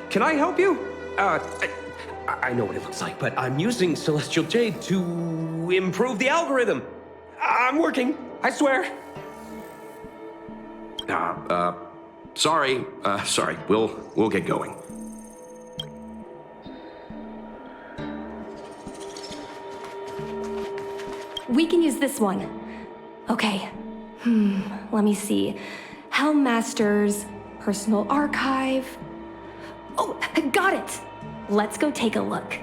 Can I help you? I know what it looks like, but I'm using Celestial Jade to improve the algorithm. I'm working, I swear. Sorry. We'll get going. We can use this one. Okay. Let me see. Helm Masters, Personal Archive. Oh, I got it! Let's go take a look.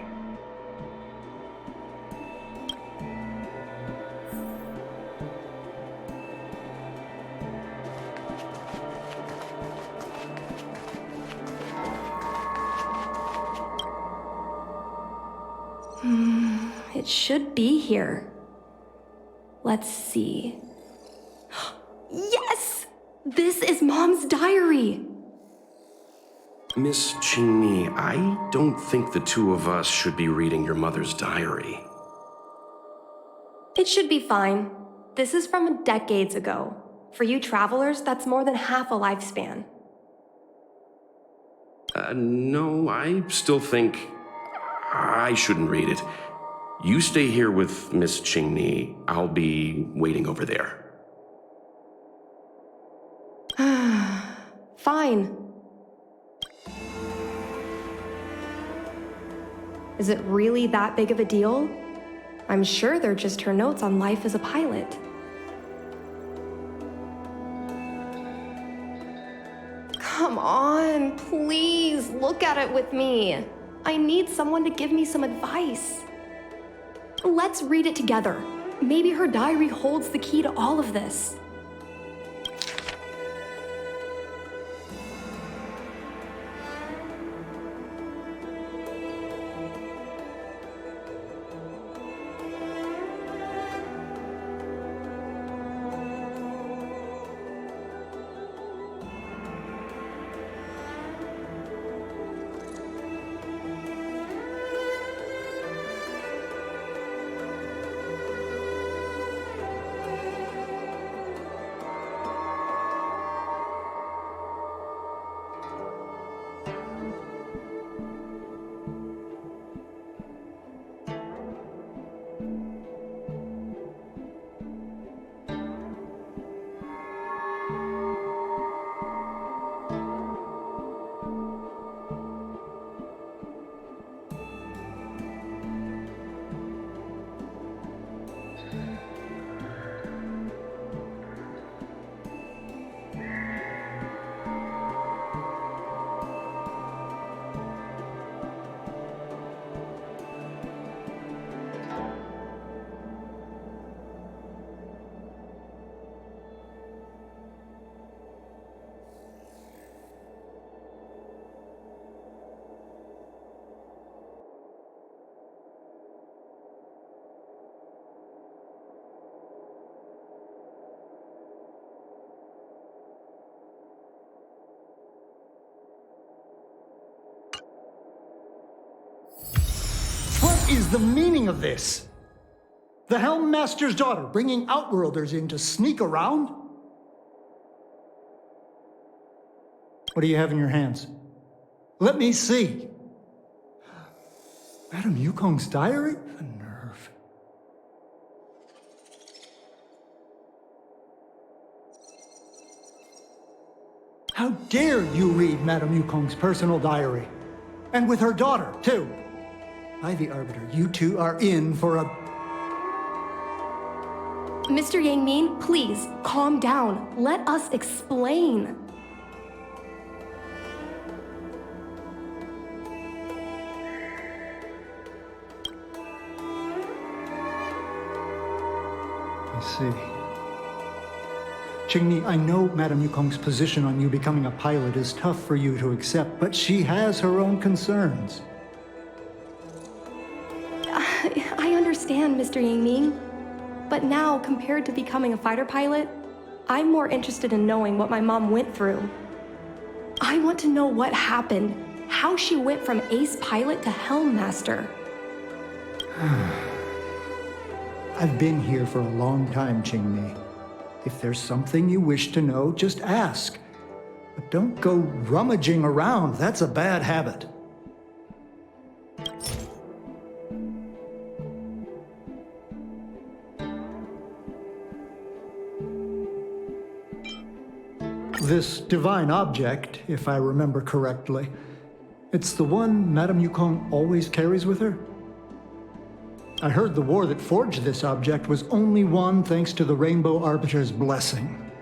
It should be here. Let's see. Yes! This is Mom's diary! Miss Chingney, I don't think the two of us should be reading your mother's diary. It should be fine. This is from decades ago. For you travelers, that's more than half a lifespan. No, I still think I shouldn't read it. You stay here with Miss Chingney. I'll be waiting over there. Fine. Is it really that big of a deal? I'm sure they're just her notes on life as a pilot. Come on, please, look at it with me. I need someone to give me some advice. Let's read it together. Maybe her diary holds the key to all of this. What is the meaning of this? The Helm Master's daughter, bringing Outworlders in to sneak around? What do you have in your hands? Let me see. Madame Yukong's diary? The nerve. How dare you read Madame Yukong's personal diary? And with her daughter, too. By the Arbiter, you two are in for a... Mr. Yang Min, please, calm down. Let us explain. I see. Qingni, I know Madame Yukong's position on you becoming a pilot is tough for you to accept, but she has her own concerns. I understand, Mr. Yang Ming. But now, compared to becoming a fighter pilot, I'm more interested in knowing what my mom went through. I want to know what happened, how she went from ace pilot to Helm Master. I've been here for a long time, Qingmi. If there's something you wish to know, just ask. But don't go rummaging around. That's a bad habit. This divine object, if I remember correctly, it's the one Madame Yukong always carries with her? I heard the war that forged this object was only won thanks to the Rainbow Arbiter's blessing.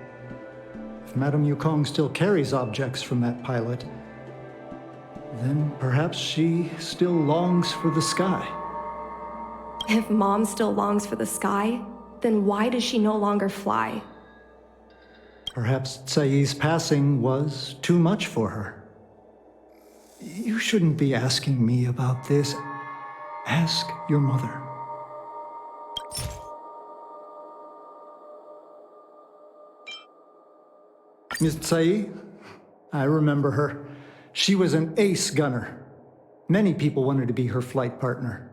If Madame Yukong still carries objects from that pilot, then perhaps she still longs for the sky. If Mom still longs for the sky, then why does she no longer fly? Perhaps Tsai's passing was too much for her. You shouldn't be asking me about this. Ask your mother. Miss Tsai, I remember her. She was an ace gunner. Many people wanted to be her flight partner.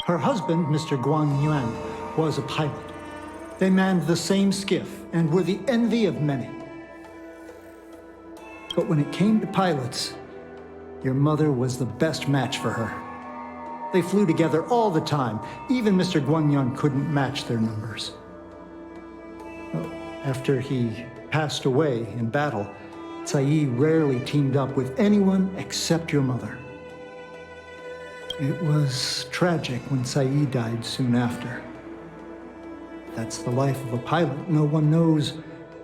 Her husband, Mr. Guang Yuan, was a pilot. They manned the same skiff and were the envy of many. But when it came to pilots, your mother was the best match for her. They flew together all the time. Even Mr. Guangyun couldn't match their numbers. Well, after he passed away in battle, Tsai rarely teamed up with anyone except your mother. It was tragic when Tsai died soon after. That's the life of a pilot. No one knows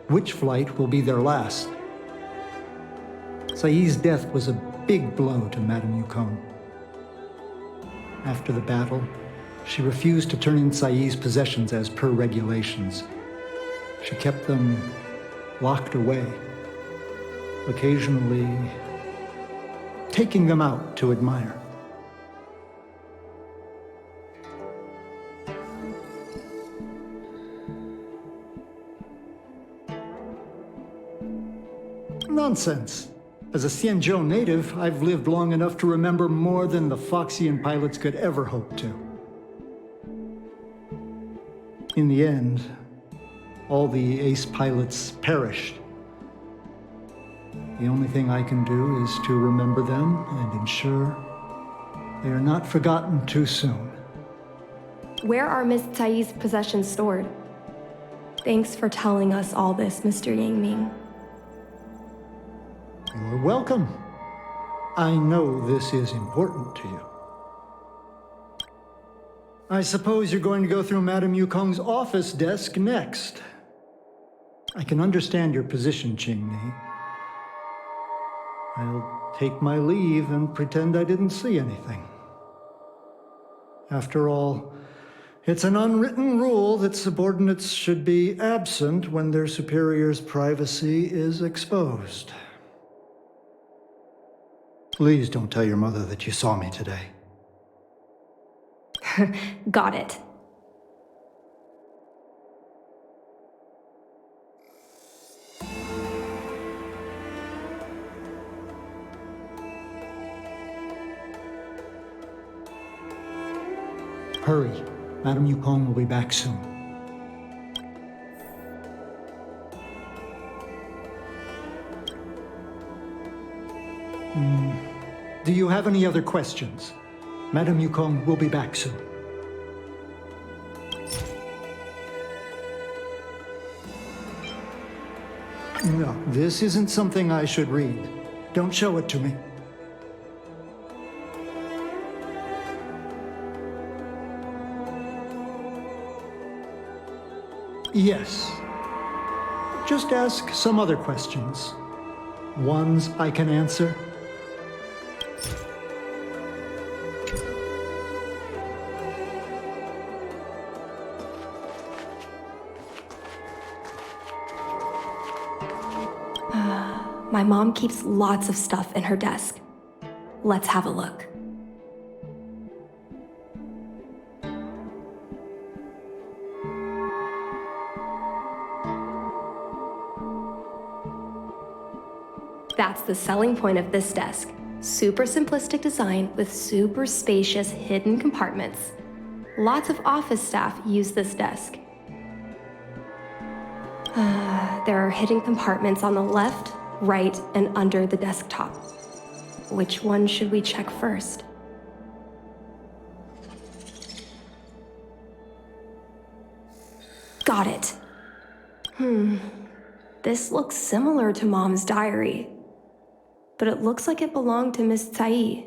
which flight will be their last. Tsai's death was a big blow to Madame Yukong. After the battle, she refused to turn in Tsai's possessions as per regulations. She kept them locked away, occasionally taking them out to admire. Nonsense. As a Xianzhou native, I've lived long enough to remember more than the Foxian pilots could ever hope to. In the end, all the ace pilots perished. The only thing I can do is to remember them and ensure they are not forgotten too soon. Where are Miss Tsai's possessions stored? Thanks for telling us all this, Mr. Yang Ming. You're welcome. I know this is important to you. I suppose you're going to go through Madame Yukong's office desk next. I can understand your position, Qingni. I'll take my leave and pretend I didn't see anything. After all, it's an unwritten rule that subordinates should be absent when their superior's privacy is exposed. Please don't tell your mother that you saw me today. Got it. Hurry. Madam Yukong will be back soon. Do you have any other questions? Madam Yukong will be back soon. No, this isn't something I should read. Don't show it to me. Yes. Just ask some other questions. Ones I can answer. My mom keeps lots of stuff in her desk. Let's have a look. That's the selling point of this desk. Super simplistic design with super spacious hidden compartments. Lots of office staff use this desk. There are hidden compartments on the left, right, and under the desktop. Which one should we check first? Got it. This looks similar to Mom's diary, but it looks like it belonged to Miss Tsai.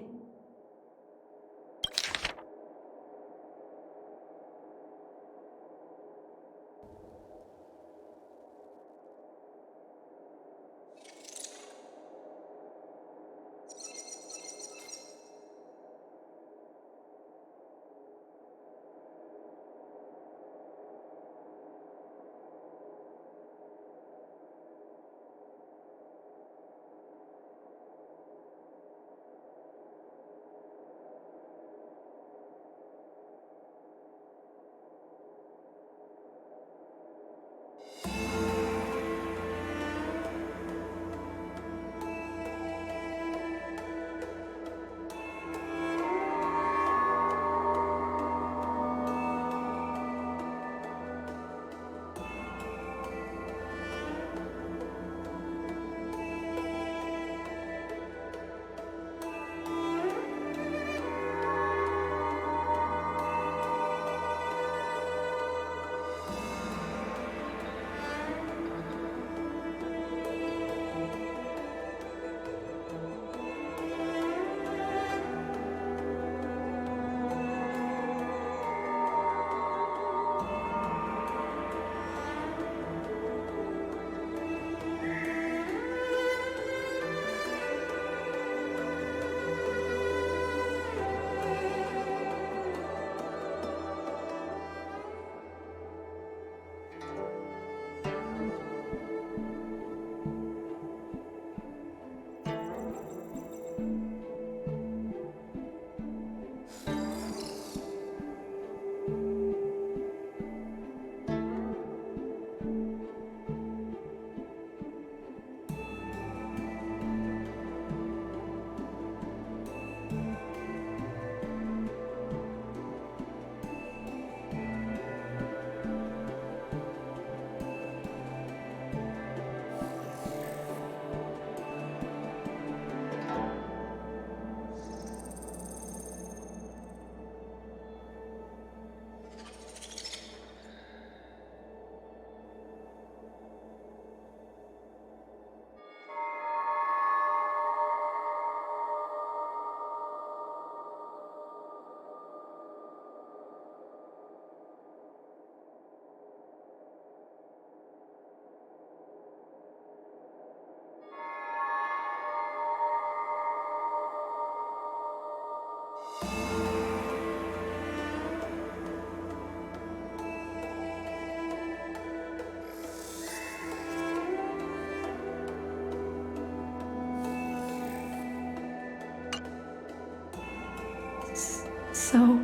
So,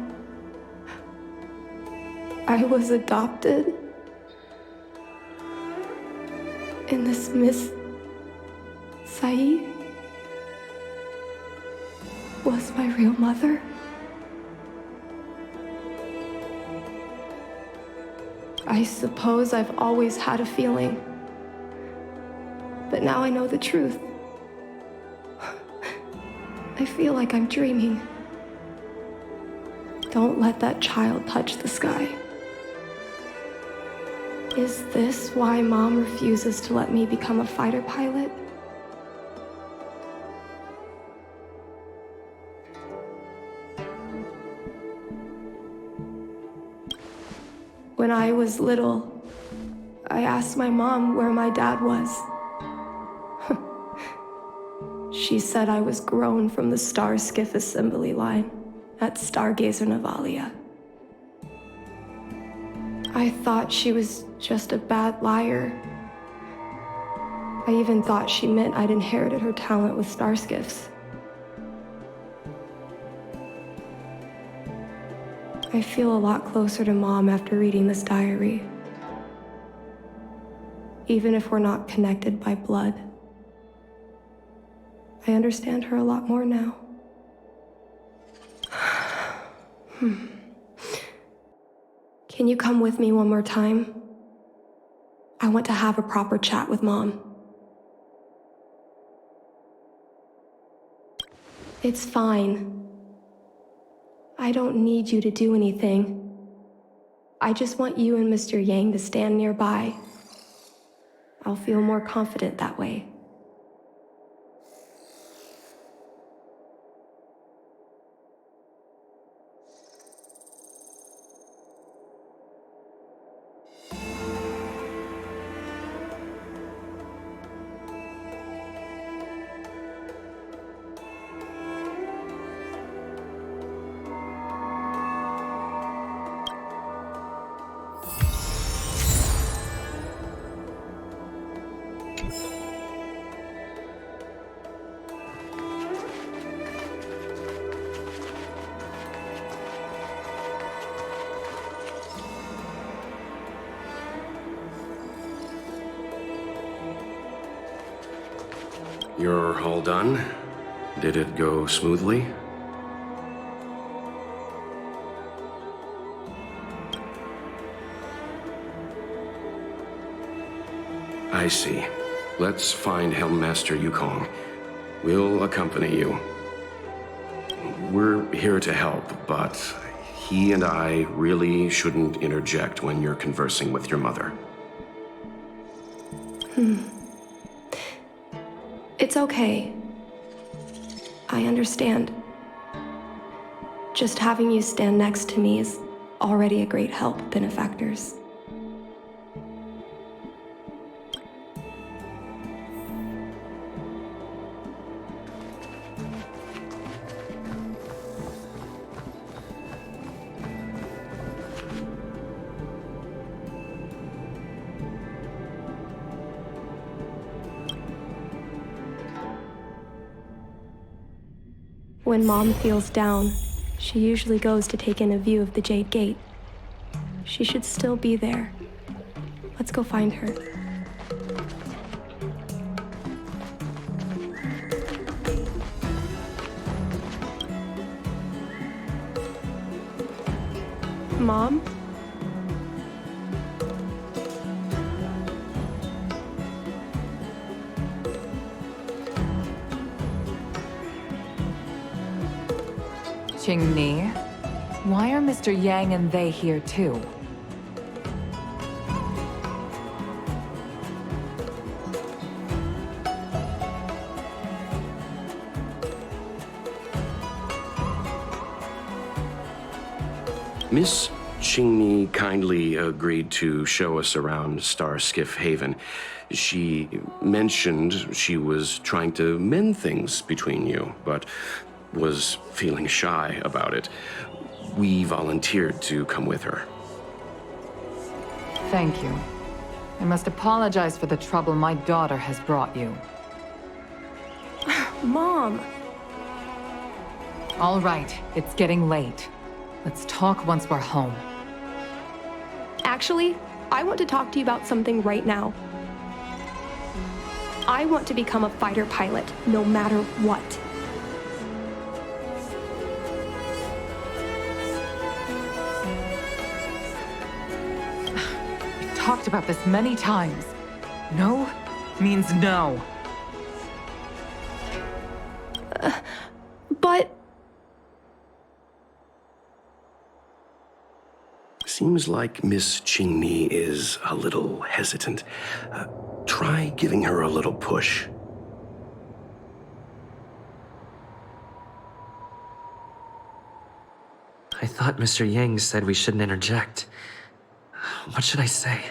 I was adopted? And this Miss Tsai was my real mother? I suppose I've always had a feeling. But now I know the truth. I feel like I'm dreaming. Don't let that child touch the sky. Is this why Mom refuses to let me become a fighter pilot? When I was little, I asked my mom where my dad was. She said I was grown from the Star Skiff assembly line at Stargazer Navalia. I thought she was just a bad liar. I even thought she meant I'd inherited her talent with star skiffs. I feel a lot closer to Mom after reading this diary. Even if we're not connected by blood. I understand her a lot more now. Can you come with me one more time? I want to have a proper chat with Mom. It's fine. I don't need you to do anything. I just want you and Mr. Yang to stand nearby. I'll feel more confident that way. You're all done? Did it go smoothly? I see. Let's find Helmmaster Yukong. We'll accompany you. We're here to help, but he and I really shouldn't interject when you're conversing with your mother. It's okay. I understand. Just having you stand next to me is already a great help, benefactors. When Mom feels down, she usually goes to take in a view of the Jade Gate. She should still be there. Let's go find her. Mom? Qingni, why are Mr. Yang and they here too? Miss Qingni kindly agreed to show us around Star Skiff Haven. She mentioned she was trying to mend things between you, but was feeling shy about it. We volunteered to come with her. Thank you. I must apologize for the trouble my daughter has brought you. Mom! All right, it's getting late. Let's talk once we're home. Actually, I want to talk to you about something right now. I want to become a fighter pilot, no matter what. talked about this many times. No means no. But... Seems like Miss Qingni is a little hesitant. Try giving her a little push. I thought Mr. Yang said we shouldn't interject. What should I say?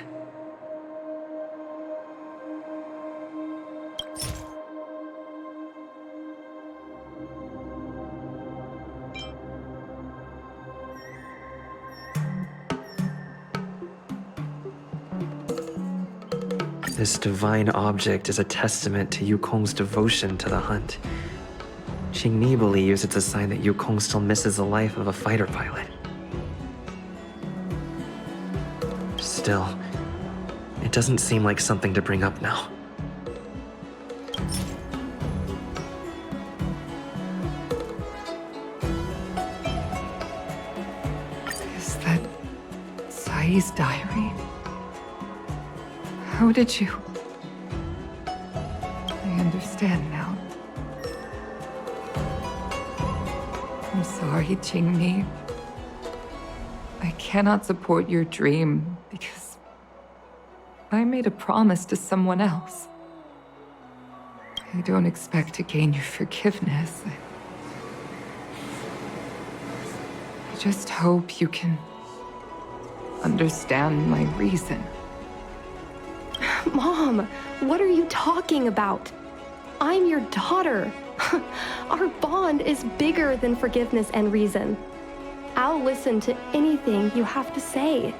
This divine object is a testament to Yukong's devotion to the hunt. Qingni believes it's a sign that Yukong still misses the life of a fighter pilot. Still, it doesn't seem like something to bring up now. Is that Sai's diary? How did you... I understand now. I'm sorry, Qingni. I cannot support your dream because I made a promise to someone else. I don't expect to gain your forgiveness. I just hope you can understand my reason. Mom, what are you talking about? I'm your daughter. Our bond is bigger than forgiveness and reason. I'll listen to anything you have to say.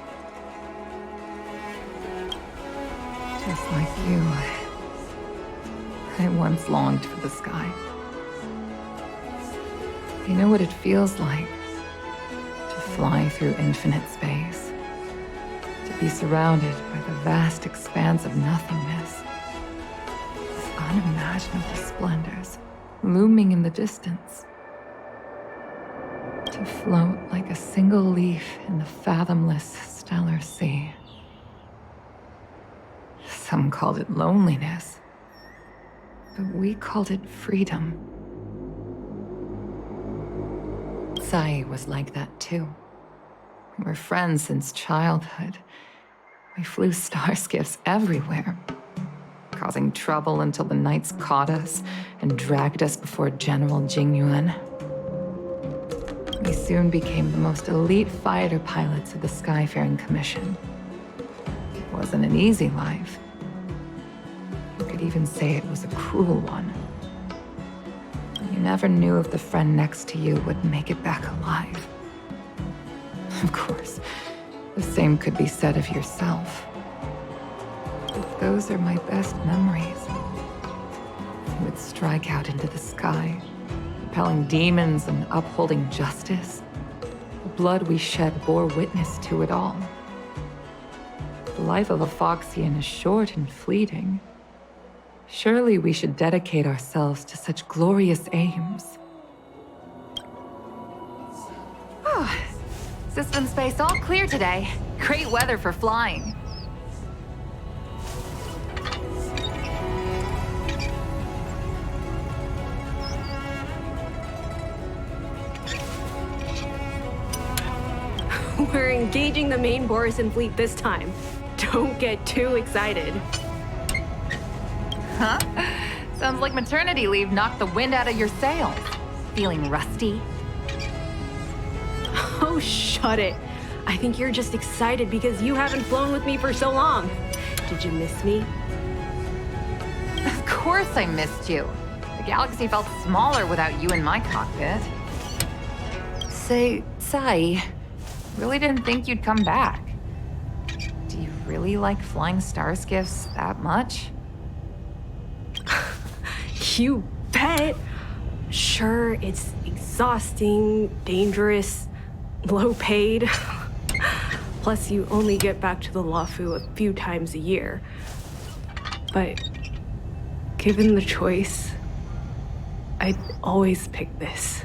Just like you, I once longed for the sky. I know what it feels like to fly through infinite space, to be surrounded by the vast expanse of nothingness, with unimaginable splendors looming in the distance, to float like a single leaf in the fathomless stellar sea. Some called it loneliness, but we called it freedom. Sai was like that too. We were friends since childhood. We flew star skiffs everywhere, causing trouble until the knights caught us and dragged us before General Jingyuan. We soon became the most elite fighter pilots of the Skyfaring Commission. It wasn't an easy life. You could even say it was a cruel one. You never knew if the friend next to you would make it back alive. Of course, the same could be said of yourself. But those are my best memories. You would strike out into the sky, repelling demons and upholding justice. The blood we shed bore witness to it all. The life of a Foxian is short and fleeting. Surely we should dedicate ourselves to such glorious aims. System space all clear today. Great weather for flying. We're engaging the main Borisan fleet this time. Don't get too excited. Huh? Sounds like maternity leave knocked the wind out of your sails. Feeling rusty? Oh, shut it. I think you're just excited because you haven't flown with me for so long. Did you miss me? Of course I missed you. The galaxy felt smaller without you in my cockpit. Say, Sai, really didn't think you'd come back. Do you really like flying star skiffs that much? You bet. Sure, it's exhausting, dangerous, low paid. Plus, you only get back to the Luofu a few times a year. But given the choice, I'd always pick this.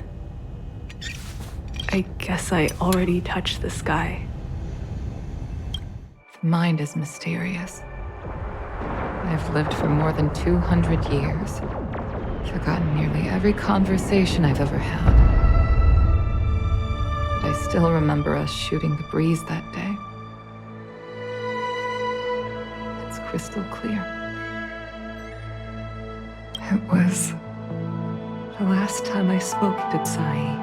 I guess I already touched the sky. mind is mysterious. I've lived for more than 200 years. Forgotten nearly every conversation I've ever had. But I still remember us shooting the breeze that day. It's crystal clear. It was the last time I spoke to Sai.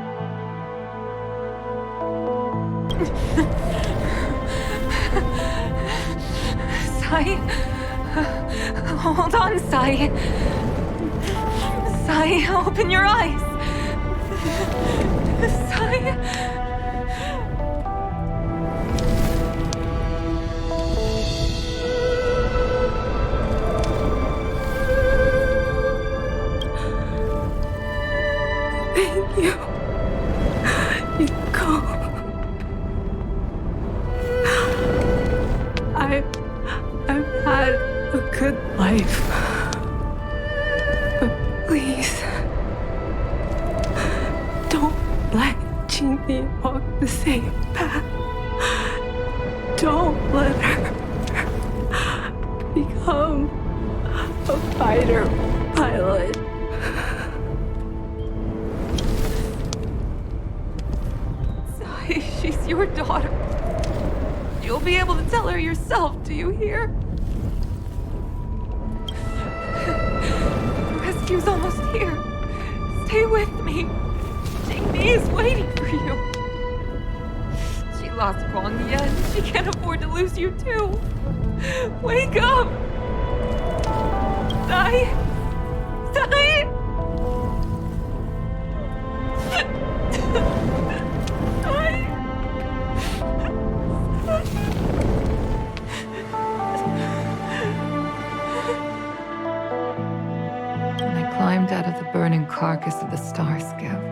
Sai? Hold on, Sai. Sai, open your eyes. Sai? Thank you. Yukong. I've had a good life. But please, don't let Jinmi walk the same path. Don't let her become a fighter pilot. Sai, she's your daughter. You'll be able to tell her yourself, do you hear? The rescue's almost here. Stay with me. Jingmi is waiting for you. She lost Guang Yan. She can't afford to lose you too. Wake up! Sai! Sai! Climbed out of the burning carcass of the star skiff.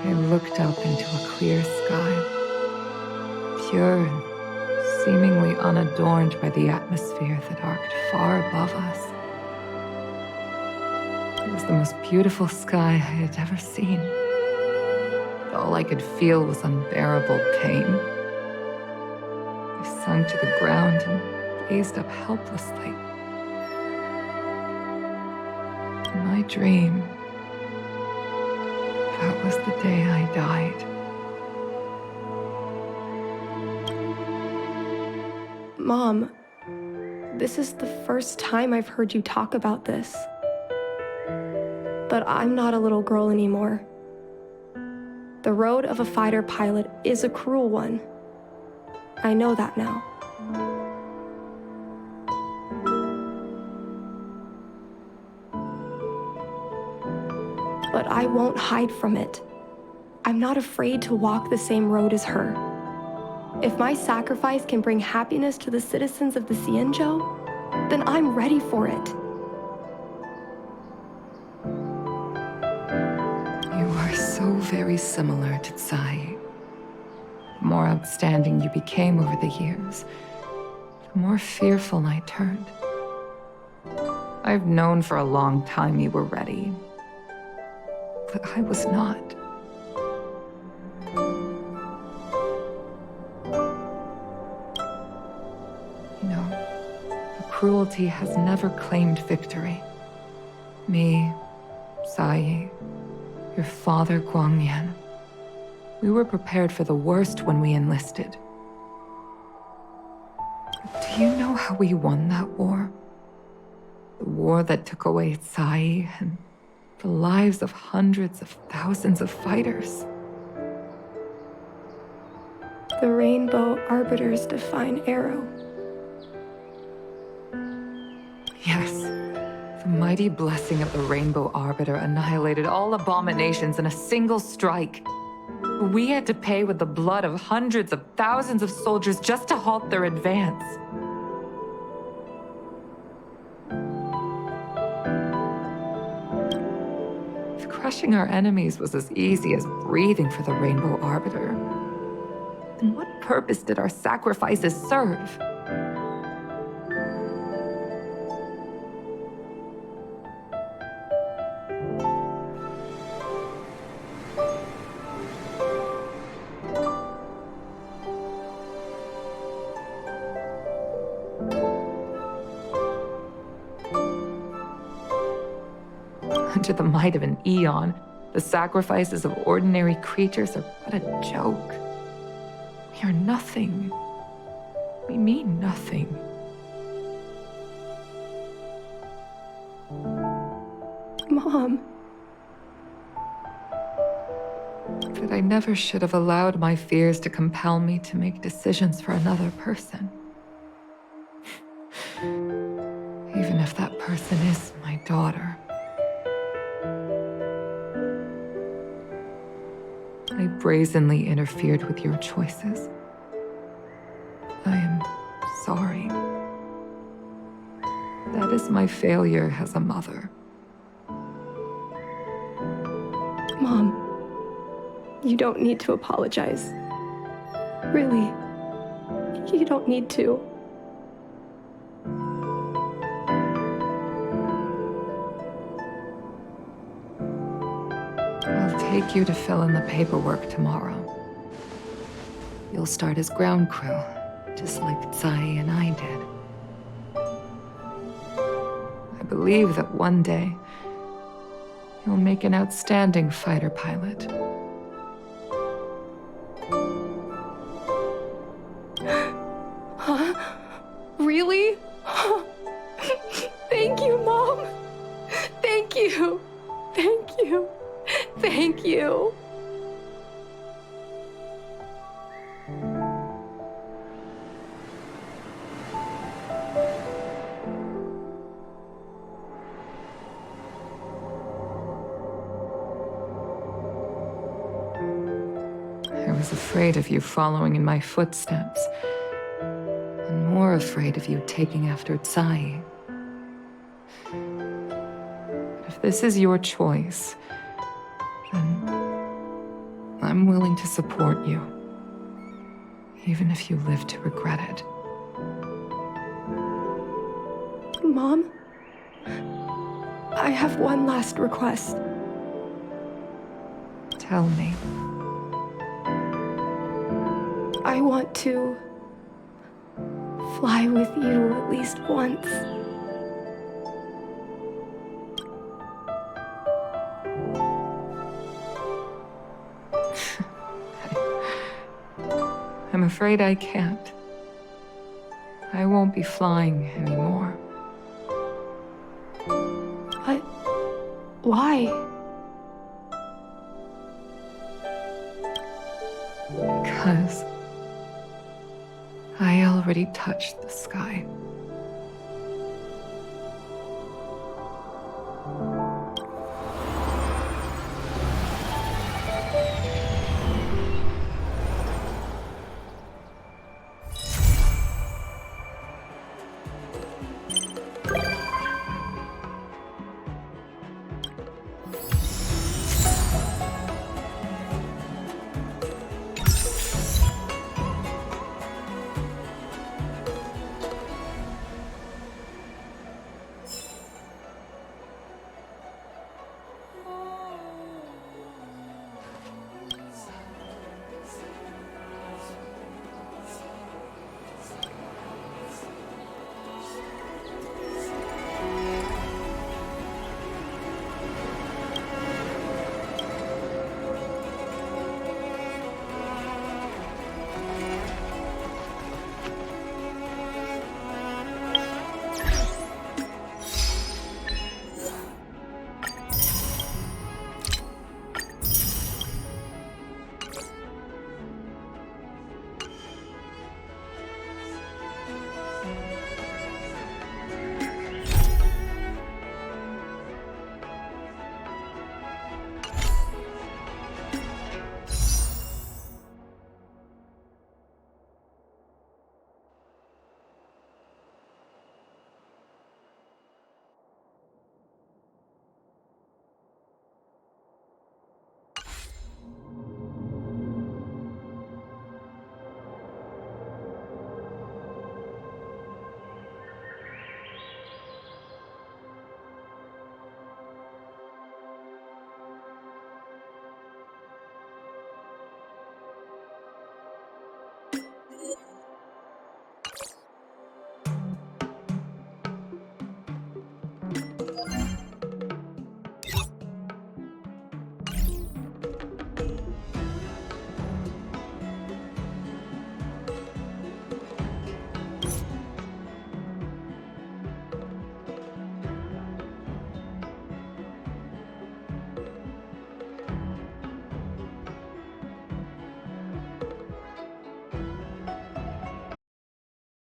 I looked up into a clear sky, pure and seemingly unadorned by the atmosphere that arced far above us. It was the most beautiful sky I had ever seen. But all I could feel was unbearable pain. I sunk to the ground and gazed up helplessly. In my dream, that was the day I died. Mom, this is the first time I've heard you talk about this. But I'm not a little girl anymore. The road of a fighter pilot is a cruel one. I know that now. But I won't hide from it. I'm not afraid to walk the same road as her. If my sacrifice can bring happiness to the citizens of the Xianzhou, then I'm ready for it. You are so very similar to Tsai. The more outstanding you became over the years, the more fearful I turned. I've known for a long time you were ready. But I was not. You know, the cruelty has never claimed victory. Me, Sai, your father Guang Yan. We were prepared for the worst when we enlisted. Do you know how we won that war? The war that took away Tsai and the lives of hundreds of thousands of fighters. The Rainbow Arbiter's divine arrow. Yes. The mighty blessing of the Rainbow Arbiter annihilated all abominations in a single strike. We had to pay with the blood of hundreds of thousands of soldiers just to halt their advance. If crushing our enemies was as easy as breathing for the Rainbow Arbiter, then what purpose did our sacrifices serve? Under the might of an eon, the sacrifices of ordinary creatures are but a joke. We are nothing. We mean nothing. Mom. But I never should have allowed my fears to compel me to make decisions for another person. Even if that person is my daughter. I brazenly interfered with your choices. I am sorry. That is my failure as a mother. Mom, you don't need to apologize. Really, you don't need to. I'll take you to fill in the paperwork tomorrow. You'll start as ground crew, just like Tsai and I did. I believe that one day, you'll make an outstanding fighter pilot. Huh? Really? Thank you, Mom. Thank you. Thank you. Thank you. I was afraid of you following in my footsteps, and more afraid of you taking after Tsai. But if this is your choice, then I'm willing to support you, even if you live to regret it. Mom, I have one last request. Tell me. I want to fly with you at least once. I'm afraid I can't. I won't be flying anymore. But why? Because I already touched the sky.